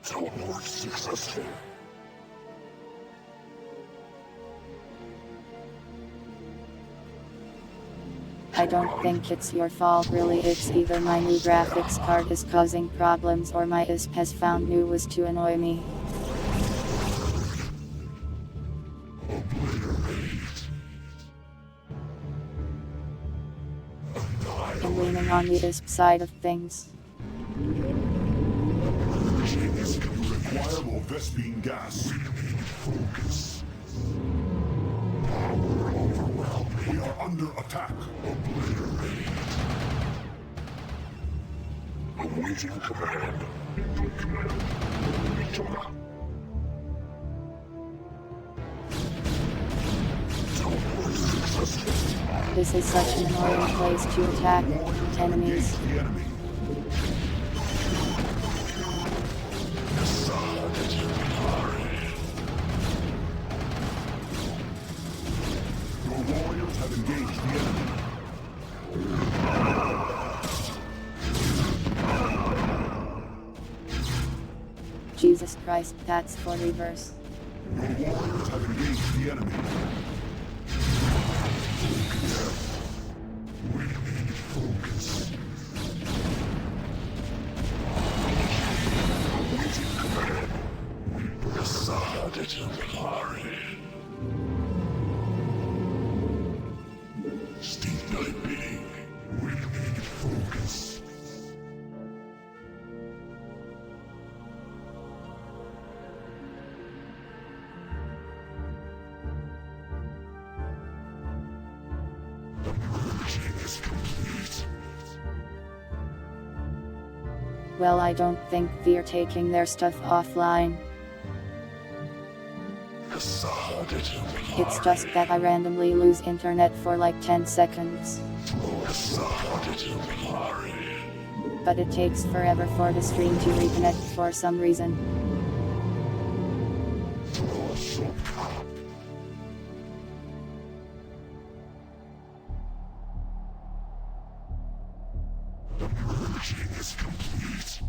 Speaker 10: Teleport successful.
Speaker 1: I don't think it's your fault really, it's either my new graphics card is causing problems or my ISP has found new ways to annoy me. I'm leaning on the ISP side of things.
Speaker 2: Require more Vespine gas.
Speaker 10: Focus. Power overwhelming.
Speaker 2: We are under attack.
Speaker 10: Obliterate. Awaiting command.
Speaker 1: This is such an annoying place to attack enemies.
Speaker 2: The enemy. Your warriors have engaged the enemy.
Speaker 1: Jesus Christ, that's for reverse.
Speaker 2: Your warriors have engaged the enemy.
Speaker 9: We need focus. Awaiting command. We decided to hurry. Steve thy bidding. We need focus. The merging is complete.
Speaker 1: Well, I don't think they're taking their stuff offline.
Speaker 9: Decided to
Speaker 1: It's just that I randomly lose internet for like 10 seconds.
Speaker 9: Decided to hurry.
Speaker 1: But it takes forever for the stream to reconnect for some reason.
Speaker 9: The merging is complete.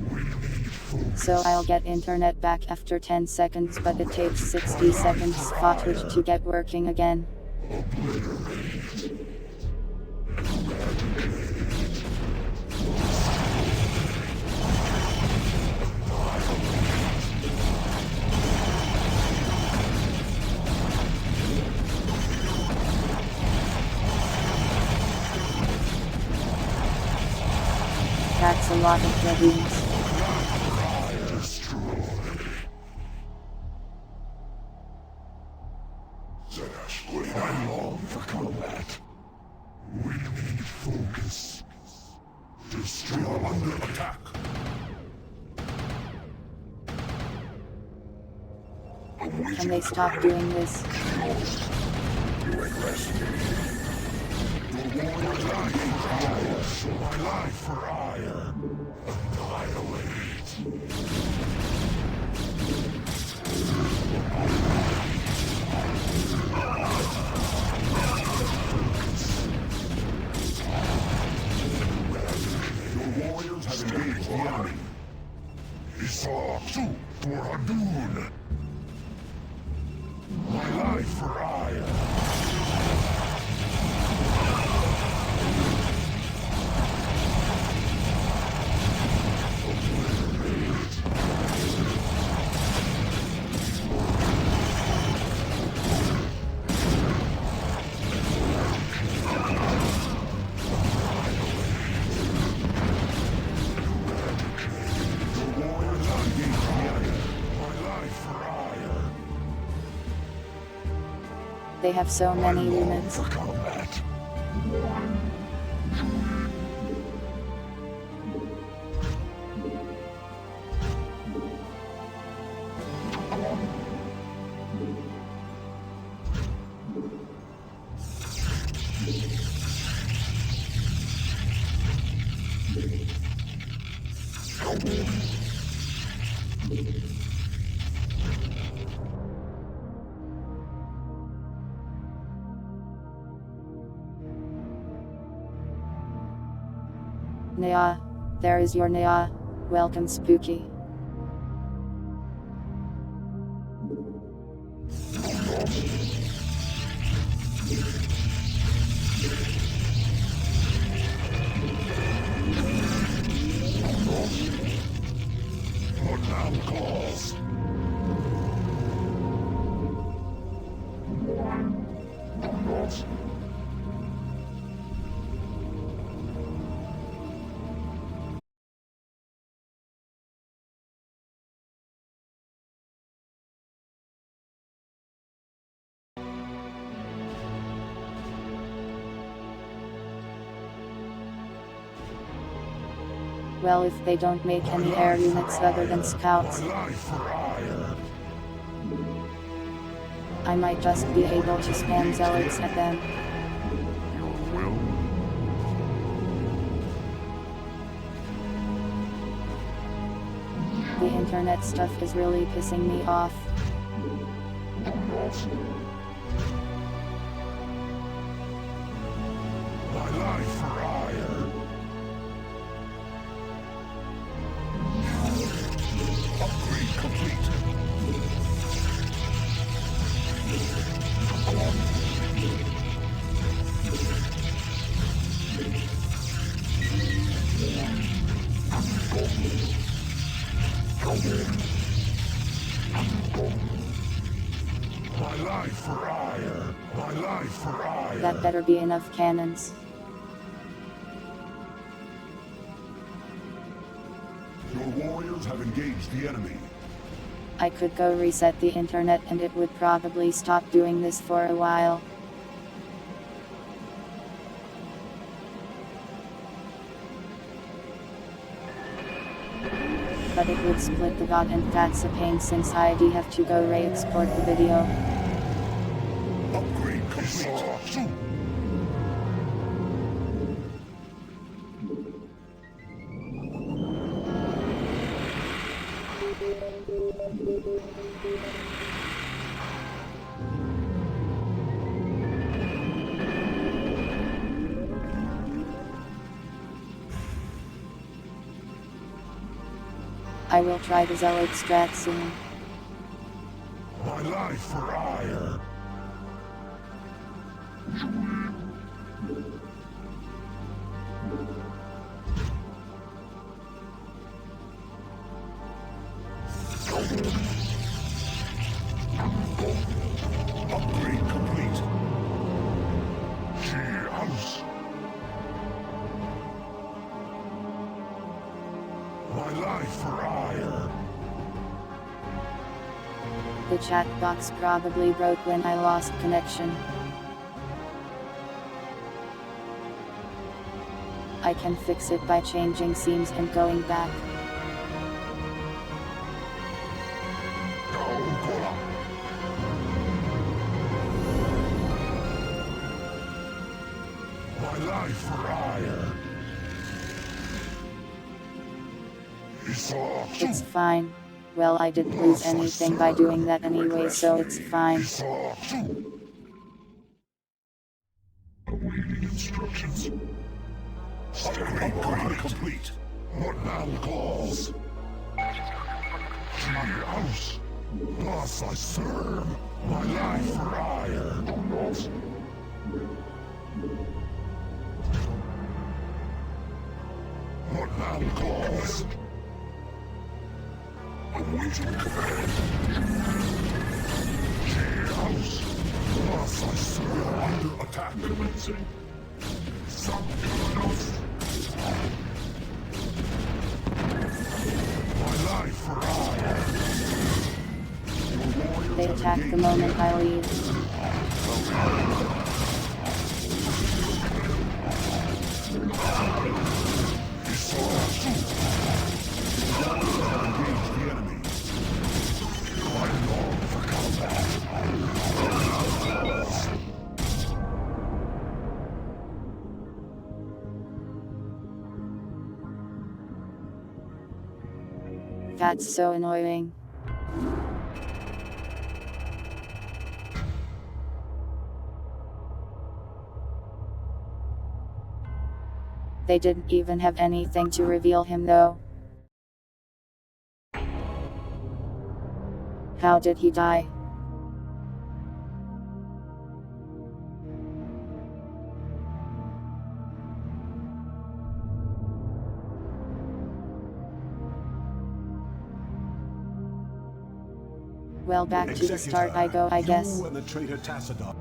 Speaker 9: We need focus.
Speaker 1: So I'll get internet back after 10 seconds, but it takes 60 seconds for Twitch to get working again. That's a lot of dragons.
Speaker 9: I long for combat. We need focus. Destroy under attack.
Speaker 1: Can they stop doing this?
Speaker 9: My life for ire. Annihilate.
Speaker 2: Your warriors have engaged the enemy.
Speaker 9: Esau 2 for Hadun. My life for ire.
Speaker 2: Your warriors have engaged the enemy.
Speaker 9: My life for ire.
Speaker 1: They have so many humans.
Speaker 9: For combat.
Speaker 1: Nya, there is your Nya. Welcome, Spooky.
Speaker 9: What now calls? Not
Speaker 1: Well, if they don't make any air units other than scouts, I might just be able to spam zealots at them.
Speaker 3: Your will?
Speaker 1: The internet stuff is really pissing me off.
Speaker 10: My life for hire. Upgrade complete. My life for hire. My life for hire.
Speaker 1: That better be enough cannons.
Speaker 2: Your warriors have engaged the enemy.
Speaker 1: I could go reset the internet and it would probably stop doing this for a while. But it would split the dot and that's a pain since I'd have to go re-export the video.
Speaker 10: Upgrade complete.
Speaker 1: I will try the zealot strat soon.
Speaker 10: My life for hire. Upgrade complete. House. My life for hire.
Speaker 1: The chat box probably broke when I lost connection. I can fix it by changing seams and going back.
Speaker 10: My life for hire.
Speaker 1: It's fine. Well, I didn't lose anything by doing that anyway, so it's fine.
Speaker 10: Awaiting instructions. Upgrade complete. What now calls? House. Thus I serve. My life for hire. What now calls? Awaiting command. House. Thus I serve. Under attack commencing. My life for hire.
Speaker 1: They attack the moment I leave. That's so annoying. They didn't even have anything to reveal him though. How did he die? Well, back to the start I go, I guess.
Speaker 2: You and the traitor Tassadar.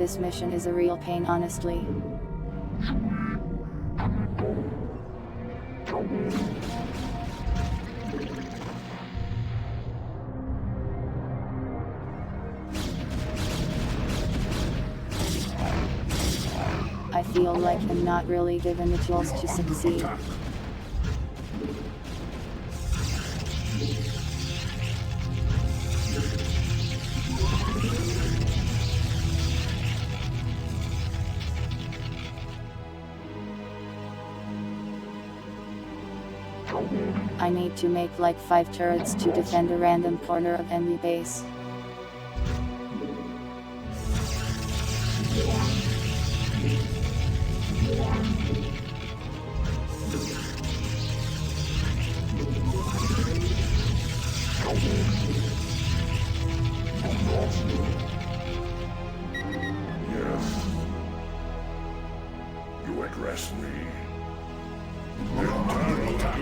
Speaker 1: This mission is a real pain, honestly. I feel like I'm not really given the tools to succeed. I need to make like 5 turrets to defend a random corner of enemy base.
Speaker 9: Yes. You address me. Then turn attack.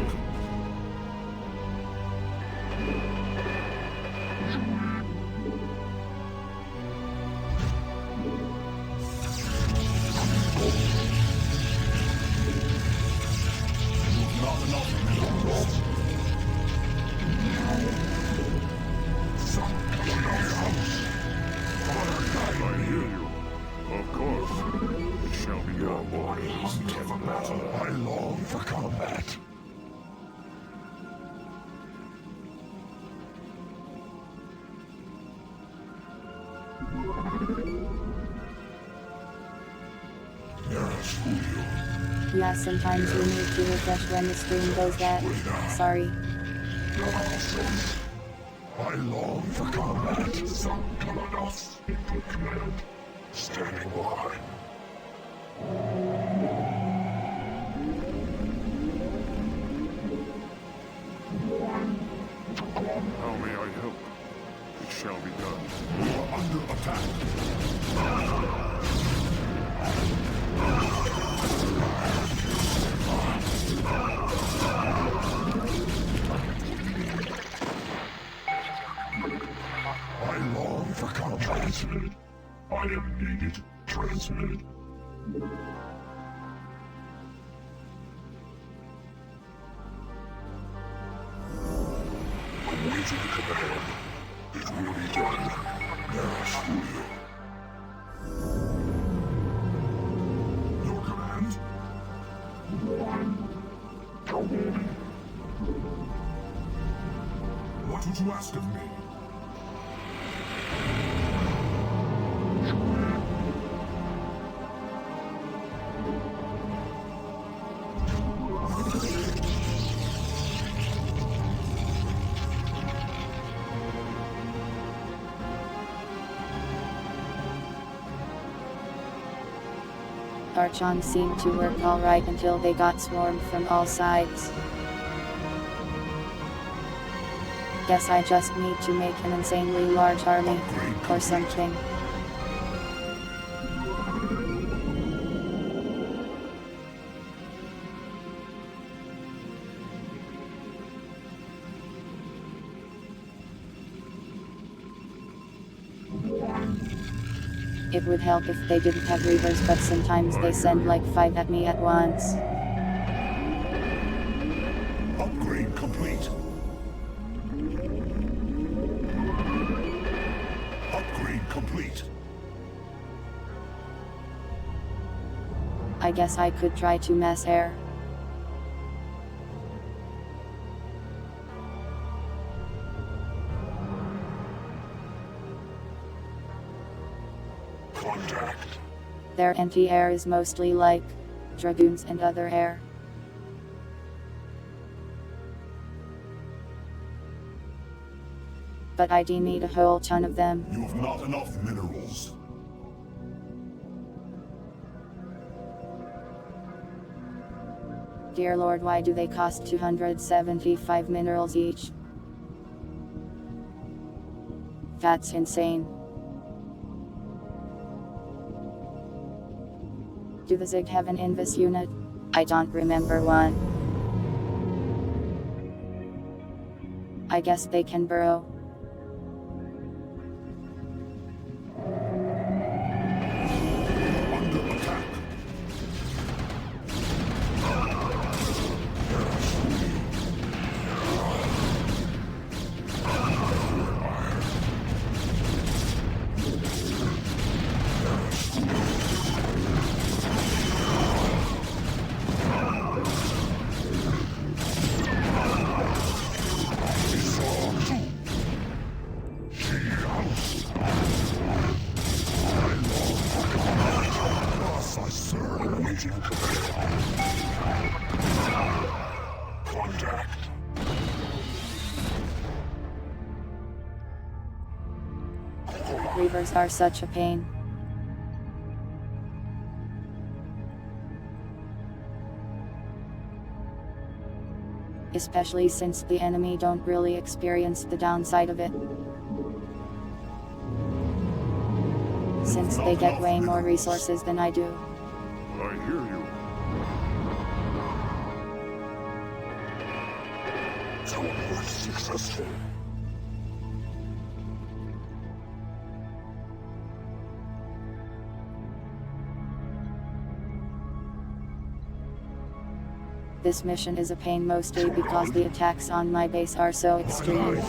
Speaker 9: Not enough minerals.
Speaker 3: I hear you. Of course. It shall be
Speaker 9: Your
Speaker 3: done.
Speaker 9: body isn't ever matter. I long for combat. Yes, Julio.
Speaker 1: Yeah, sometimes we need to refresh when the stream goes that. Sorry.
Speaker 9: I long for combat. Some Kalados into command. Standing by.
Speaker 3: How may I help? It shall be done.
Speaker 9: We are under attack. I long for combat. Transmitted. I am needed. Transmitted. Awaiting command. It will be done. Yes, Julio. Your command? What would you ask of me?
Speaker 1: Archon seemed to work alright until they got swarmed from all sides. Guess I just need to make an insanely large army, or something. It would help if they didn't have reavers, but sometimes they send like 5 at me at once.
Speaker 9: Upgrade complete. Upgrade complete.
Speaker 1: I guess I could try to mass air.
Speaker 9: Contact.
Speaker 1: Their anti-air is mostly like dragoons and other air. But I do need a whole ton of them.
Speaker 9: You have not enough minerals.
Speaker 1: Dear Lord, why do they cost 275 minerals each? That's insane. Do the Zig have an invis unit? I don't remember one. I guess they can burrow.
Speaker 9: Awaiting command. Contact.
Speaker 1: Reavers are such a pain. Especially since the enemy don't really experience the downside of it. Since they get way more resources than I do.
Speaker 3: I hear you.
Speaker 9: Teleport successful.
Speaker 1: This mission is a pain mostly because the attacks on my base are so extreme.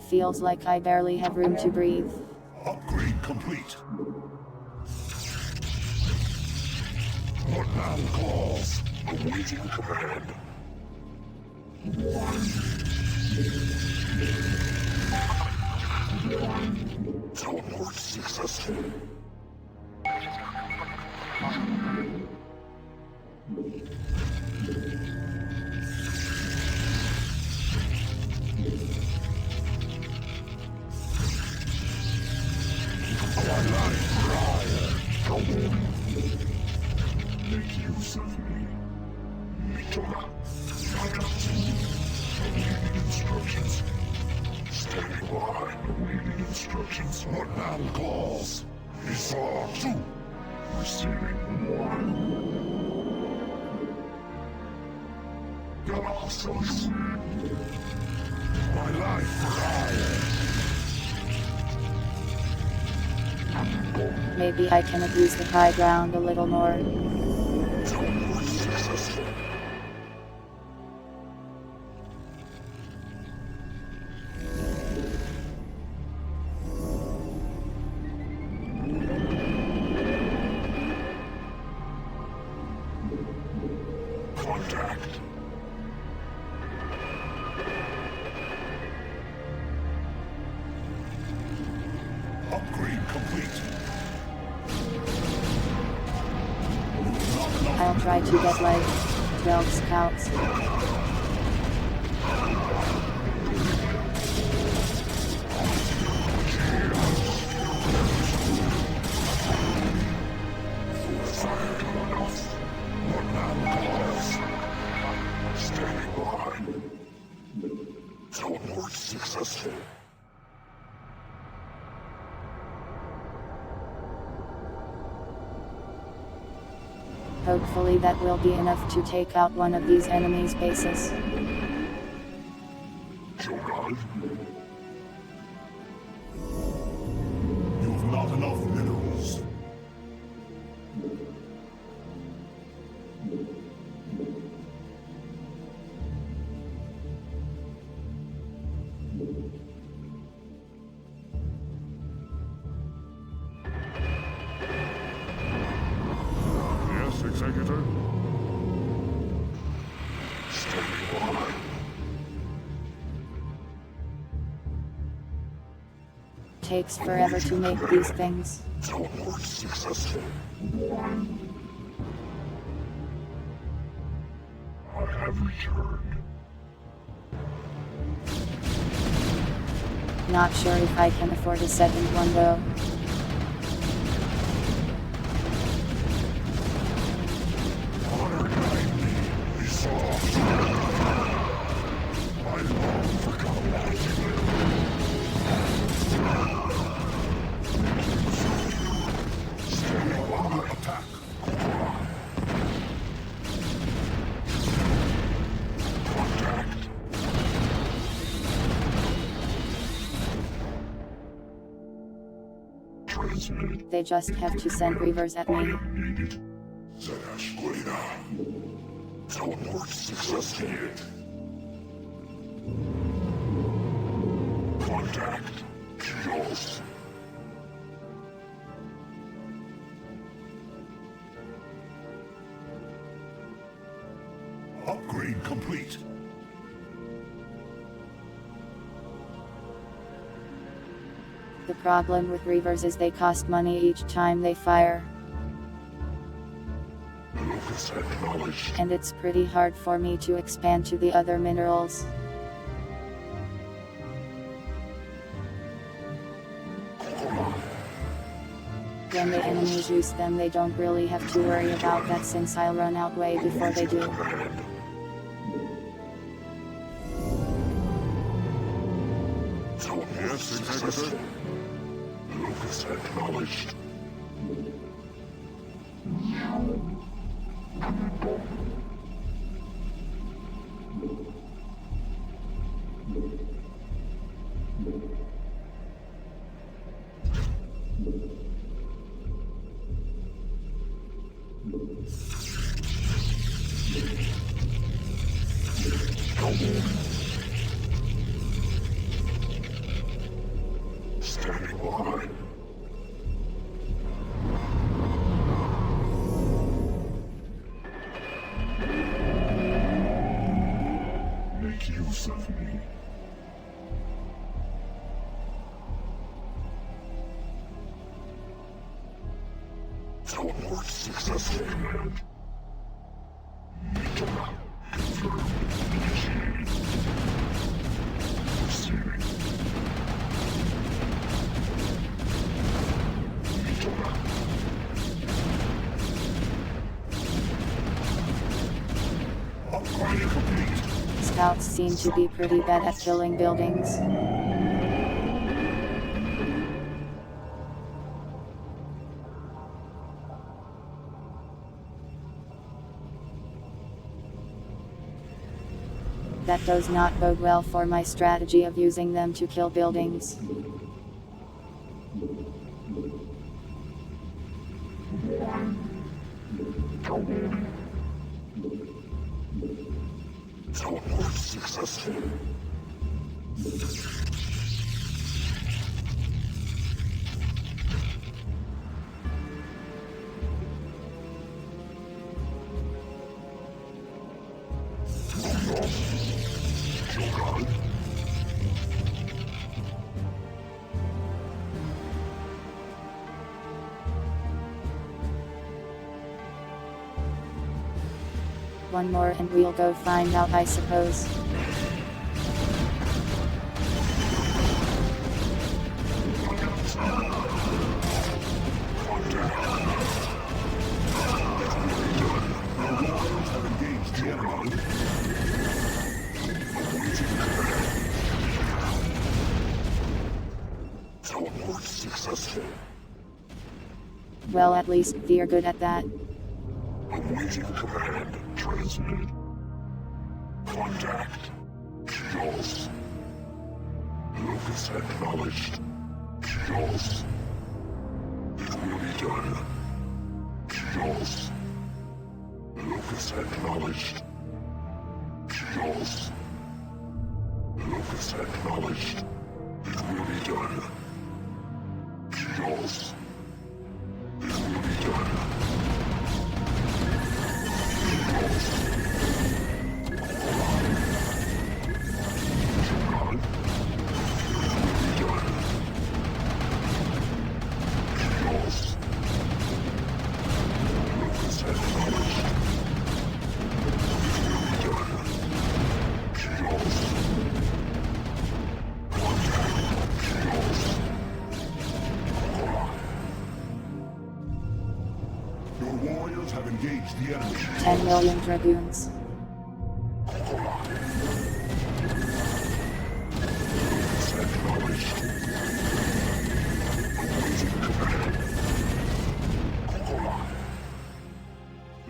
Speaker 1: Feels like I barely have room to breathe.
Speaker 10: Upgrade complete.
Speaker 9: What now calls? Awaiting command. Teleport successful. Make use of me. Mitola. Awaiting instructions. Standing by. Awaiting instructions. What man calls? Isar 2. Receiving 1. Galactus. My life for hire.
Speaker 1: Maybe I can abuse the high ground a little more.
Speaker 9: Teleport successful. Contact.
Speaker 10: Upgrade complete.
Speaker 1: I'll try to get like 12 scouts.
Speaker 9: Fired enough. What man calls? Standing by. Teleport successful.
Speaker 1: Hopefully that will be enough to take out one of these enemies' bases.
Speaker 9: Jogad.
Speaker 10: You've not enough minerals.
Speaker 3: Yes, Executor?
Speaker 9: Standing by.
Speaker 1: Takes forever to make these things.
Speaker 9: Teleport successful. I have returned.
Speaker 1: Not sure if I can afford a second one though.
Speaker 9: Honor guide me. Resolve. I long for combat. Standing by.
Speaker 10: Attack.
Speaker 9: Contact. Transmitted.
Speaker 1: They just have to send Reavers at me.
Speaker 9: Needed. Zadash Gleda. Teleport successful. Contact. Kios.
Speaker 10: Upgrade complete.
Speaker 1: The problem with reavers is they cost money each time they fire.
Speaker 9: Locus acknowledged.
Speaker 1: And it's pretty hard for me to expand to the other minerals. When the enemies use them, they don't really have to worry about that since I'll run out way before they do.
Speaker 3: Yes, Executor?
Speaker 9: Locus acknowledged. Standing by. Make use of me. Teleport successful, command. Receiving.
Speaker 10: Upgrade complete.
Speaker 1: Scouts seem to be pretty bad at killing buildings. That does not bode well for my strategy of using them to kill buildings.
Speaker 9: Teleport successful. Kill guard.
Speaker 1: One more and we'll go find out, I suppose.
Speaker 10: Have engaged the enemy.
Speaker 9: Teleport successful.
Speaker 1: Well, at least they're good at that.
Speaker 9: Awaiting command transmitted. Contact. Kills. Locus acknowledged. Kills. It will be done. Kills. Locus acknowledged. Kills. Locus acknowledged. It will be done. Kills. It will be done.
Speaker 10: Your warriors have engaged the enemy.
Speaker 1: 10 million dragoons.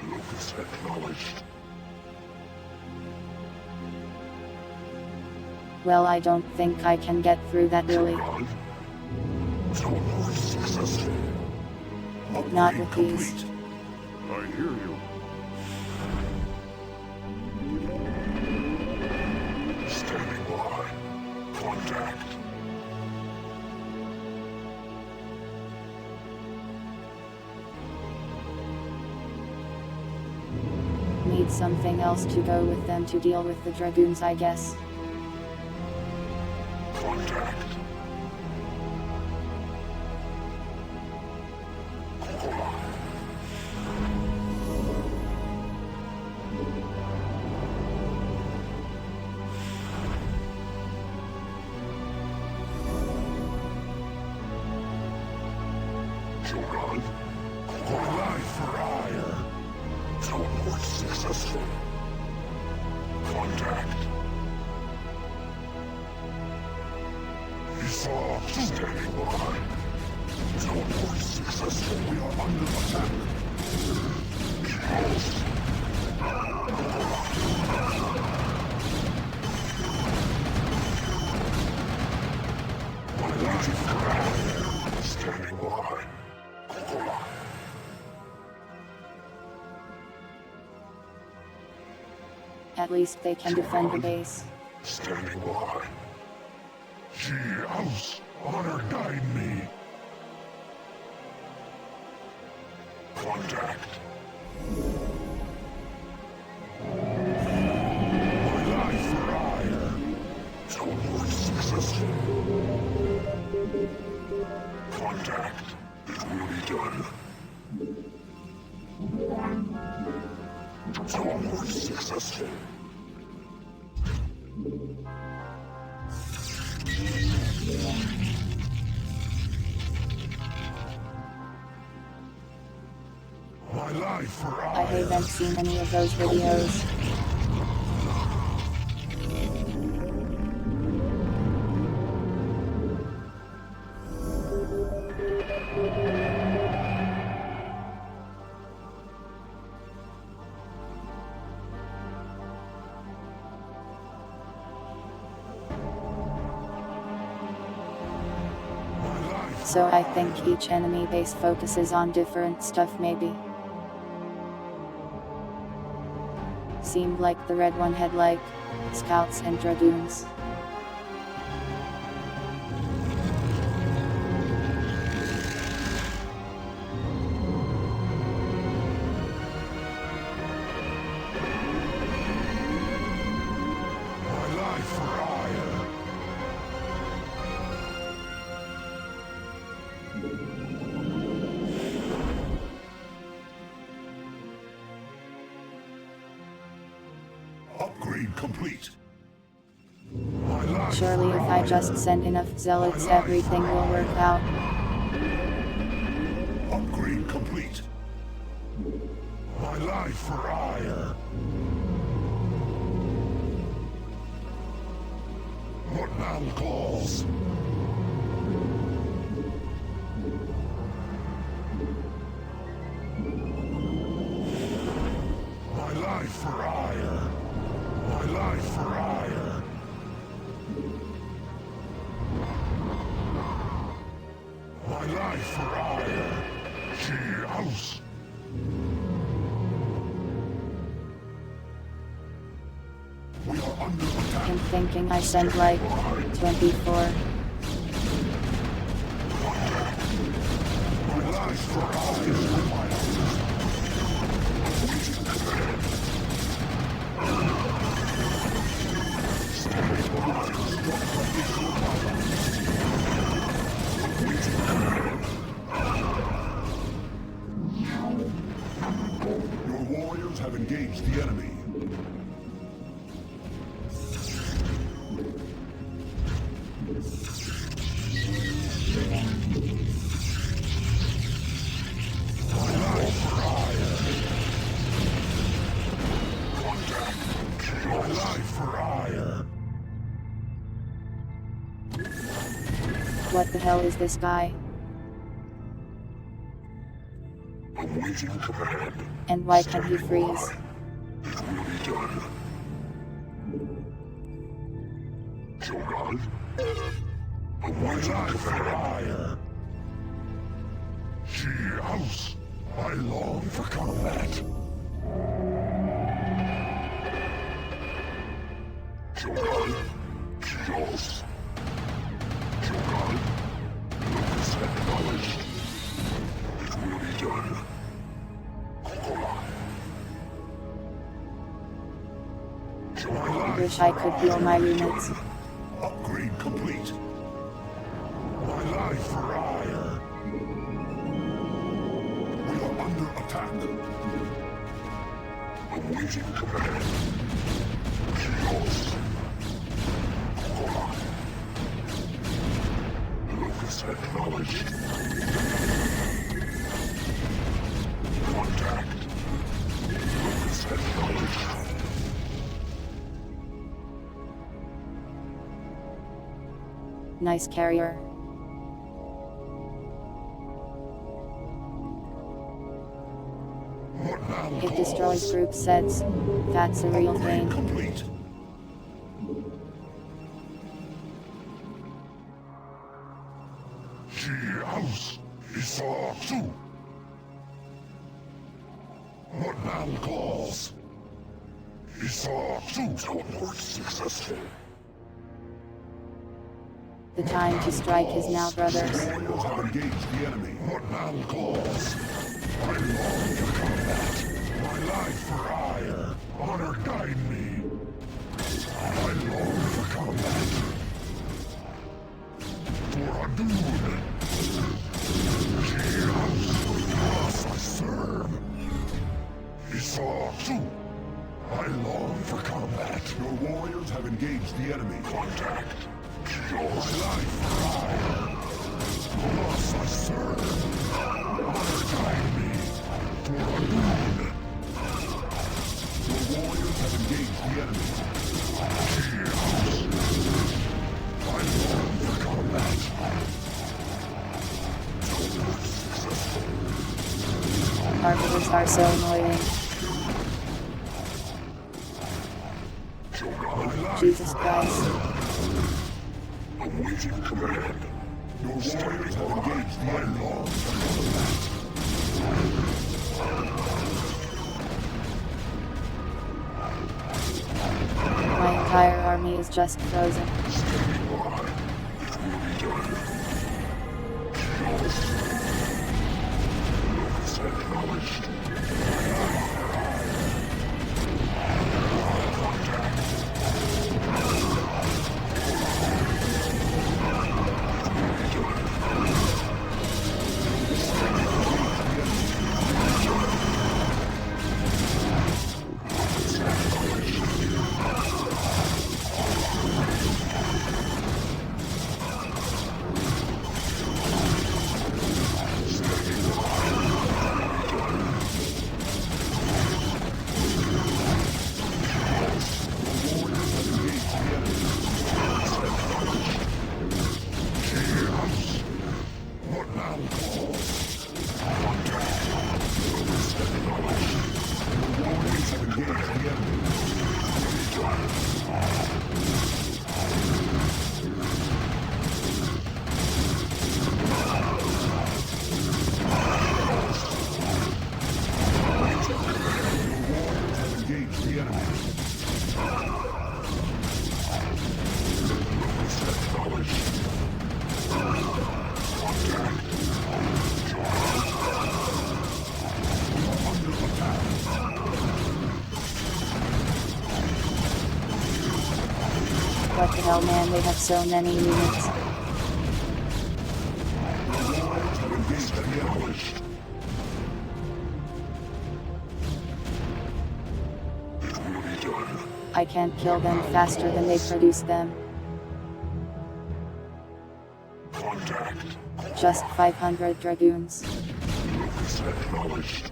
Speaker 9: Locus acknowledged.
Speaker 1: Well, I don't think I can get through that really.
Speaker 9: Teleport successful.
Speaker 1: Not with these.
Speaker 10: Complete.
Speaker 3: I hear you.
Speaker 9: Standing by. Contact.
Speaker 1: need something else to go with them to deal with the dragoons, I guess.
Speaker 10: Contact. Shogun, my life for hire. Teleport successful. Contact. Esau standing by. Teleport successful. We are under attack. Chaos. My life for hire. Standing by.
Speaker 1: At least they can defend the base.
Speaker 10: Standing by. She house, honor guide me. Contact. My life for hire. Teleport successful. Contact. It will be done. Teleport successful. My life for
Speaker 1: I haven't seen any of those videos. So I think each enemy base focuses on different stuff maybe. Seemed like the red one had like scouts and dragoons.
Speaker 10: my life for hire. Upgrade complete. My life
Speaker 1: Surely
Speaker 10: for
Speaker 1: if I
Speaker 10: hire.
Speaker 1: just send enough zealots everything will work out.
Speaker 10: Upgrade complete. My life for hire. What now calls? My life for hire. My life for hire. My life for hire. She house. We are under attack.
Speaker 1: I'm thinking I send like 24.
Speaker 10: My life for hire. Your warriors have engaged the enemy. My life for hire. Contact. My life for hire.
Speaker 1: What the hell is this guy?
Speaker 10: Awaiting command.
Speaker 1: And why can he freeze?
Speaker 10: It will be done. Shogun. Awaiting command. She house. I long for combat. Shogun. Chaos. Shogun. Locus acknowledged. It will be done.
Speaker 1: Wish I could heal my units.
Speaker 10: Upgrade complete. My life for hire. We are under attack. Awaiting command. Chaos. Locus acknowledged. Contact. Locus acknowledged.
Speaker 1: Nice carrier. It destroys group sets. That's a real thing.
Speaker 10: Complete. She house is too. What now calls? Is too teleport successful.
Speaker 1: The time to strike is now, brothers.
Speaker 2: Warriors have engaged the enemy.
Speaker 10: What now calls? I long for combat. My life for hire. Honor guide me. I long for combat. For Adun. Chaos. I serve. Esau too. I long for combat.
Speaker 2: Your warriors have engaged the enemy.
Speaker 10: Contact. Your life for hire. Loss I serve. Honor guide me. For Adun.
Speaker 2: Your warriors have engaged the enemy.
Speaker 10: Chaos. I long for combat. Successful.
Speaker 1: Arbiters are so annoying. Jesus Christ.
Speaker 10: Awaiting command.
Speaker 2: Your warriors have engaged the enemy.
Speaker 1: My entire army is just frozen. What the hell, man, they have so many units. I can't kill them faster than they produce them. Just 500 dragoons.
Speaker 10: Acknowledged.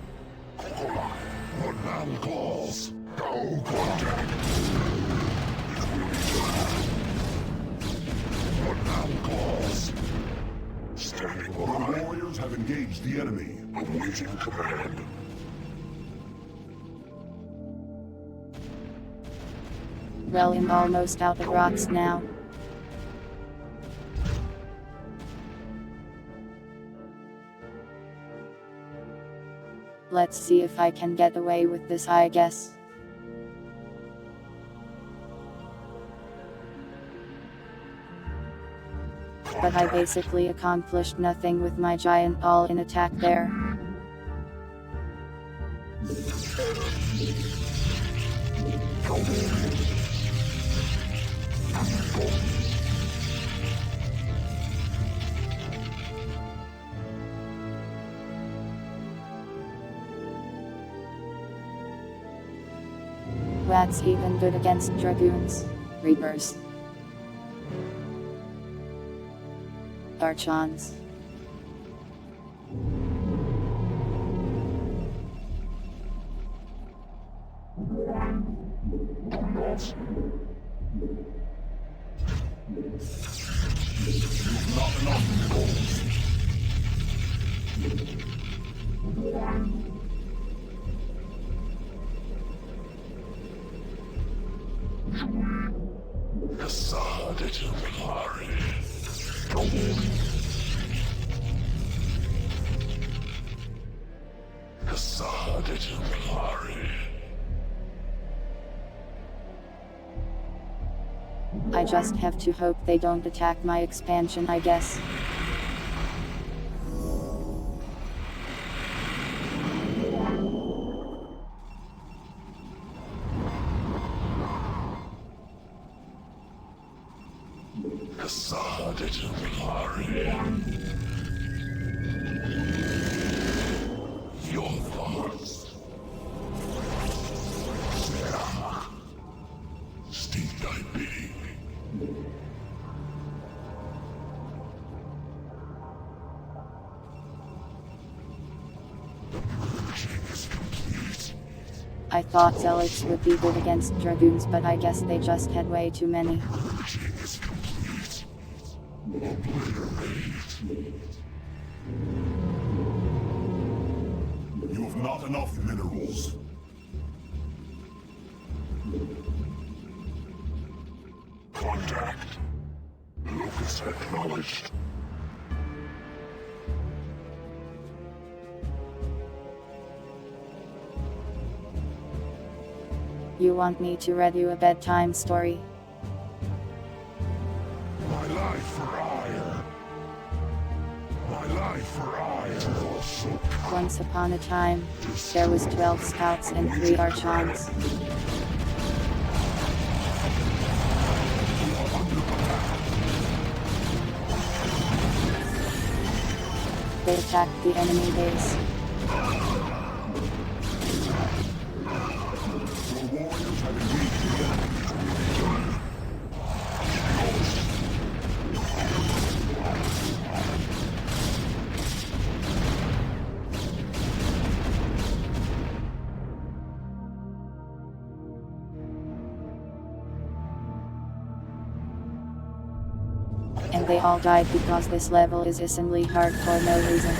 Speaker 10: What man calls? No contact. It will be done. What man calls? Standing by.
Speaker 2: The warriors have engaged the enemy.
Speaker 10: Awaiting command.
Speaker 1: Well, I'm almost out of rocks now. Let's see if I can get away with this, I guess. But I basically accomplished nothing with my giant all-in attack there. That's even good against dragoons, reapers, archons.
Speaker 9: Not enough goals. Kassadet Umlari. Kassadet Umlari.
Speaker 1: I just have to hope they don't attack my expansion, I guess.
Speaker 9: Kassadet Umlari. Your thoughts. Steed thy bidding.
Speaker 1: I thought zealots would be good against dragoons, but I guess they just had way too many.
Speaker 10: You have not enough minerals. Contact. Locus acknowledged.
Speaker 1: You want me to read you a bedtime story?
Speaker 10: My life for ire. My life for ire.
Speaker 1: Once upon a time, there was 12 scouts and 3 archons. They attacked the enemy base. And they all died because this level is insanely hard for no reason.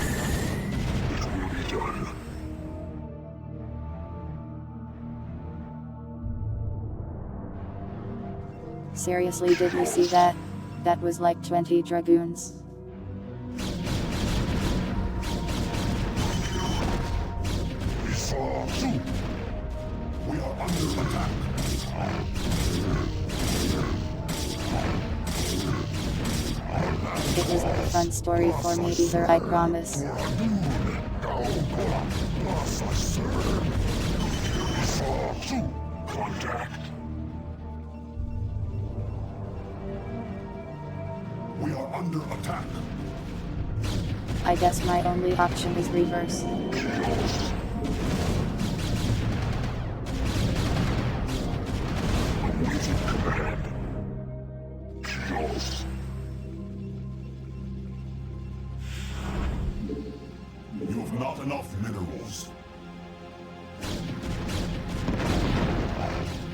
Speaker 1: Seriously, did you see that? That was like 20 dragoons.
Speaker 10: We saw two. We are under attack.
Speaker 1: It was a fun story for me either, I promise.
Speaker 10: Contact. We are under attack.
Speaker 1: I guess my only option is reverse.
Speaker 10: You have not enough minerals.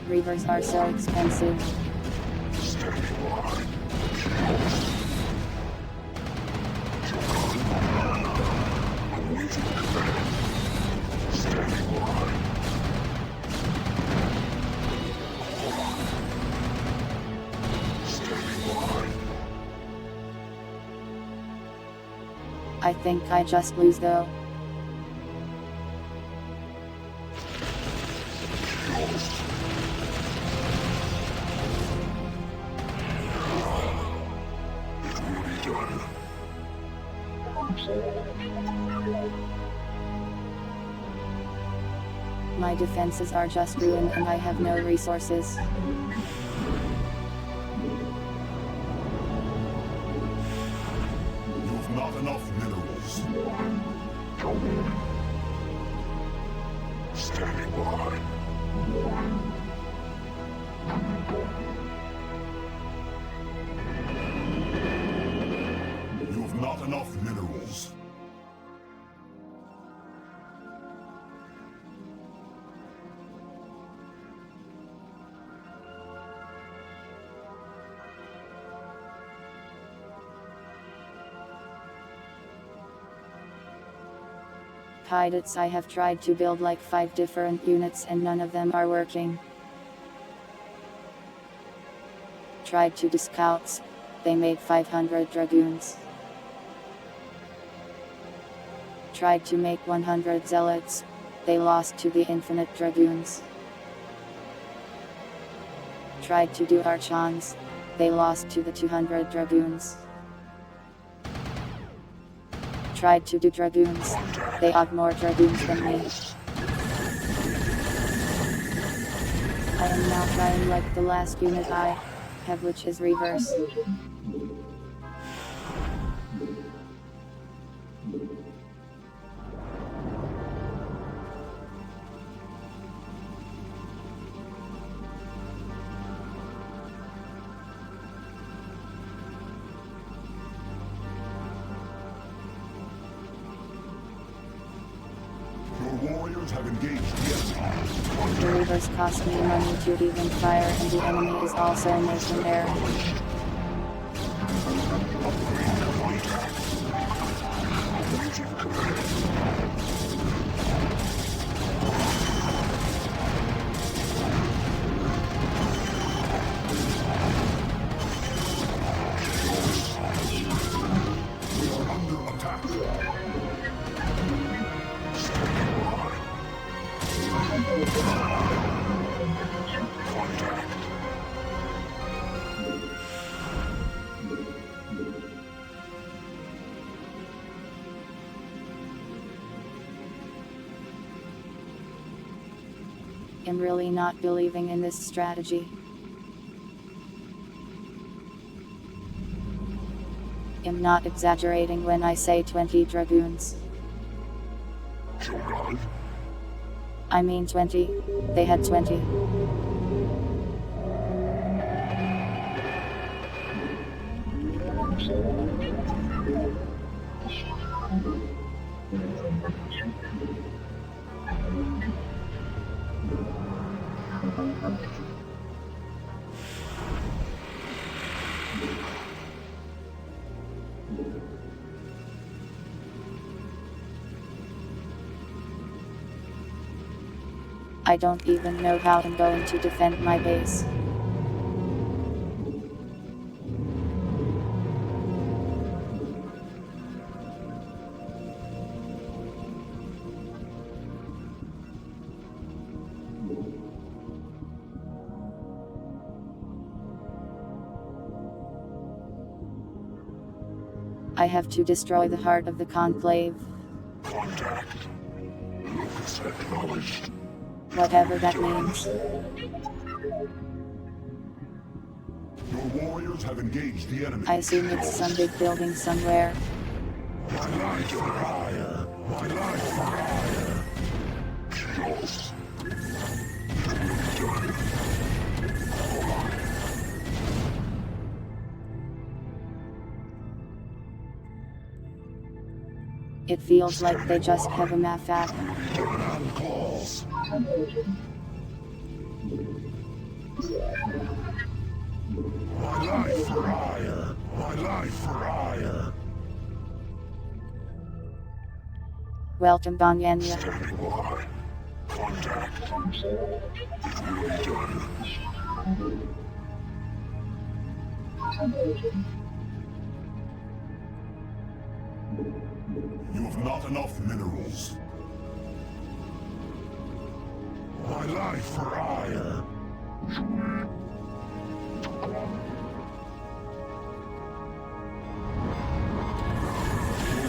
Speaker 1: Reavers are so expensive. I think I just lose though. My defenses are just ruined and I have no resources.
Speaker 2: You've not enough minerals.
Speaker 9: Standing by.
Speaker 2: You've not enough minerals.
Speaker 1: Pilots, I have tried to build like 5 different units and none of them are working. Tried to do scouts, they made 500 dragoons. Tried to make 100 zealots, they lost to the infinite dragoons. Tried to do archons, they lost to the 200 dragoons. Tried to do dragoons, they have more dragoons than me. I am now trying like the last unit I have, which is reverse.
Speaker 2: Warriors have engaged the enemy.
Speaker 1: The reverse cost me money to even fire and the enemy is also making air.
Speaker 2: We are under attack.
Speaker 1: I'm really not believing in this strategy. I'm not exaggerating when I say 20 dragoons. I mean 20. They had 20. I don't even know how I'm going to defend my base. I have to destroy the heart of the conclave.
Speaker 9: Contact. Lucas acknowledged.
Speaker 1: Whatever that means.
Speaker 2: Your warriors have engaged the enemy.
Speaker 1: I assume it's some big building somewhere.
Speaker 9: My life for hire. My life for hire. Kills.
Speaker 1: It feels like they just have a MAFAC.
Speaker 9: Calls. My life for hire. My life for hire.
Speaker 1: Welcome Banyanya.
Speaker 9: Standing by. Contact. It will be done.
Speaker 2: You have not enough minerals.
Speaker 9: My life for hire.
Speaker 2: Your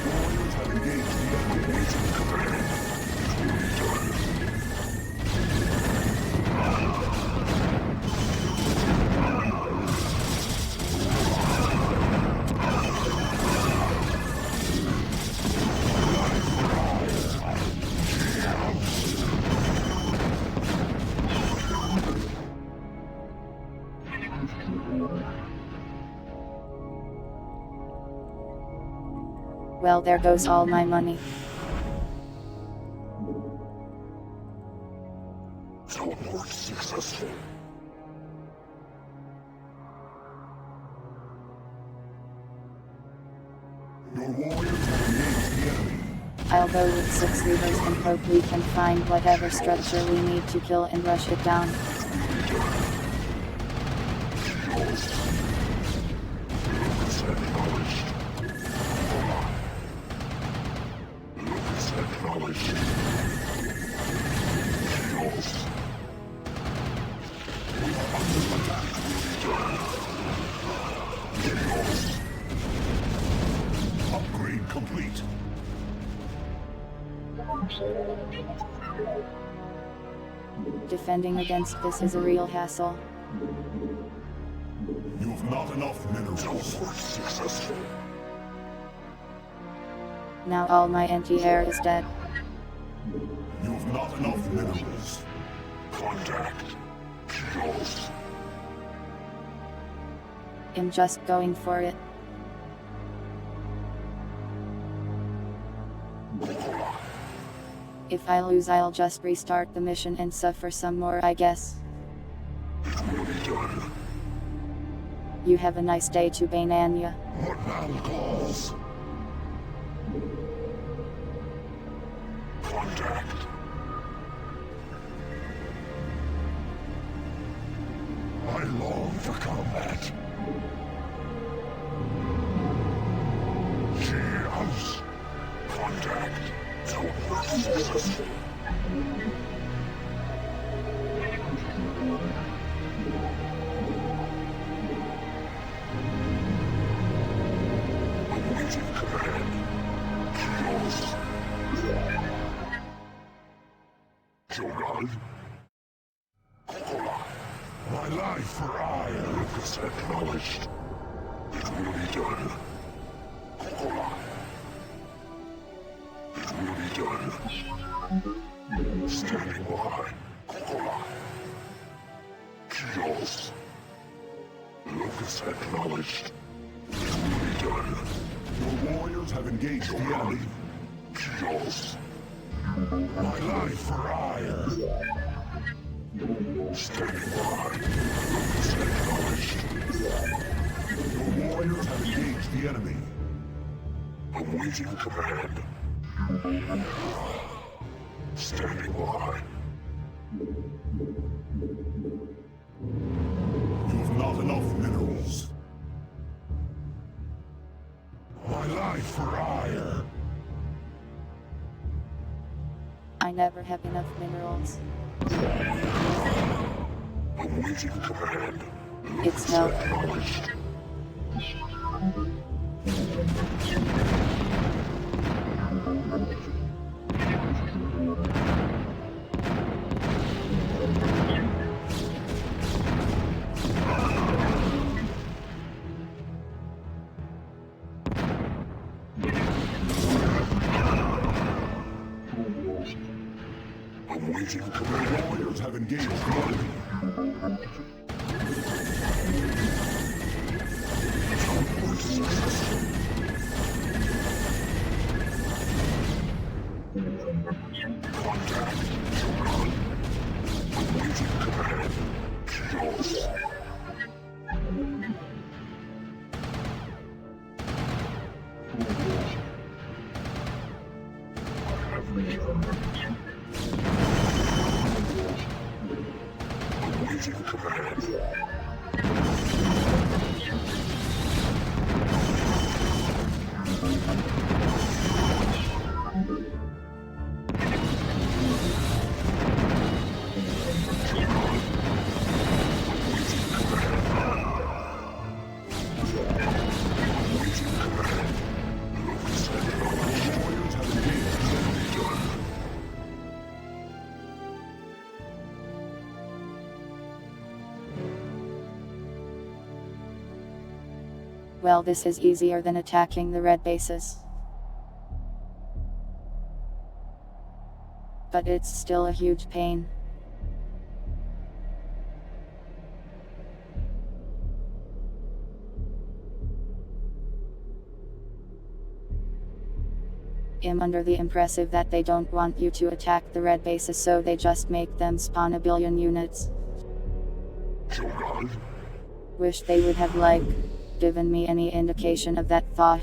Speaker 2: warriors have engaged the enemy.
Speaker 1: Well, there goes all my money.
Speaker 9: Teleport successful. Your warriors have engaged the enemy.
Speaker 1: I'll go with 6 levers and hope we can find whatever structure we need to kill and rush it down.
Speaker 9: Lucas acknowledged. Lucas acknowledged. Kills. We are under attack. Kills. Upgrade complete.
Speaker 1: Defending against this is a real hassle.
Speaker 9: You have not enough minerals. Teleport successful.
Speaker 1: Now all my anti-air is dead.
Speaker 9: You have not enough minerals. Contact. Kills.
Speaker 1: I'm just going for it. If I lose, I'll just restart the mission and suffer some more, I guess.
Speaker 9: It will be done.
Speaker 1: You have a nice day to Bananya.
Speaker 9: What man calls? Contact. I long for combat. She house. Contact. Teleport successful. Awaiting command. Kills. Jogad. Kokola. My life for ire. Lucas acknowledged. It will be done. Kokola. It will be done. Standing by. Kokola. Kills. Lucas acknowledged. It will be done. Your warriors have engaged the enemy. Kills. My life for ire. Standing by. Lucas acknowledged. Your warriors have engaged the enemy. Awaiting command. Standing by. You have not enough minerals. My life for ire.
Speaker 1: I never have enough minerals.
Speaker 9: Awaiting command.
Speaker 1: It's no.
Speaker 9: Acknowledged. Awaiting command. Warriors have engaged the enemy. Teleport successful. Contact. Jogad. Awaiting command. Kills. Awaiting command.
Speaker 1: Well, this is easier than attacking the red bases. But it's still a huge pain. I'm under the impressive that they don't want you to attack the red bases, so they just make them spawn a billion units.
Speaker 10: Shogun?
Speaker 1: Wish they would have, like, given me any indication of that thought.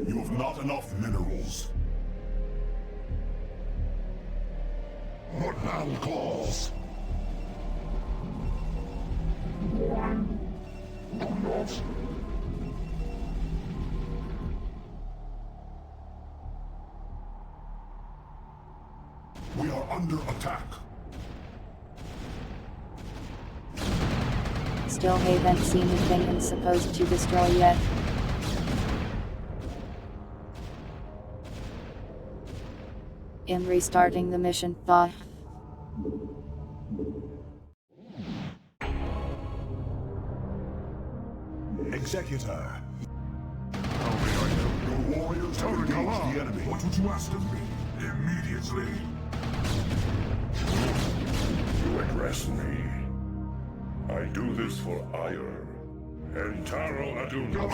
Speaker 10: You have not enough minerals. What now calls? We are under attack.
Speaker 1: Still haven't seen anything I'm supposed to destroy yet. I'm restarting the mission. Thought.
Speaker 2: Executor.
Speaker 10: Your warriors have engaged the enemy. What would you ask of me? Immediately.
Speaker 9: You address me. I do this for ire. Entaro Aduna.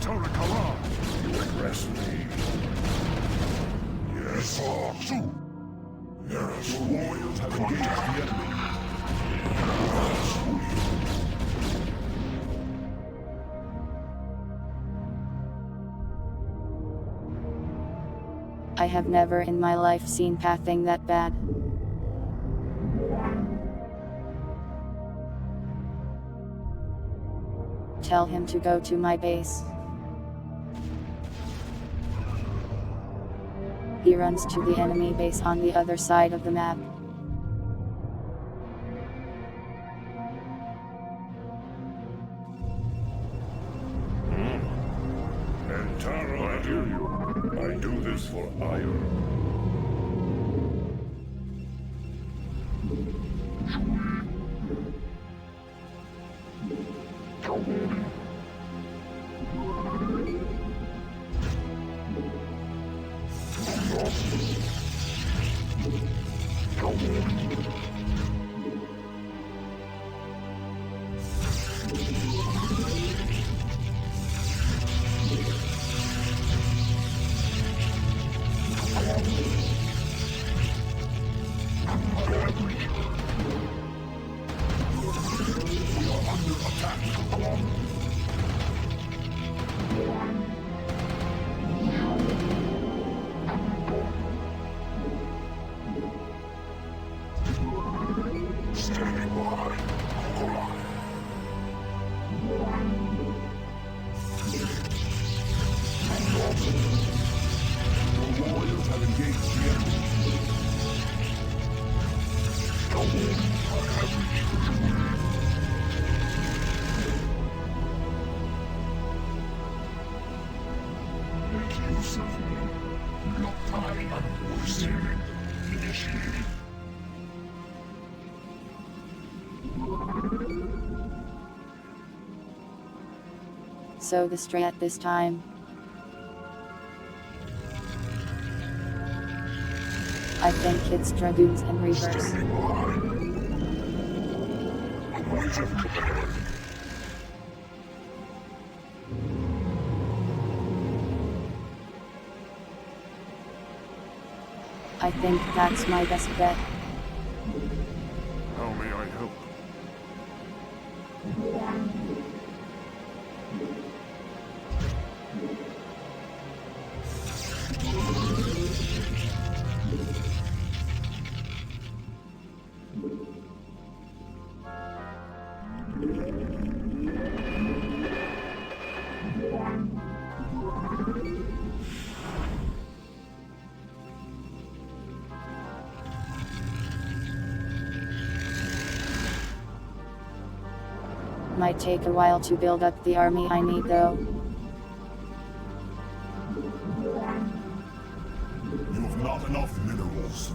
Speaker 10: Tarakala.
Speaker 9: You address me.
Speaker 10: Yes, Su. Yes,
Speaker 2: Your warriors have engaged the enemy.
Speaker 1: I have never in my life seen pathing that bad. Tell him to go to my base. He runs to the enemy base on the other side of the map.
Speaker 9: Entaro Aduna. I do this for ire.
Speaker 1: So the strat this time. I think it's Dragoons in reverse. I think that's my best bet.
Speaker 3: How may I help?
Speaker 1: Might take a while to build up the army I need though.
Speaker 10: You have not enough minerals.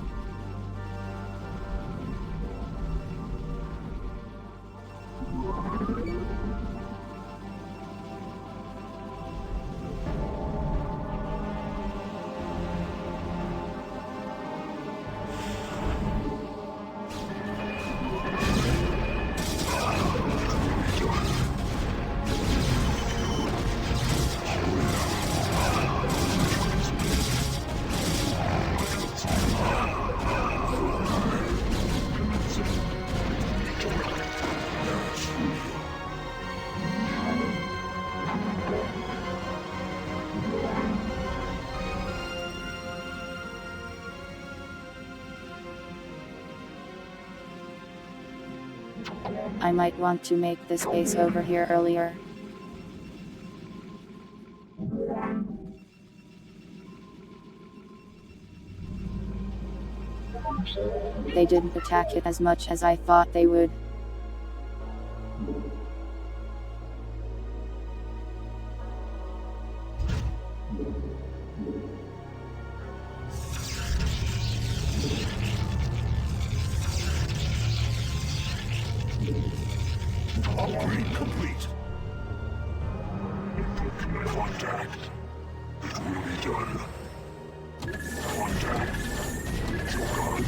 Speaker 1: I might want to make this base over here earlier. They didn't attack it as much as I thought they would.
Speaker 10: Upgrade complete. Contact. It will be done. Contact. Shogun.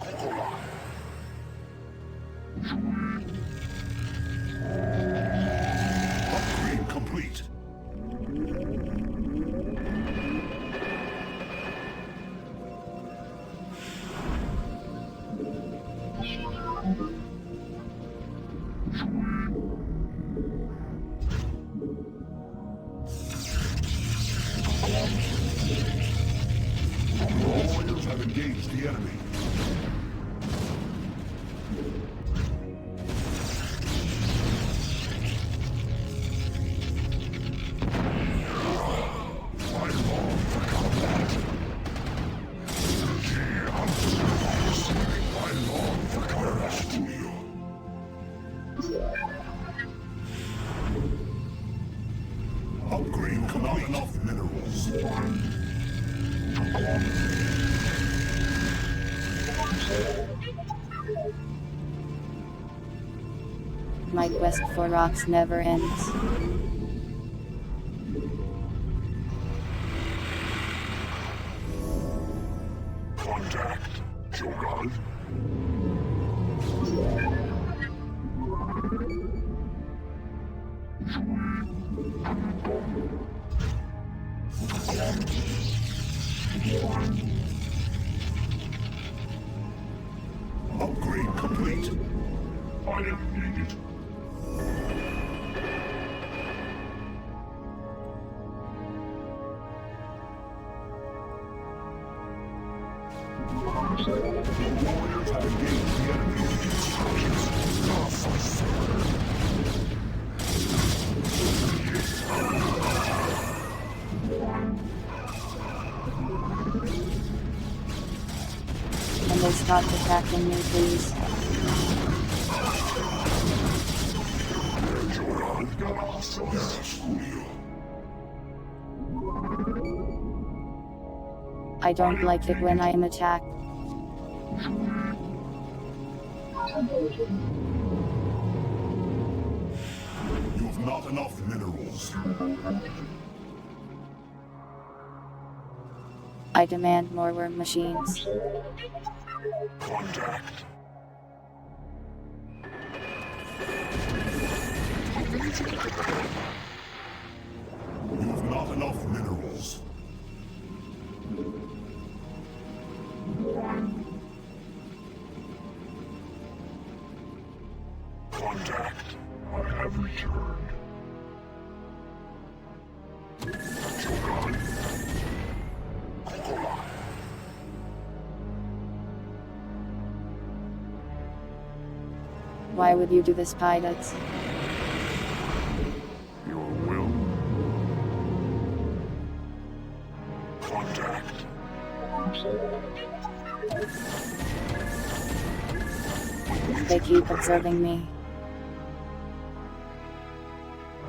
Speaker 10: Kokolai. Upgrade complete. Warriors have engaged the enemy. I long for combat. I long for combat. Upgrade complete. Enough minerals.
Speaker 1: My quest for rocks never ends.
Speaker 10: Contact. Shogun. Upgrade complete. I am needed. The warriors have engaged the enemy.
Speaker 1: Can they stop attacking me, please? I don't like it when I am attacked.
Speaker 10: You've not enough minerals.
Speaker 1: I demand more worm machines.
Speaker 10: Contact. You've not enough minerals. Contact. I have returned. Shogun. Kokolai.
Speaker 1: Why would you do this, pilots?
Speaker 3: Your will?
Speaker 10: Contact.
Speaker 1: They keep observing me.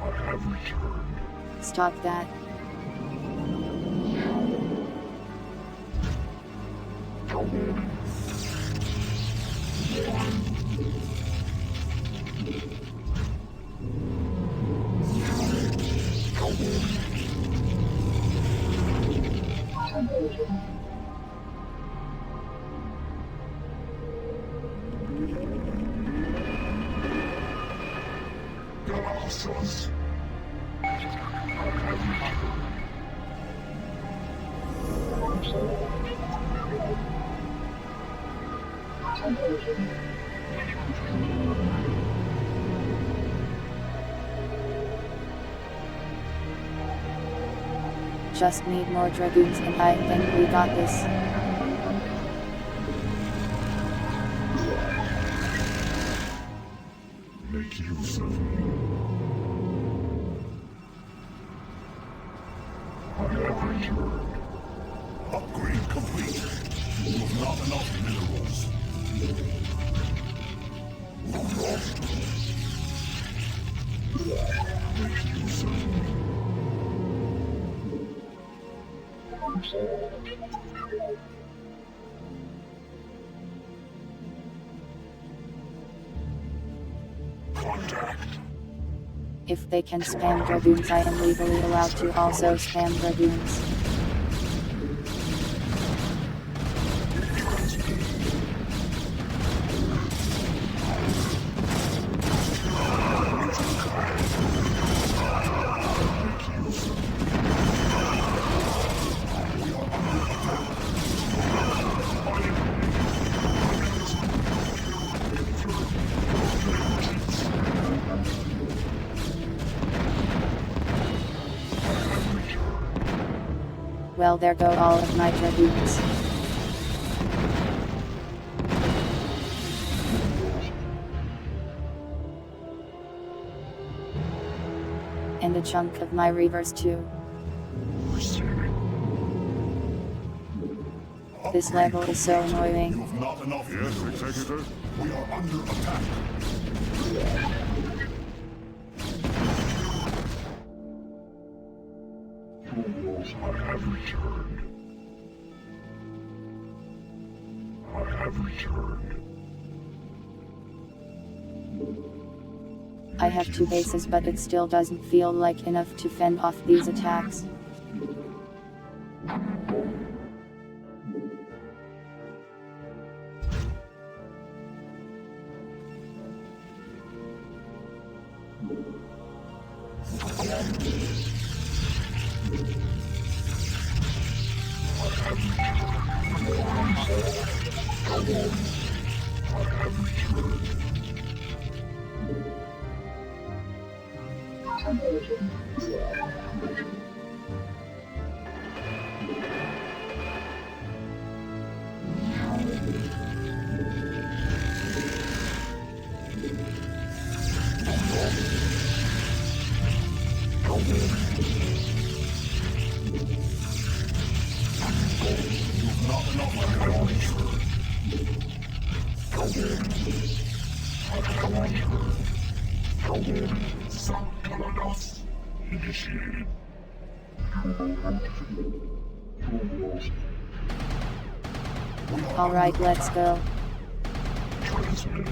Speaker 10: I have returned.
Speaker 1: Stop that.
Speaker 10: Colossus. I have
Speaker 1: Just need more dragoons and I think we got this.
Speaker 10: Upgrade complete. You have not enough minerals. Contact.
Speaker 1: If they can spam dragoons, I am legally allowed to also spam dragoons. Well, there go all of my dragoons. And a chunk of my reavers too. This level is so annoying.
Speaker 10: You have not enough
Speaker 3: Yes,
Speaker 10: minerals.
Speaker 3: Executor?
Speaker 10: We are under attack. I have returned. I have returned.
Speaker 1: I have 2 bases, but it still doesn't feel like enough to fend off these attacks.
Speaker 10: Initiated.
Speaker 1: Alright, let's go.
Speaker 10: Transmitting.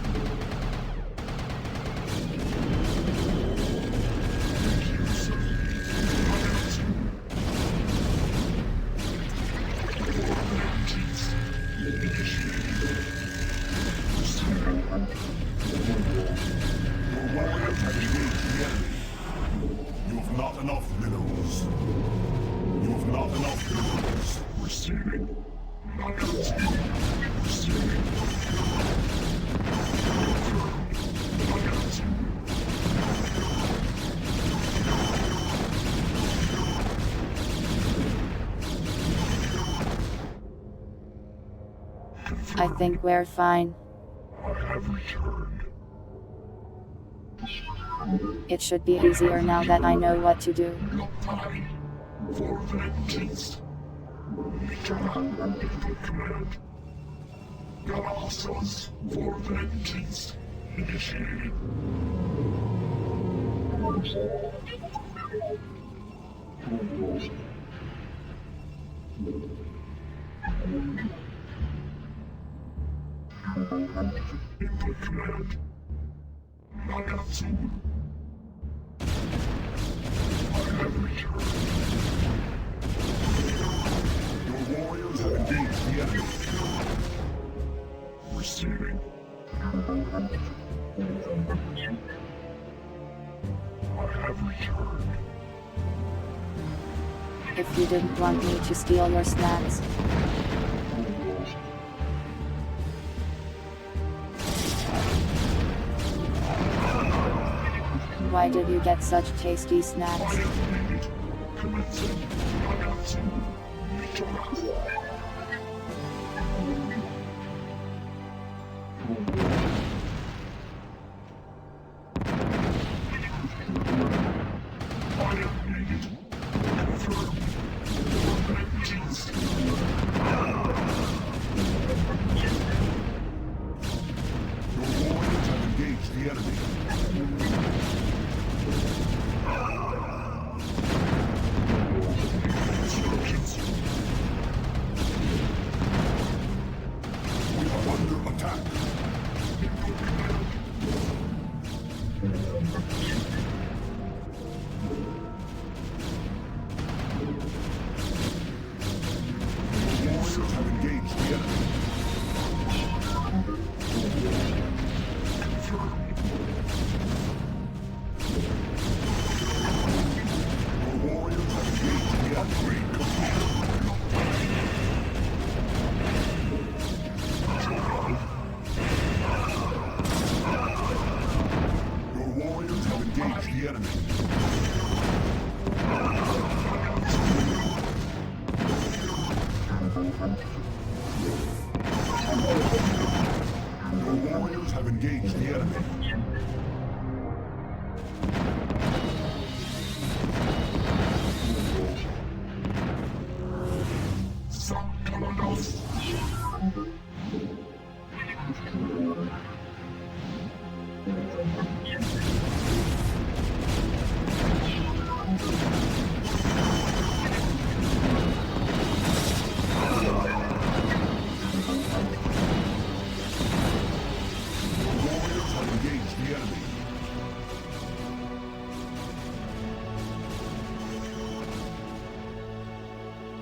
Speaker 10: You have not enough minerals. You have not enough minerals. Receiving. Receiving.
Speaker 1: I think we're fine.
Speaker 10: I have returned.
Speaker 1: It should be easier now that I know what to do.
Speaker 10: For vengeance. Command. Galassos for vengeance. Initiated. Input command. Nagatsu. I have returned. Your warriors have engaged the enemy. Receiving. I have returned.
Speaker 1: If you didn't want me to steal your snacks. Why did you get such tasty snacks?
Speaker 9: Your warriors have engaged the enemy.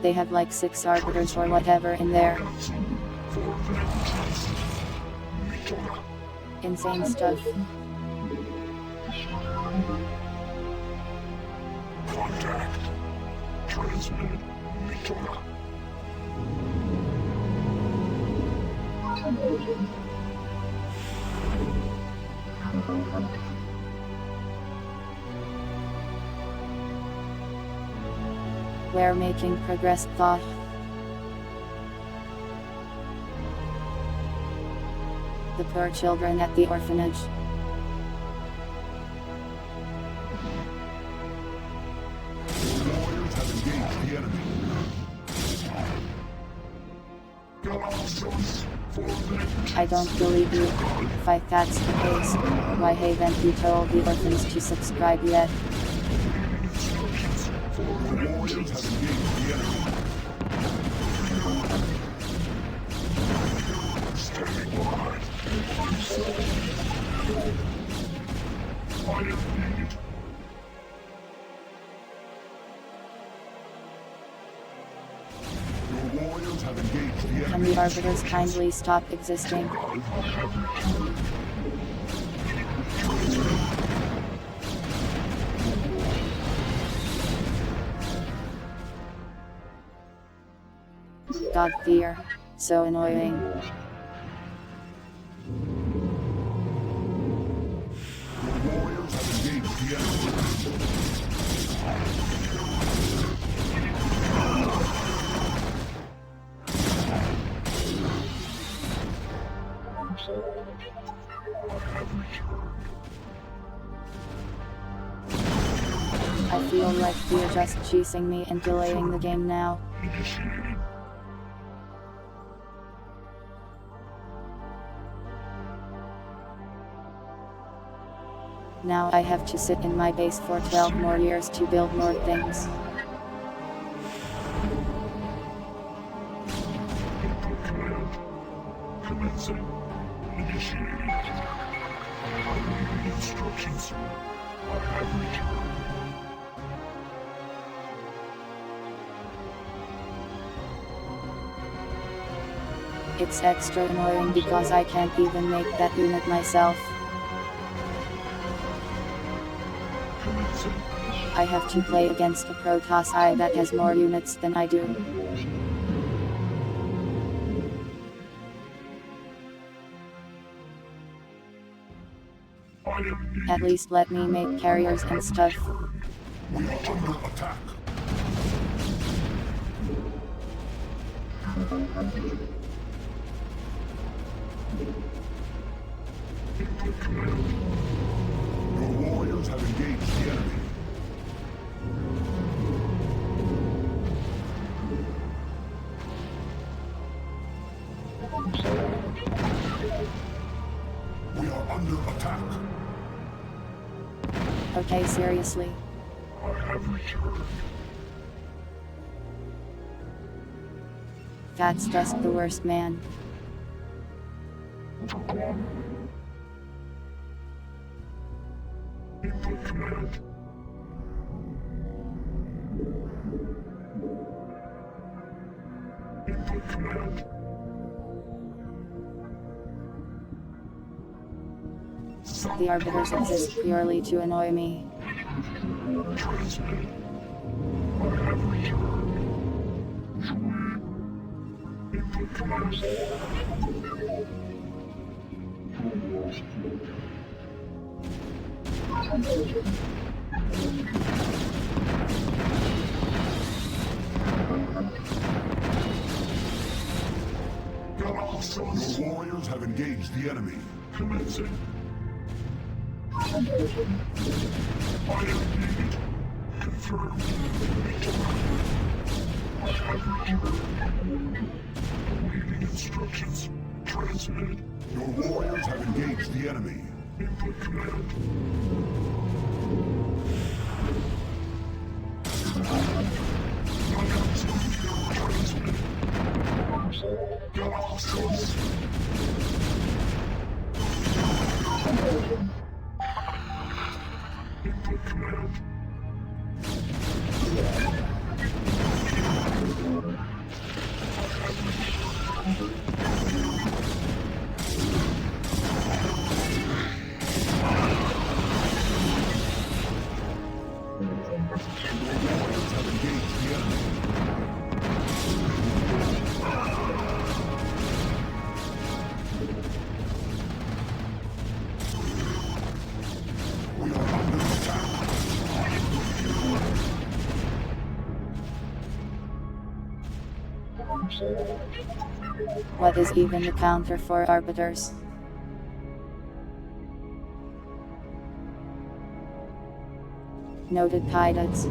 Speaker 1: They have like 6 arbiters or whatever in there. Insane stuff.
Speaker 10: Contact. Transmitted. Mitona.
Speaker 1: We're making progress, thought. The poor children at the orphanage.
Speaker 9: Warriors have engaged the enemy.
Speaker 1: I don't believe you. If that's the case, why haven't you told the orphans to subscribe yet?
Speaker 9: The warriors have engaged the enemy. Standing by. I am needed. Your warriors have engaged the enemy.
Speaker 1: Can the arbiters kindly stop existing? God fear. So annoying.
Speaker 9: Your warriors have engaged the enemy.
Speaker 1: I feel like you're just chasing me and delaying the game now. Now I have to sit in my base for 12 more years to build more things.
Speaker 10: Commencing. Initiating. Awaiting instructions. I have returned.
Speaker 1: It's extra annoying because I can't even make that unit myself. I have to play against a Protoss AI that has more units than I do. At least let me make carriers and stuff.
Speaker 9: We are under attack. Your warriors have engaged the enemy. We are under attack.
Speaker 1: Okay, seriously.
Speaker 10: I have returned.
Speaker 1: That's just the worst, man.
Speaker 10: Input command. Input command.
Speaker 1: The arbiters exist purely to annoy me.
Speaker 10: Transmitted. I have returned. Input command.
Speaker 2: Your warriors have engaged the enemy.
Speaker 9: Commencing. I am needed. Confirmed. I have returned. Awaiting instructions. Transmitted.
Speaker 2: Your warriors have engaged the enemy.
Speaker 9: Input command. Transmitted. Galaxies. Input command.
Speaker 1: What is even the counter for arbiters? Noted pilots.
Speaker 9: I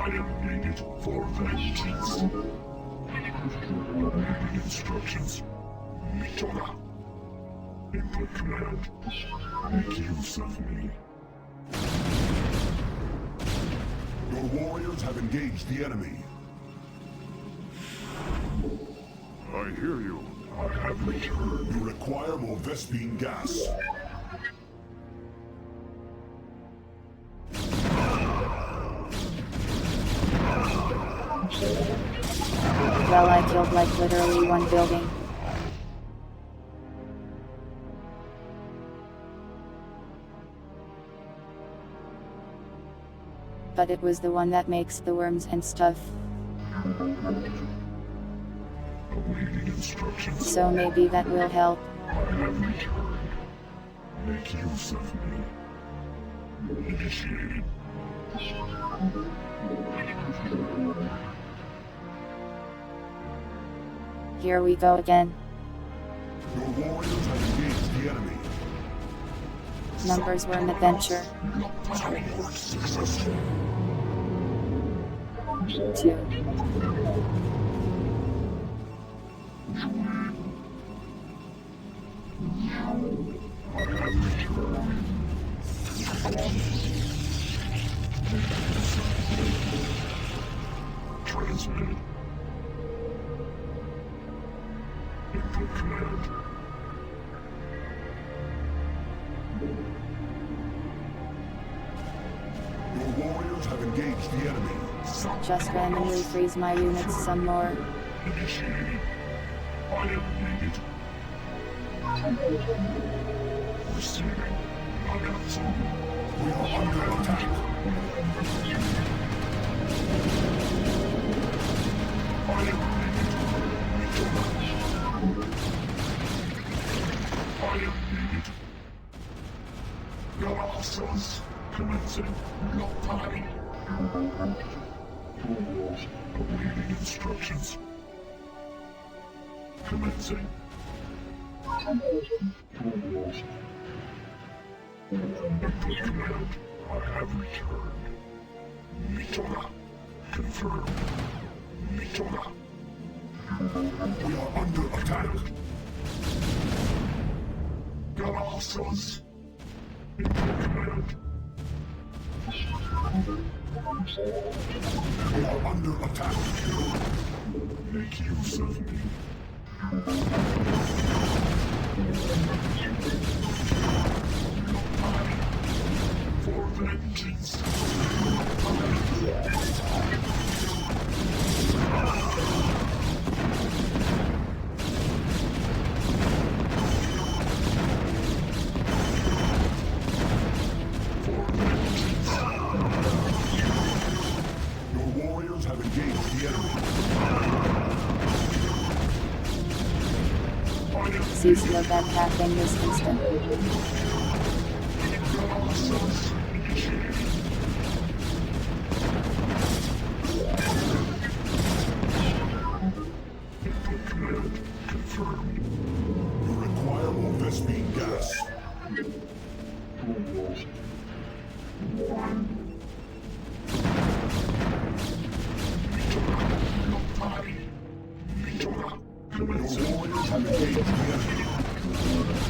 Speaker 9: am needed for vengeance. Awaiting instructions. Mitora. Input command. Make use of me.
Speaker 2: Your warriors have engaged the enemy.
Speaker 3: I hear you.
Speaker 9: I have returned.
Speaker 2: You require more Vespine gas.
Speaker 1: Well, I killed like literally one building. But it was the one that makes the worms and stuff.
Speaker 9: Awaiting instructions.
Speaker 1: So maybe that will help.
Speaker 9: I have returned. Make use of me. Initiated.
Speaker 1: Here we go again.
Speaker 2: Your warriors have engaged the enemy.
Speaker 1: Numbers were an adventure.
Speaker 9: Teleport successful.
Speaker 1: 2.
Speaker 9: I have returned. Transmitted. Input command.
Speaker 2: Your warriors have engaged the enemy.
Speaker 1: Just randomly freeze my units some more.
Speaker 9: Initiating. I am needed. Receiving. Announcing.
Speaker 2: We are under attack.
Speaker 9: I am needed. I am needed. Galaxies. Commencing. Lockpicking. Awaiting instructions. Commencing. Input command. I have returned. Mitora. Confirmed. Mitora.
Speaker 2: We are under attack.
Speaker 9: Galaxies. Input command.
Speaker 2: We are under attack.
Speaker 9: Make use of me. For vengeance. For vengeance.
Speaker 2: Your warriors have engaged the enemy.
Speaker 1: Cease your bad hacking this instant.
Speaker 9: Input command. Threat confirmed.
Speaker 2: You require more Vespine gas. Your warriors have engaged the enemy.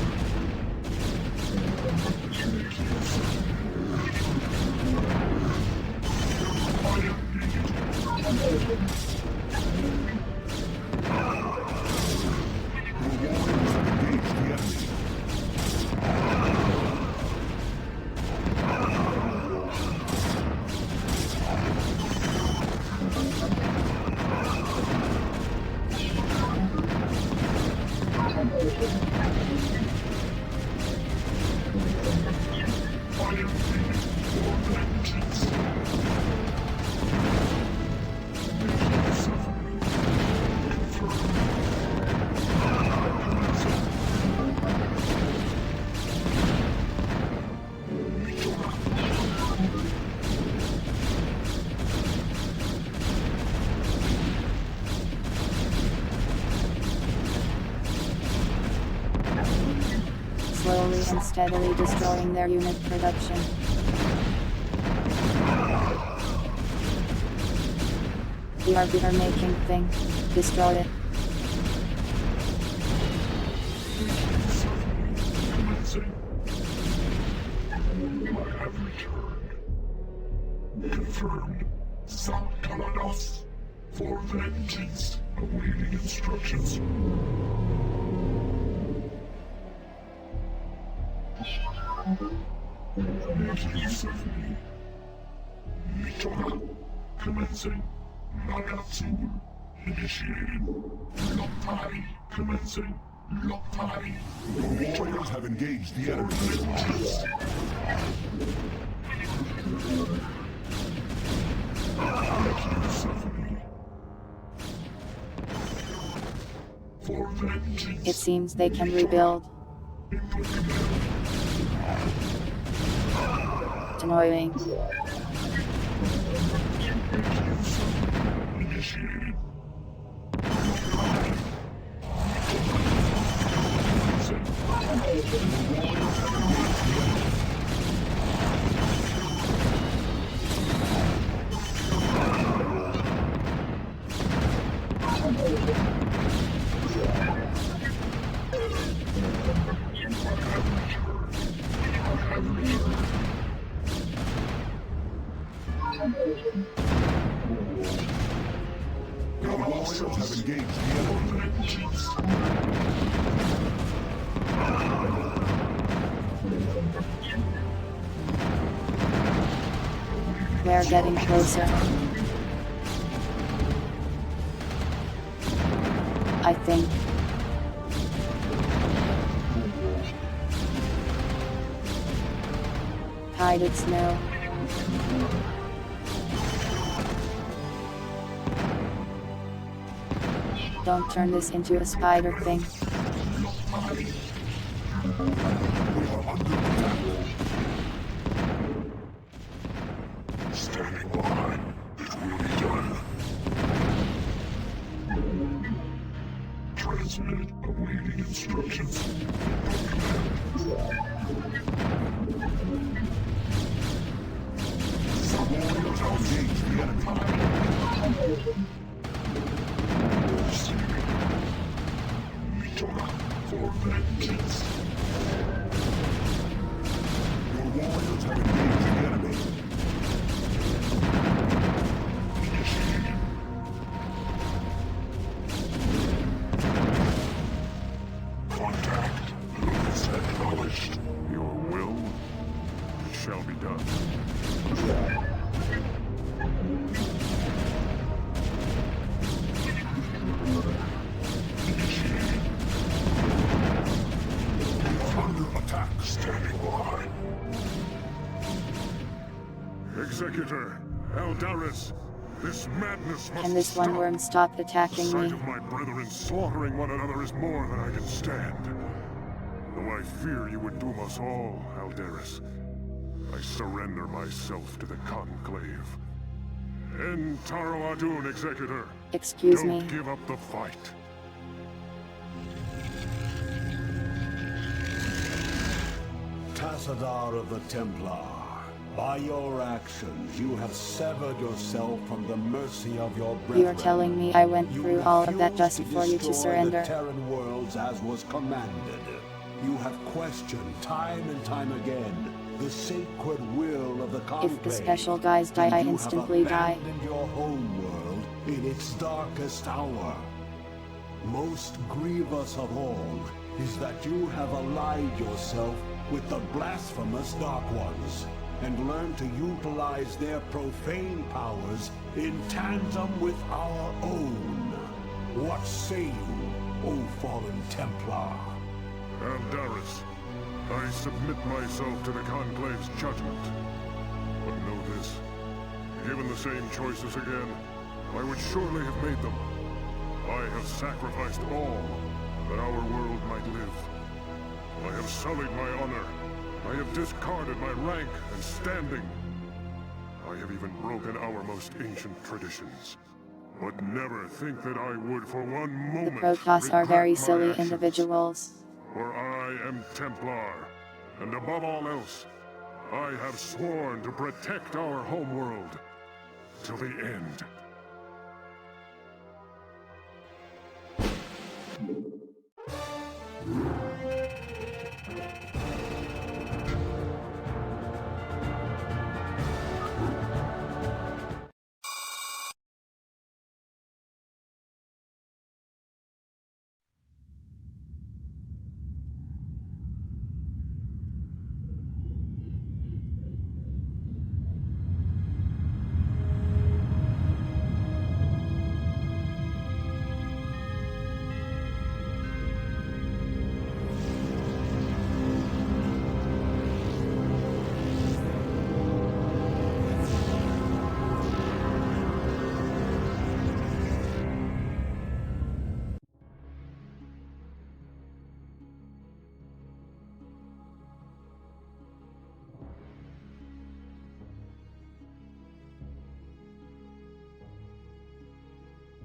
Speaker 1: Slowly and steadily destroying their unit production. The arbiter making thing. Destroy it.
Speaker 9: I have returned. Confirmed. Sankalados. For vengeance. Awaiting instructions. Make use of me. Mitora. Commencing. Nagatsul. Initiated. Loktari. Commencing. Loktari.
Speaker 2: Your warriors have engaged the enemy.
Speaker 9: Make use of me. For vengeance.
Speaker 1: It seems they can rebuild. Annoying.
Speaker 9: Initiated.
Speaker 2: Your warriors have engaged the enemy.
Speaker 1: They're getting closer. I think. Tided snow. Don't turn this into a spider thing.
Speaker 9: Standing by. It will be done. Transmit awaiting instructions.
Speaker 2: Warriors have engaged the enemy.
Speaker 9: Mitora for vengeance.
Speaker 2: Your warriors have engaged the enemy.
Speaker 9: Contact. Limits acknowledged.
Speaker 3: Your will shall be done.
Speaker 2: Under attack.
Speaker 9: Standing by.
Speaker 3: Executor, Eldaris, this madness must
Speaker 1: Can this one
Speaker 3: stop.
Speaker 1: worm stop
Speaker 3: The
Speaker 1: attacking
Speaker 3: sight
Speaker 1: me?
Speaker 3: of my brethren slaughtering one another is more than I can stand. Though I fear you would doom us all, Aldaris, I surrender myself to the Conclave. End Taro Adun, Executor.
Speaker 1: Excuse
Speaker 3: Don't
Speaker 1: me.
Speaker 3: give up the fight.
Speaker 2: Ambassador of the Templar, by your actions, you have severed yourself from the mercy of your brethren.
Speaker 1: You're telling me I went
Speaker 2: You
Speaker 1: through all of that
Speaker 2: refused
Speaker 1: just for you to
Speaker 2: destroy
Speaker 1: surrender?
Speaker 2: the Terran worlds as was commanded. You have questioned time and time again the sacred will of the Conclave.
Speaker 1: If the special guys die,
Speaker 2: and
Speaker 1: I
Speaker 2: you
Speaker 1: instantly
Speaker 2: have
Speaker 1: die.
Speaker 2: abandoned your home world in its darkest hour. Most grievous of all is that you have allied yourself with the blasphemous Dark Ones and learned to utilize their profane powers in tandem with our own. What say you, O fallen Templar?
Speaker 3: Aldaris, I submit myself to the Conclave's judgment. But know this, given the same choices again, I would surely have made them. I have sacrificed all that our world might live. I have sullied my honor. I have discarded my rank and standing. I have even broken our most ancient traditions. But never think that I would for one moment
Speaker 1: The Protoss are very
Speaker 3: regret my
Speaker 1: silly
Speaker 3: actions.
Speaker 1: individuals.
Speaker 3: For I am Templar, and above all else, I have sworn to protect our homeworld till the end.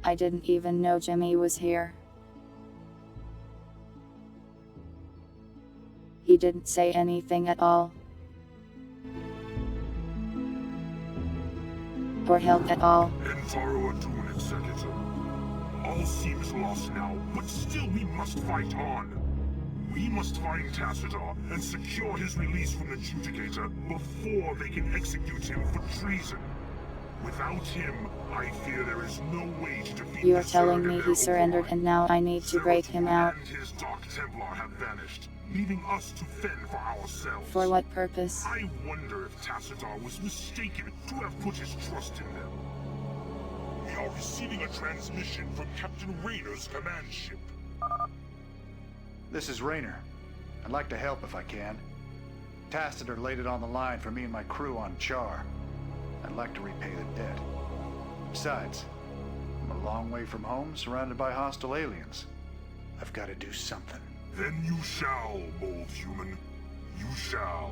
Speaker 1: I didn't even know Jimmy was here. He didn't say anything at all. Or help at all.
Speaker 10: Entaru Adun Executor. All seems lost now, but still we must fight on. We must find Tassadar and secure his release from the Judicator before they can execute him for treason. Without him, I fear there is no way to defeat
Speaker 1: You are
Speaker 10: the
Speaker 1: telling
Speaker 10: Zerg
Speaker 1: me
Speaker 10: and
Speaker 1: he
Speaker 10: their
Speaker 1: surrendered
Speaker 10: overmight.
Speaker 1: and now I need to break him out.
Speaker 10: And his Dark Templar have vanished, leaving us to fend for ourselves.
Speaker 1: For what purpose?
Speaker 10: I wonder if Tassadar was mistaken to have put his trust in them. We are receiving a transmission from Captain Rayner's command ship.
Speaker 11: This is Rayner. I'd like to help if I can. Tassadar laid it on the line for me and my crew on Char. I'd like to repay the debt. Besides, I'm a long way from home, surrounded by hostile aliens. I've got to do something.
Speaker 10: Then you shall, bold human. You shall.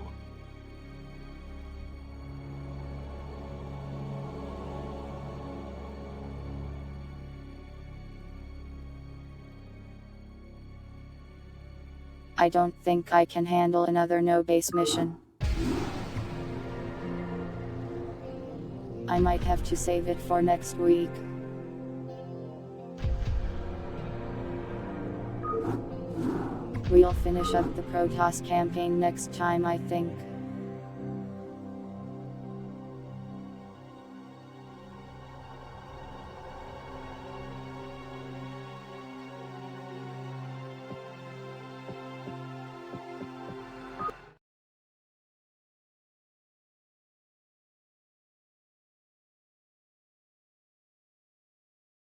Speaker 1: I don't think I can handle another no-base mission. I might have to save it for next week. We'll finish up the Protoss campaign next time, I think.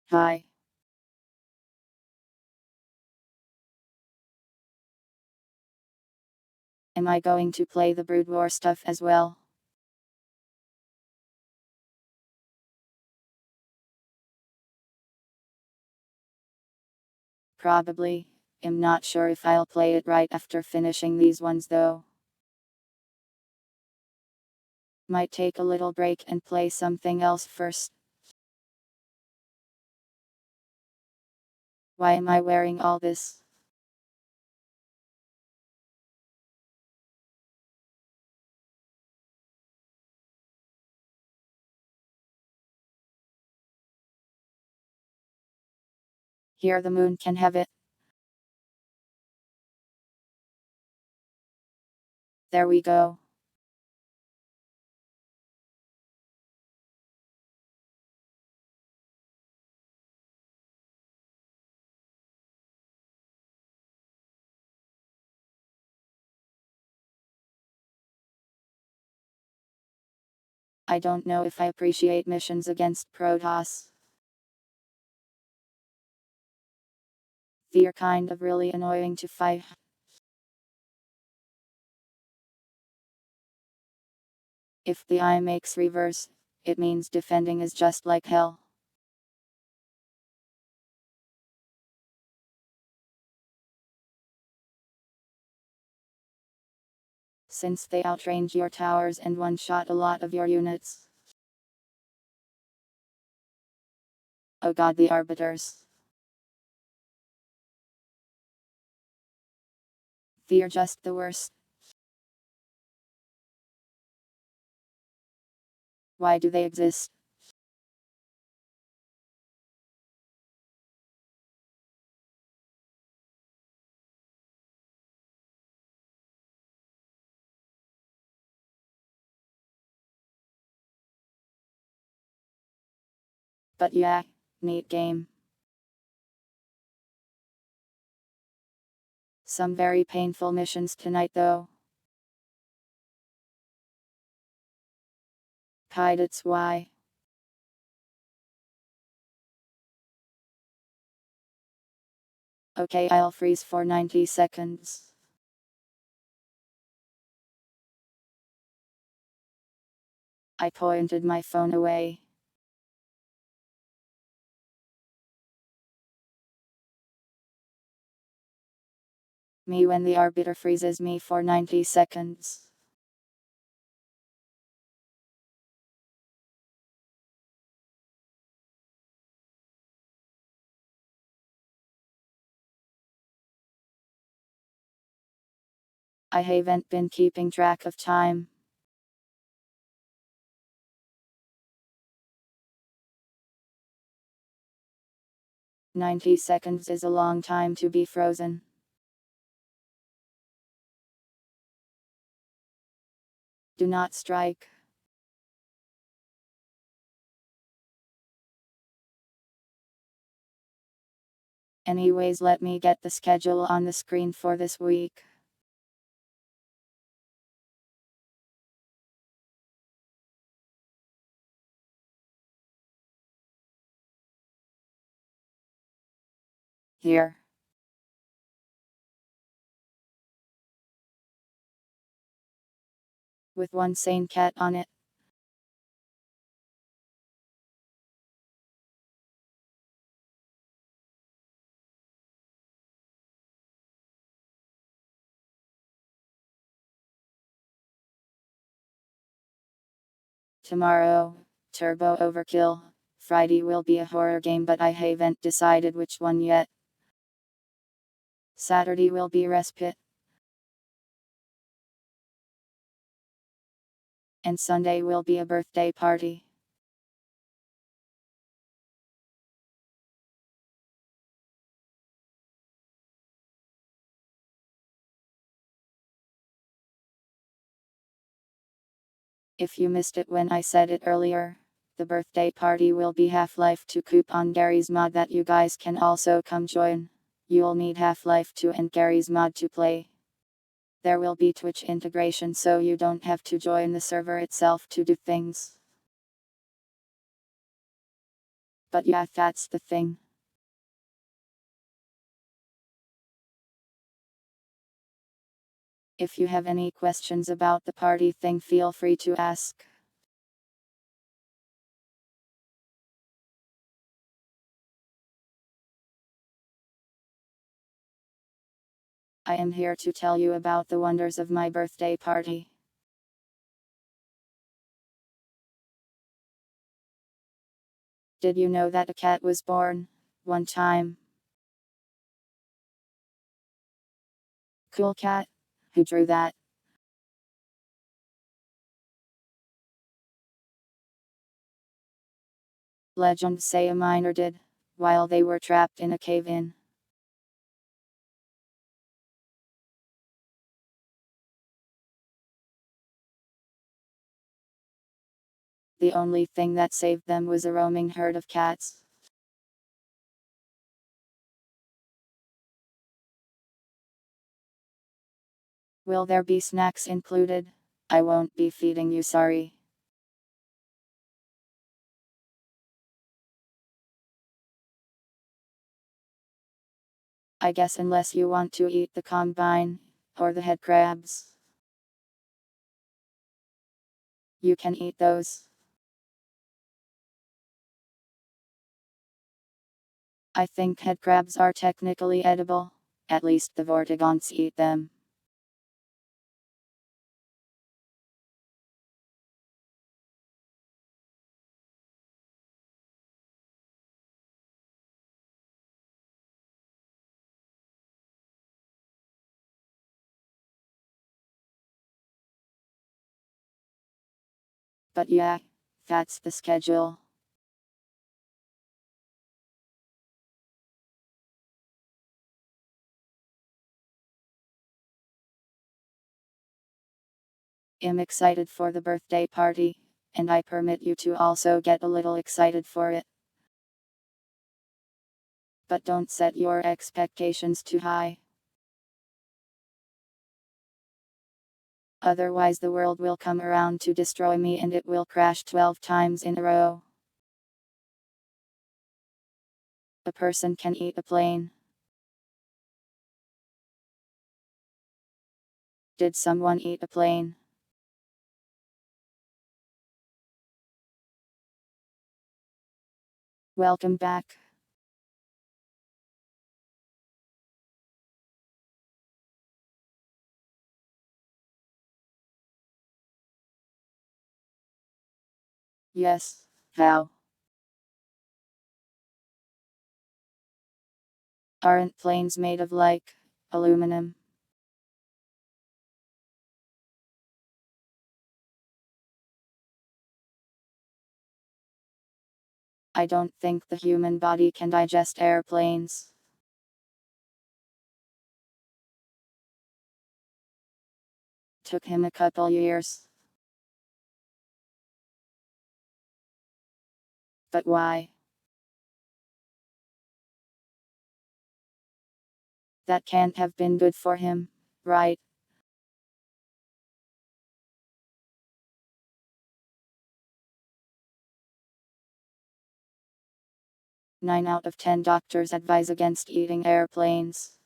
Speaker 1: Hi. Am I going to play the Brood War stuff as well? Probably. I'm not sure if I'll play it right after finishing these ones though. Might take a little break and play something else first. Why am I wearing all this? Here the moon can have it. There we go. I don't know if I appreciate missions against Protoss. They're kind of really annoying to fight. If the eye makes reverse, it means defending is just like hell. Since they outrange your towers and one-shot a lot of your units. Oh god, the Arbiters. They're just the worst. Why do they exist? But yeah, neat game. Some very painful missions tonight though. Pilots why? Okay, I'll freeze for 90 seconds. I pointed my phone away. Me when the Arbiter freezes me for 90 seconds. I haven't been keeping track of time. "90 seconds is a long time to be frozen. Do not strike. Anyways, let me get the schedule on the screen for this week. Here. With one sane cat on it. Tomorrow, Turbo Overkill. Friday will be a horror game, but I haven't decided which one yet. Saturday will be Respite. And Sunday will be a birthday party. If you missed it when I said it earlier, the birthday party will be Half-Life 2 coupon Gary's mod that you guys can also come join. You'll need Half-Life 2 and Gary's mod to play. There will be Twitch integration so you don't have to join the server itself to do things. But yeah, that's the thing. If you have any questions about the party thing, feel free to ask. I am here to tell you about the wonders of my birthday party. Did you know that a cat was born one time? Cool cat. Who drew that? Legends say a miner did. while they were trapped in a cave-in. The only thing that saved them was a roaming herd of cats. Will there be snacks included? I won't be feeding you, sorry. I guess unless you want to eat the combine, or the head crabs. You can eat those. I think head crabs are technically edible. At least the Vortigons eat them. But yeah, that's the schedule. I'm excited for the birthday party, and I permit you to also get a little excited for it. But don't set your expectations too high. Otherwise the world will come around to destroy me and it will crash 12 times in a row. A person can eat a plane. Did someone eat a plane? Welcome back. Yes, how? Aren't planes made of like aluminum? I don't think the human body can digest airplanes. Took him a couple years. But why? That can't have been good for him, right? Nine out of 10 doctors advise against eating airplanes.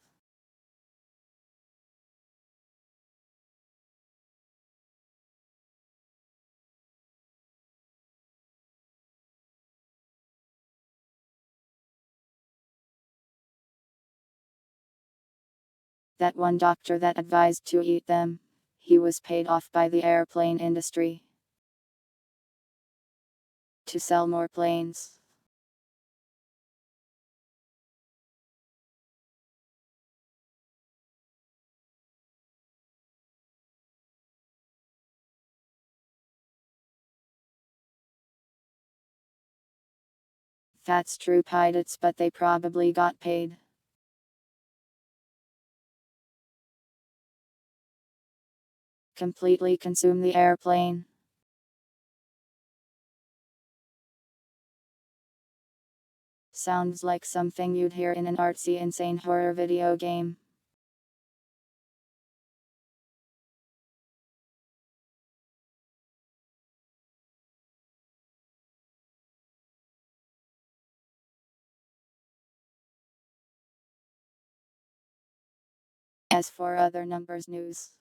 Speaker 1: That one doctor that advised to eat them, he was paid off by the airplane industry to sell more planes. That's true pilots, but they probably got paid. Completely consume the airplane. Sounds like something you'd hear in an artsy insane horror video game. As for other numbers news,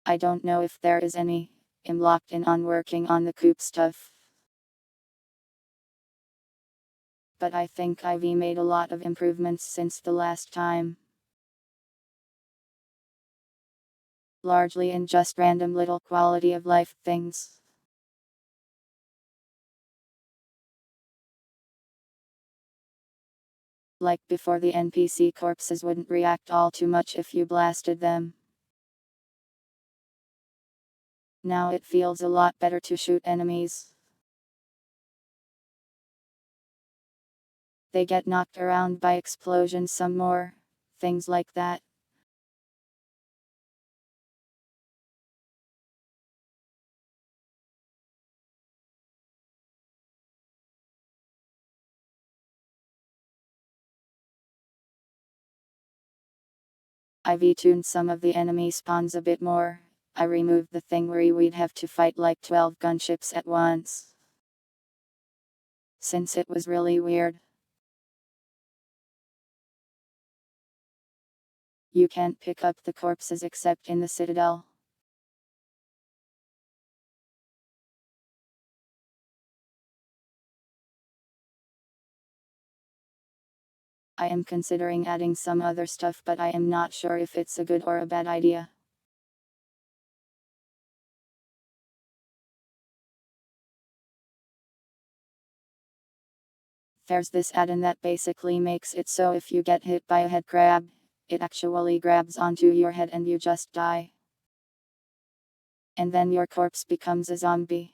Speaker 1: I don't know if there is any. I'm locked in on working on the coop stuff. But I think I've made a lot of improvements since the last time. Largely in just random little quality of life things. Like before, the NPC corpses wouldn't react all too much if you blasted them. Now it feels a lot better to shoot enemies. They get knocked around by explosions some more. Things like that. I've tuned some of the enemy spawns a bit more. I removed the thing where we'd have to fight like 12 gunships at once, since it was really weird. You can't pick up the corpses except in the Citadel. I am considering adding some other stuff, but I am not sure if it's a good or a bad idea. There's this add-in that basically makes it so if you get hit by a head crab, it actually grabs onto your head and you just die. And then your corpse becomes a zombie.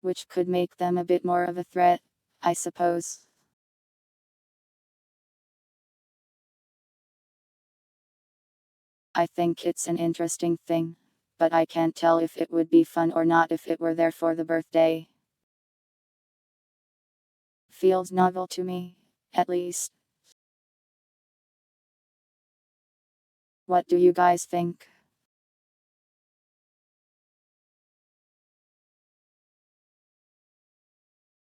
Speaker 1: Which could make them a bit more of a threat, I suppose. I think it's an interesting thing, but I can't tell if it would be fun or not if it were there for the birthday. Feels novel to me, at least. What do you guys think?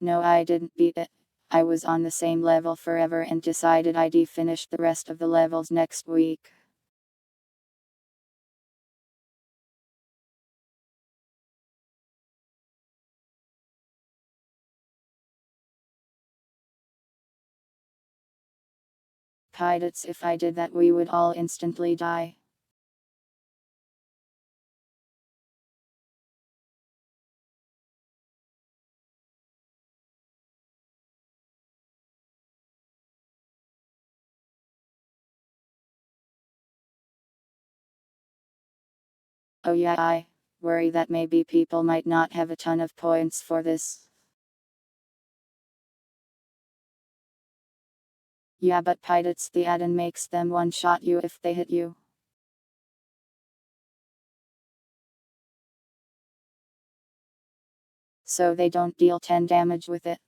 Speaker 1: No, I didn't beat it. I was on the same level forever and decided I'd finish the rest of the levels next week. Pilots, if I did that, we would all instantly die. Oh yeah, I worry that maybe people might not have a ton of points for this. Yeah, but pilots, the add-in makes them one-shot you if they hit you. So they don't deal 10 damage with it.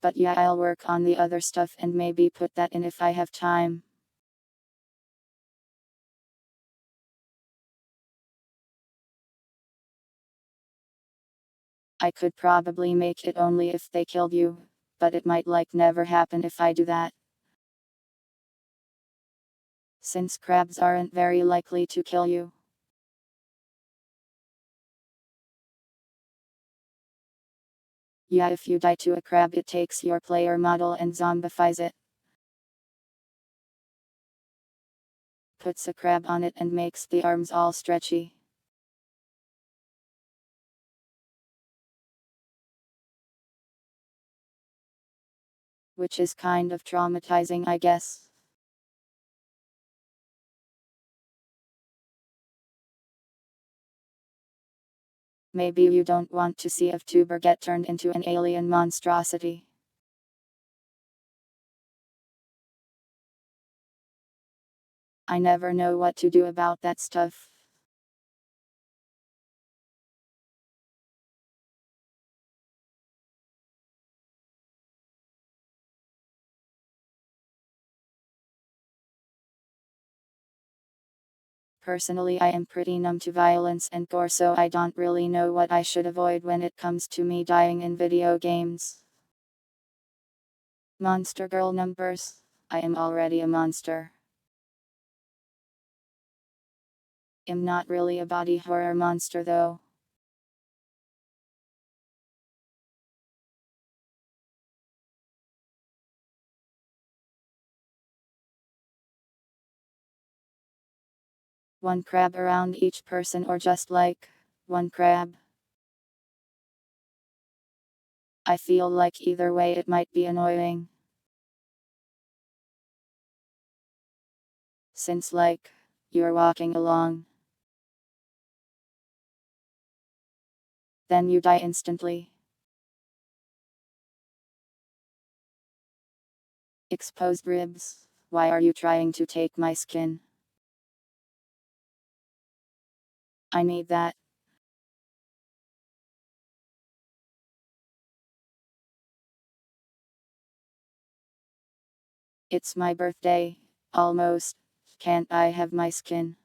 Speaker 1: But yeah, I'll work on the other stuff and maybe put that in if I have time. I could probably make it only if they killed you, but it might like never happen if I do that. Since crabs aren't very likely to kill you. Yeah, if you die to a crab, it takes your player model and zombifies it. Puts a crab on it and makes the arms all stretchy. Which is kind of traumatizing, I guess. Maybe you don't want to see a tuber get turned into an alien monstrosity. I never know what to do about that stuff. Personally, I am pretty numb to violence and gore, so I don't really know what I should avoid when it comes to me dying in video games. Monster girl numbers. I am already a monster. I'm not really a body horror monster though. One crab around each person or just like one crab. I feel like either way it might be annoying. Since like, you're walking along. Then you die instantly. Exposed ribs. Why are you trying to take my skin? I need that. It's my birthday. Almost. Can't I have my skin?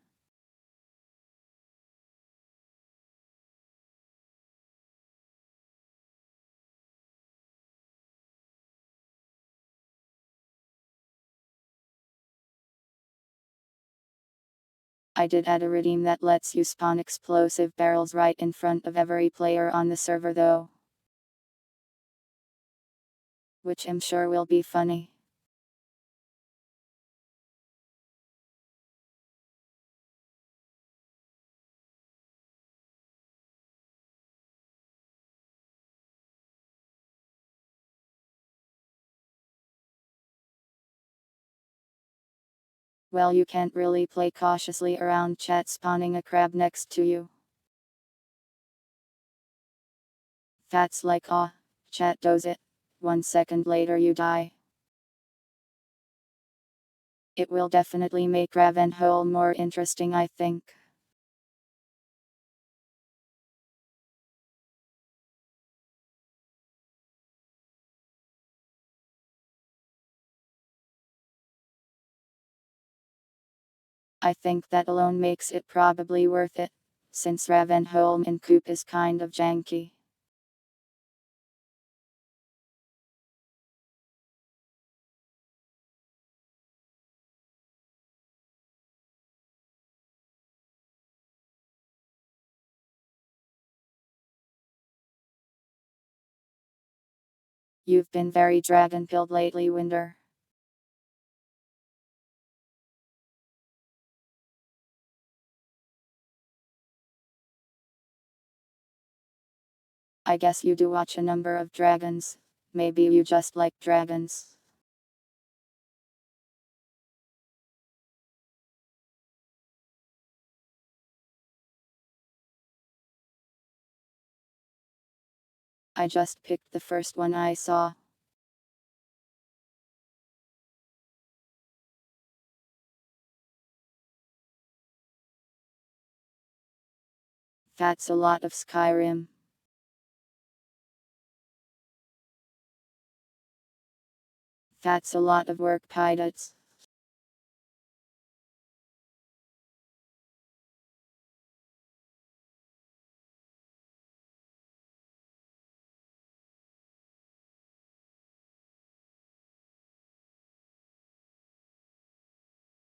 Speaker 1: I did add a redeem that lets you spawn explosive barrels right in front of every player on the server though. Which I'm sure will be funny. Well, you can't really play cautiously around chat spawning a crab next to you. That's like chat does it. 1 second later you die. It will definitely make Ravenhole more interesting, I think. I think that alone makes it probably worth it, since Ravenholm and Coop is kind of janky. You've been very dragon-pilled lately, Winder. I guess you do watch a number of dragons. Maybe you just like dragons. I just picked the first one I saw. That's a lot of Skyrim. That's a lot of work, pilots.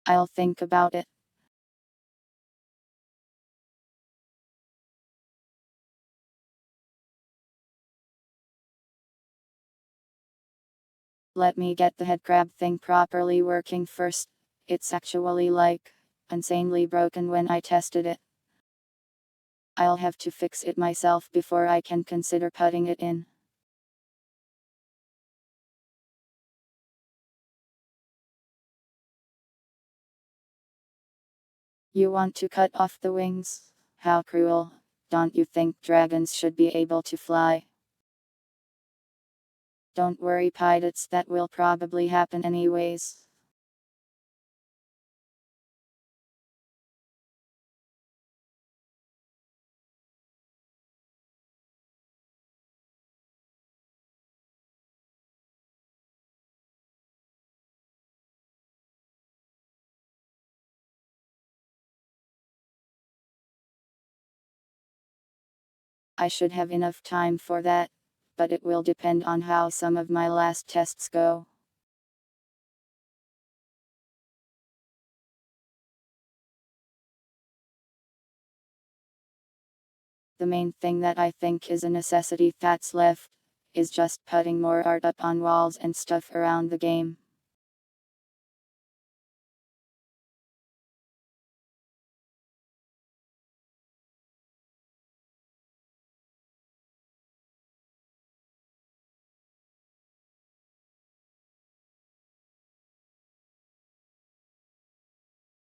Speaker 1: I'll think about it. Let me get the headcrab thing properly working first. It's actually like insanely broken when I tested it. I'll have to fix it myself before I can consider putting it in. You want to cut off the wings? How cruel. Don't you think dragons should be able to fly? Don't worry, pilots, that will probably happen anyways. I should have enough time for that, but it will depend on how some of my last tests go. The main thing that I think is a necessity that's left is just putting more art up on walls and stuff around the game.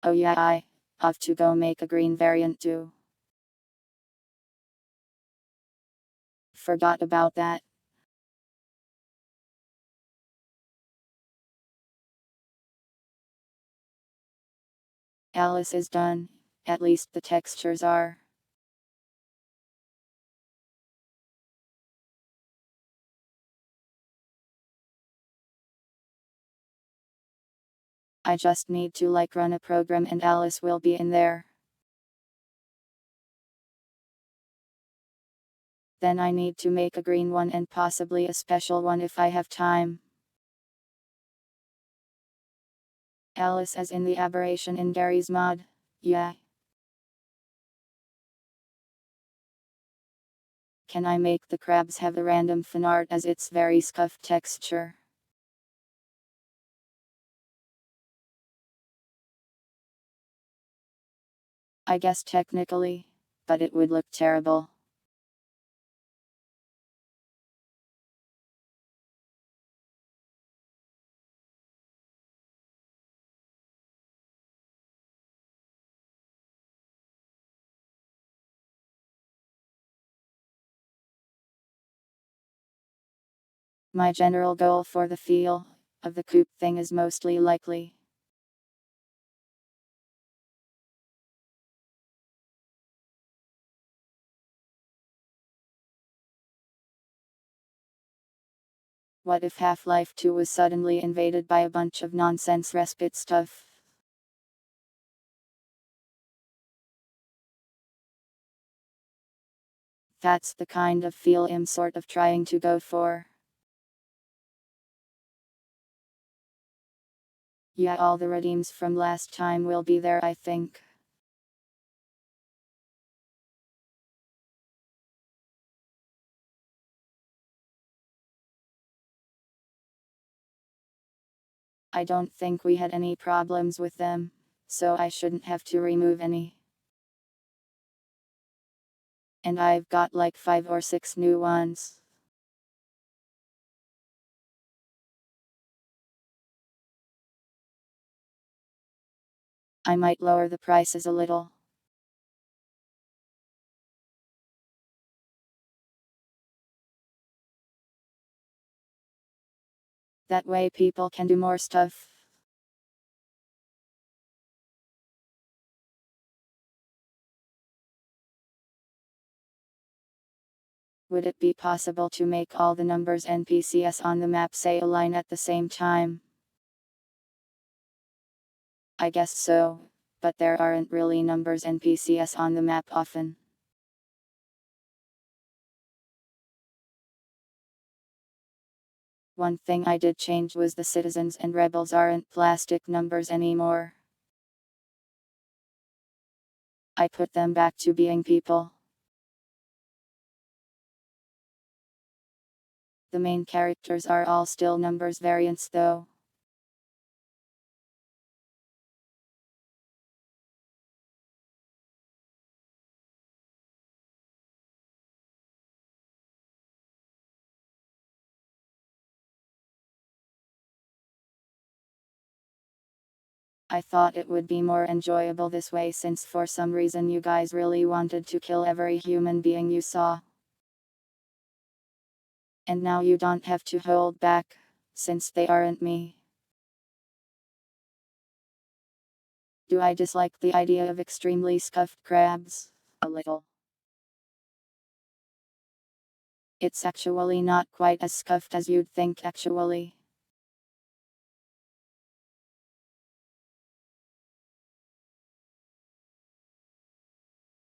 Speaker 1: Oh yeah, I have to go make a green variant too. Forgot about that. Alice is done. At least the textures are. I just need to run a program and Alice will be in there. Then I need to make a green one and possibly a special one if I have time. Alice as in the aberration in Gary's mod. Yeah. Can I make the crabs have a random fan art as it's very scuffed texture? I guess technically, but it would look terrible. My general goal for the feel of the coupe thing is mostly likely. What if Half-Life 2 was suddenly invaded by a bunch of nonsense respite stuff? That's the kind of feel I'm sort of trying to go for. Yeah, all the redeems from last time will be there, I think. I don't think we had any problems with them, so I shouldn't have to remove any. And I've got like 5 or 6 new ones. I might lower the prices a little. That way people can do more stuff. Would it be possible to make all the numbers NPCs on the map say align at the same time? I guess so, but there aren't really numbers NPCs on the map often. One thing I did change was the citizens and rebels aren't plastic numbers anymore. I put them back to being people. The main characters are all still numbers variants though. I thought it would be more enjoyable this way since for some reason you guys really wanted to kill every human being you saw. And now you don't have to hold back, since they aren't me. Do I dislike the idea of extremely scuffed crabs? A little. It's actually not quite as scuffed as you'd think actually.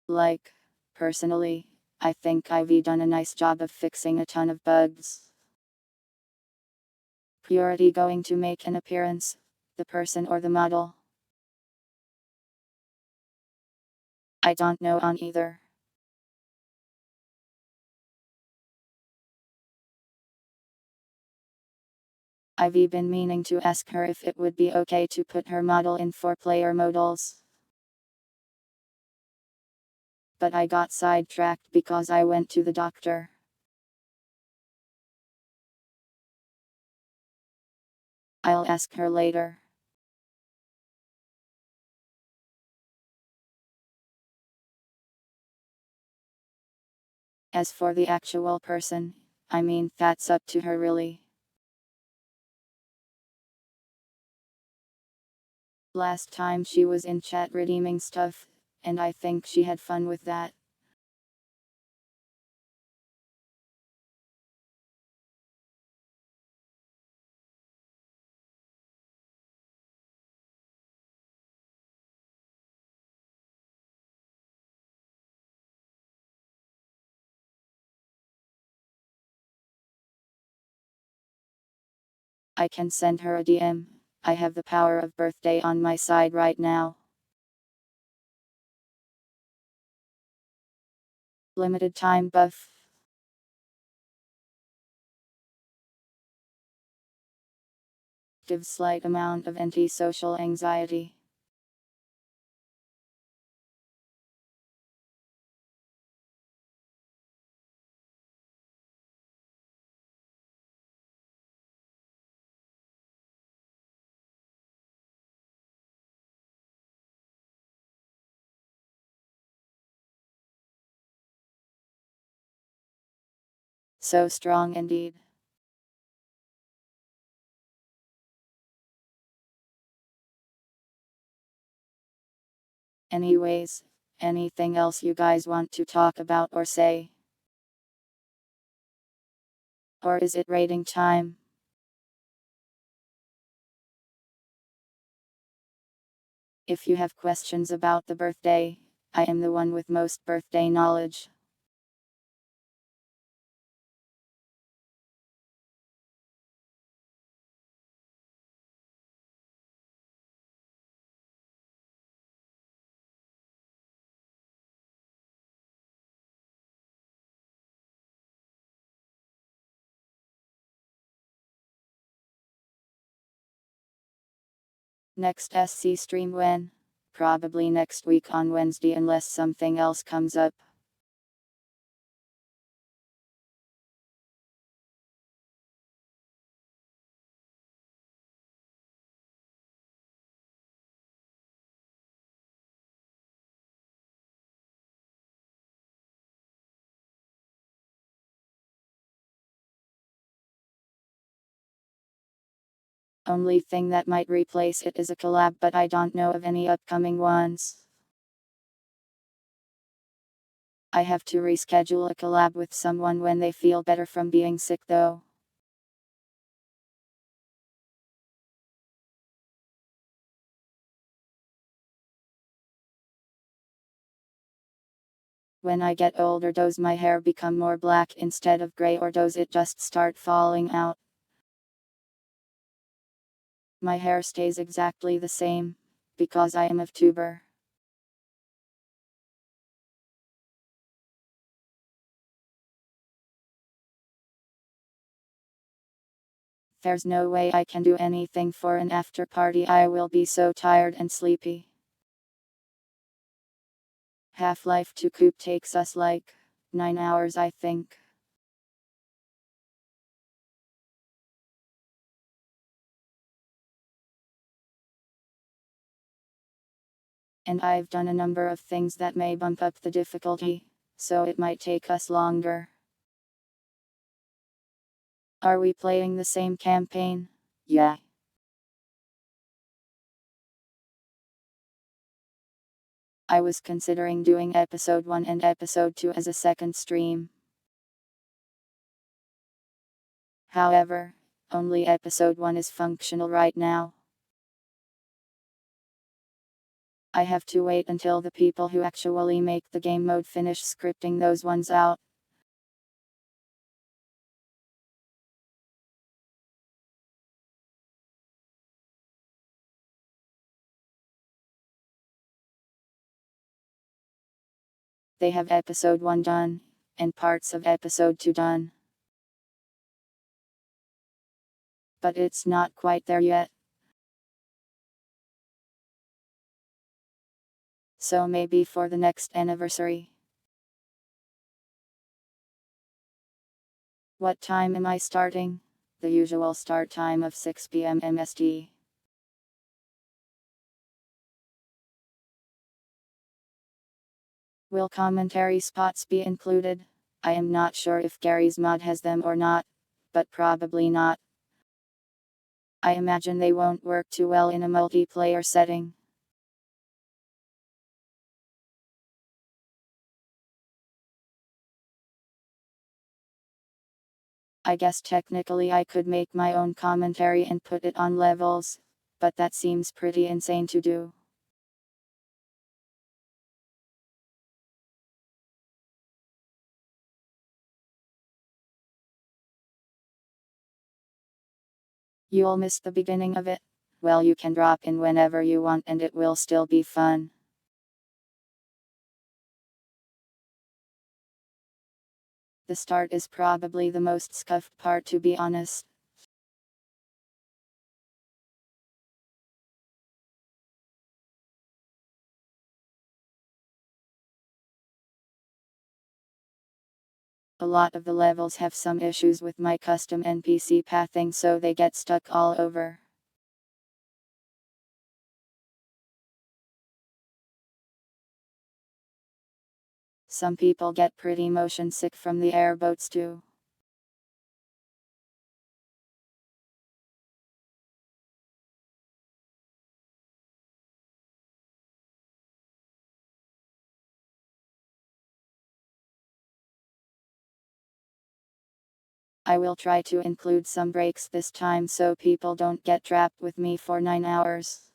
Speaker 1: Like, personally, I think I've done a nice job of fixing a ton of bugs. Purity going to make an appearance? The person or the model? I don't know on either. I've been meaning to ask her if it would be okay to put her model in 4-player modals. But I got sidetracked because I went to the doctor. I'll ask her later. As for the actual person, I mean, that's up to her really. Last time she was in chat redeeming stuff, and I think she had fun with that. I can send her a DM. I have the power of birthday on my side right now. Limited time buff. Gives slight amount of antisocial anxiety. So strong indeed. Anyways, anything else you guys want to talk about or say? Or is it rating time? If you have questions about the birthday, I am the one with most birthday knowledge. Next SC stream when? Probably next week on Wednesday unless something else comes up. Only thing that might replace it is a collab, but I don't know of any upcoming ones. I have to reschedule a collab with someone when they feel better from being sick though. When I get older, does my hair become more black instead of gray, or does it just start falling out? My hair stays exactly the same, because I am a tuber. There's no way I can do anything for an after party, I will be so tired and sleepy. Half-Life 2 Coop takes us like 9 hours, I think. And I've done a number of things that may bump up the difficulty, so it might take us longer. Are we playing the same campaign? Yeah. I was considering doing episode 1 and episode 2 as a second stream. However, only episode 1 is functional right now. I have to wait until the people who actually make the game mode finish scripting those ones out. They have episode 1 done, and parts of episode 2 done. but it's not quite there yet. So maybe for the next anniversary. What time am I starting? The usual start time of 6 p.m. MST. Will commentary spots be included? I am not sure if Gary's mod has them or not, but probably not. I imagine they won't work too well in a multiplayer setting. I guess technically I could make my own commentary and put it on levels, but that seems pretty insane to do. You'll miss the beginning of it? Well, you can drop in whenever you want and it will still be fun. The start is probably the most scuffed part, to be honest. A lot of the levels have some issues with my custom NPC pathing, so they get stuck all over. Some people get pretty motion sick from the airboats too. I will try to include some breaks this time so people don't get trapped with me for 9 hours.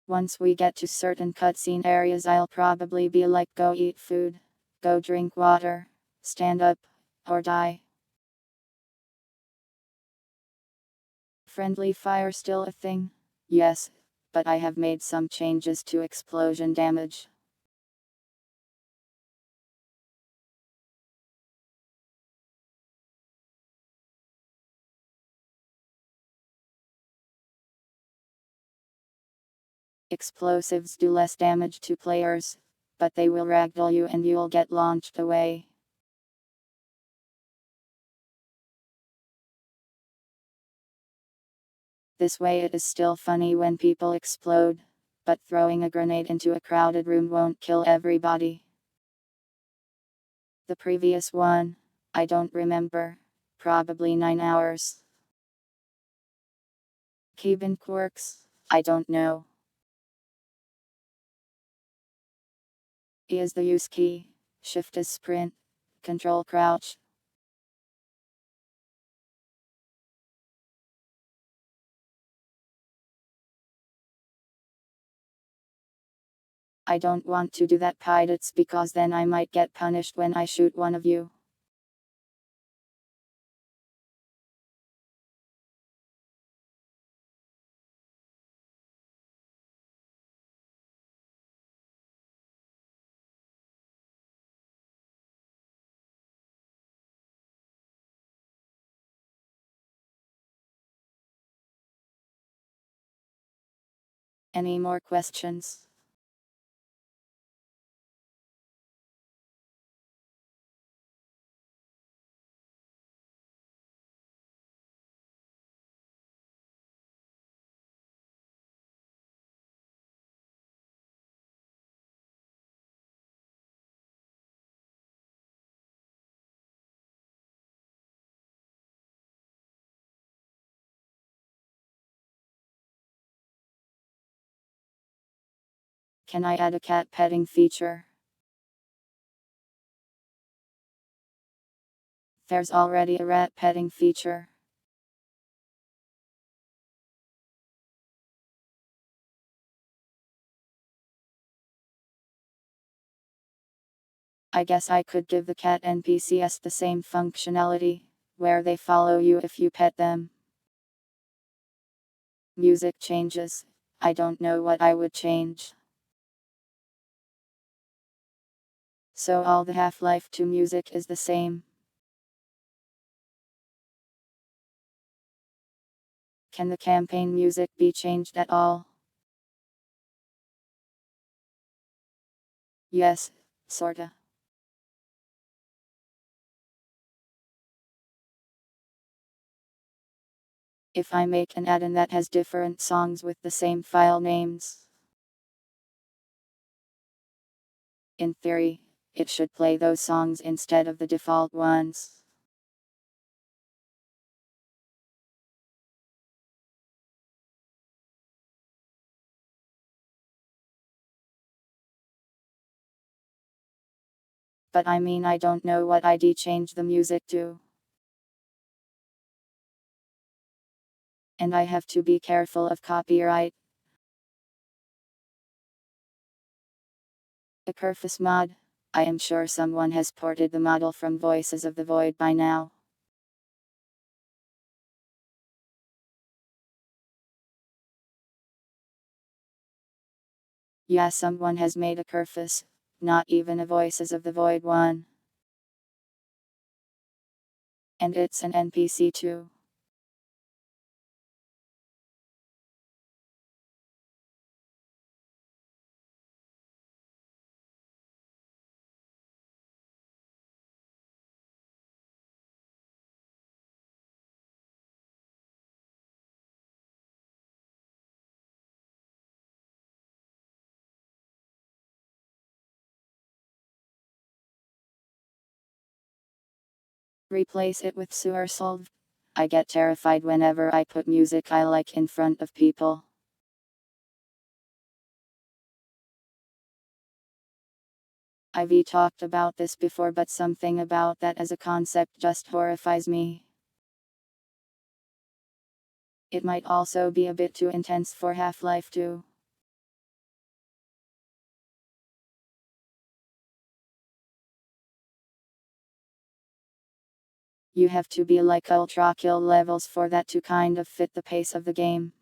Speaker 1: Once we get to certain cutscene areas, I'll probably be like, go eat food, go drink water, stand up, or die. Friendly fire still a thing? Yes, but I have made some changes to explosion damage. Explosives do less damage to players, but they will ragdoll you and you'll get launched away. This way it is still funny when people explode, but throwing a grenade into a crowded room won't kill everybody. The previous one, I don't remember, probably 9 hours. Cabin quirks, I don't know. E is the use key, shift is sprint, control crouch. I don't want to do that, pirates, because then I might get punished when I shoot one of you. Any more questions? Can I add a cat petting feature? There's already a rat petting feature. I guess I could give the cat NPCs the same functionality, where they follow you if you pet them. Music changes. I don't know what I would change. So all the Half-Life 2 music is the same. Can the campaign music be changed at all? Yes, sorta. If I make an add-in that has different songs with the same file names, in theory, it should play those songs instead of the default ones. But I mean, I don't know what ID change the music to. And I have to be careful of copyright. A Kerfus mod. I am sure someone has ported the model from Voices of the Void by now. Yeah, someone has made a Kerfus, not even a Voices of the Void one. And it's an NPC too. Replace it with sewer solved. I get terrified whenever I put music I like in front of people. I've talked about this before, but something about that as a concept just horrifies me. It might also be a bit too intense for Half-Life 2. You have to be like ultra kill levels for that to kind of fit the pace of the game.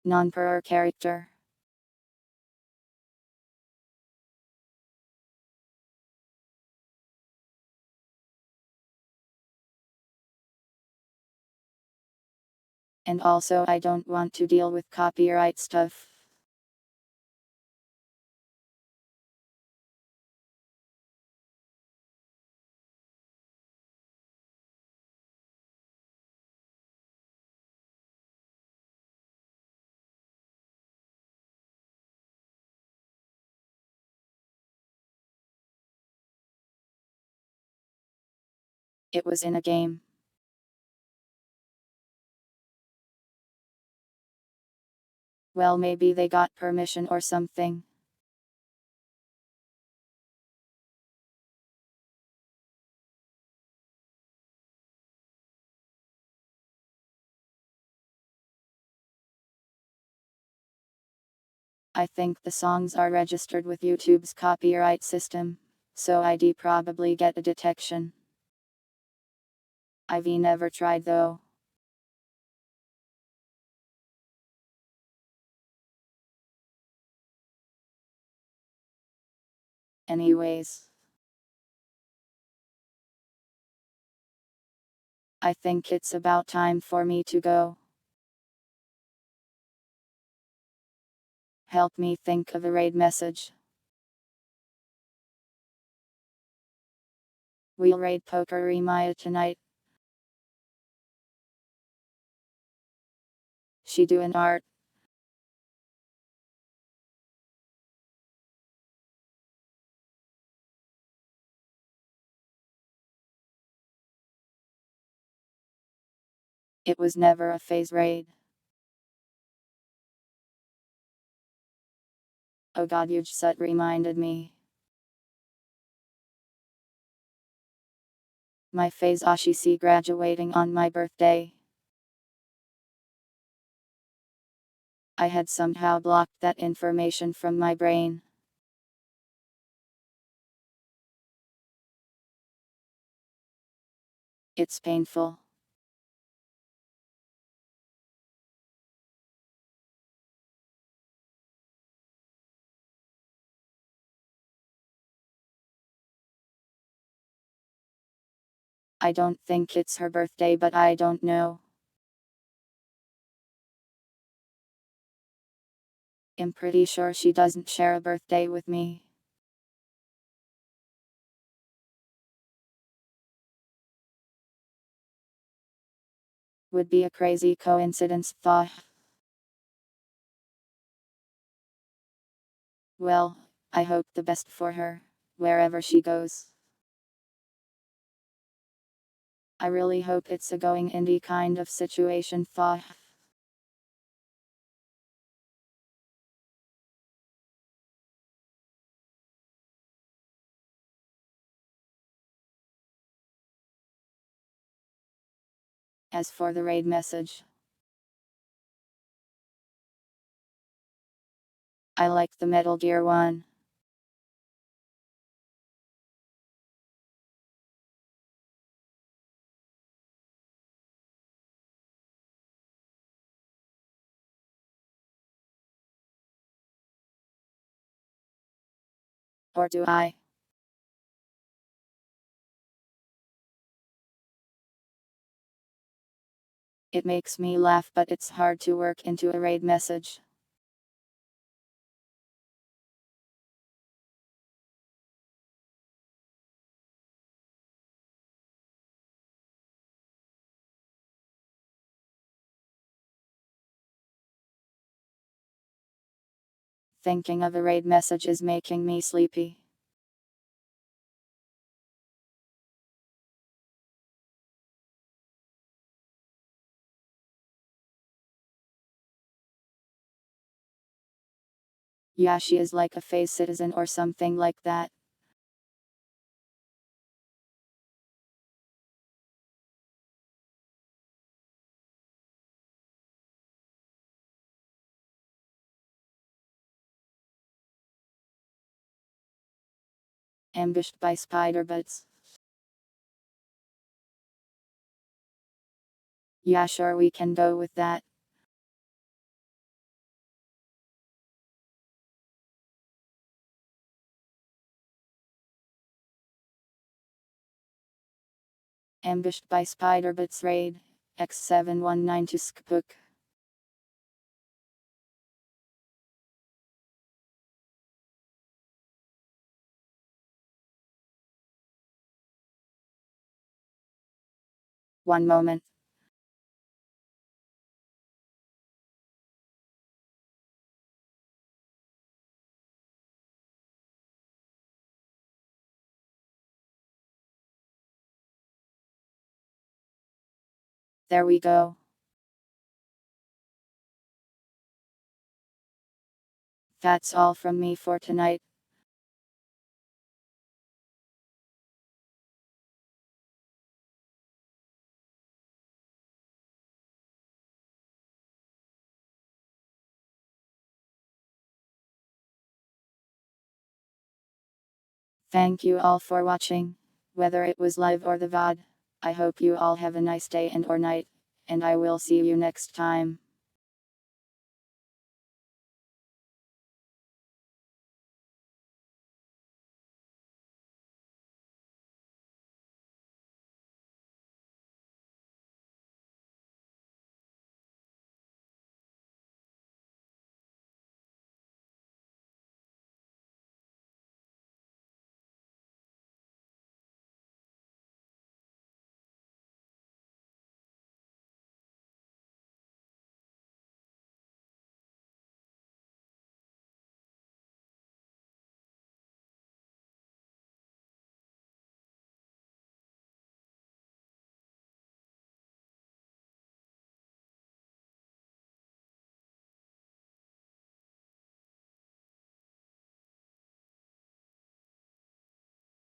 Speaker 1: Non-per character. And also I don't want to deal with copyright stuff. It was in a game. Well, maybe they got permission or something. I think the songs are registered with YouTube's copyright system, so I'd probably get a detection. I've never tried though. Anyways, I think it's about time for me to go. Help me think of a raid message. We'll raid Poker Maya tonight. She doing art. It was never a phase raid. Oh god, you just reminded me. My phase Ashisi graduating on my birthday. I had somehow blocked that information from my brain. It's painful. I don't think it's her birthday, but I don't know. I'm pretty sure she doesn't share a birthday with me. Would be a crazy coincidence, thought. Well, I hope the best for her, wherever she goes. I really hope it's a going indie kind of situation, thought. As for the raid message, I like the Metal Gear one. Or do I? It makes me laugh, but it's hard to work into a raid message. Thinking of a raid message is making me sleepy. Yeah, she is like a phase citizen or something like that. Ambushed by spider butts. Yeah, sure, we can go with that. Ambushed by spider butts raid. X719 to Skpuk. One moment. There we go. That's all from me for tonight. Thank you all for watching. Whether it was live or the VOD. I hope you all have a nice day and or night. And I will see you next time.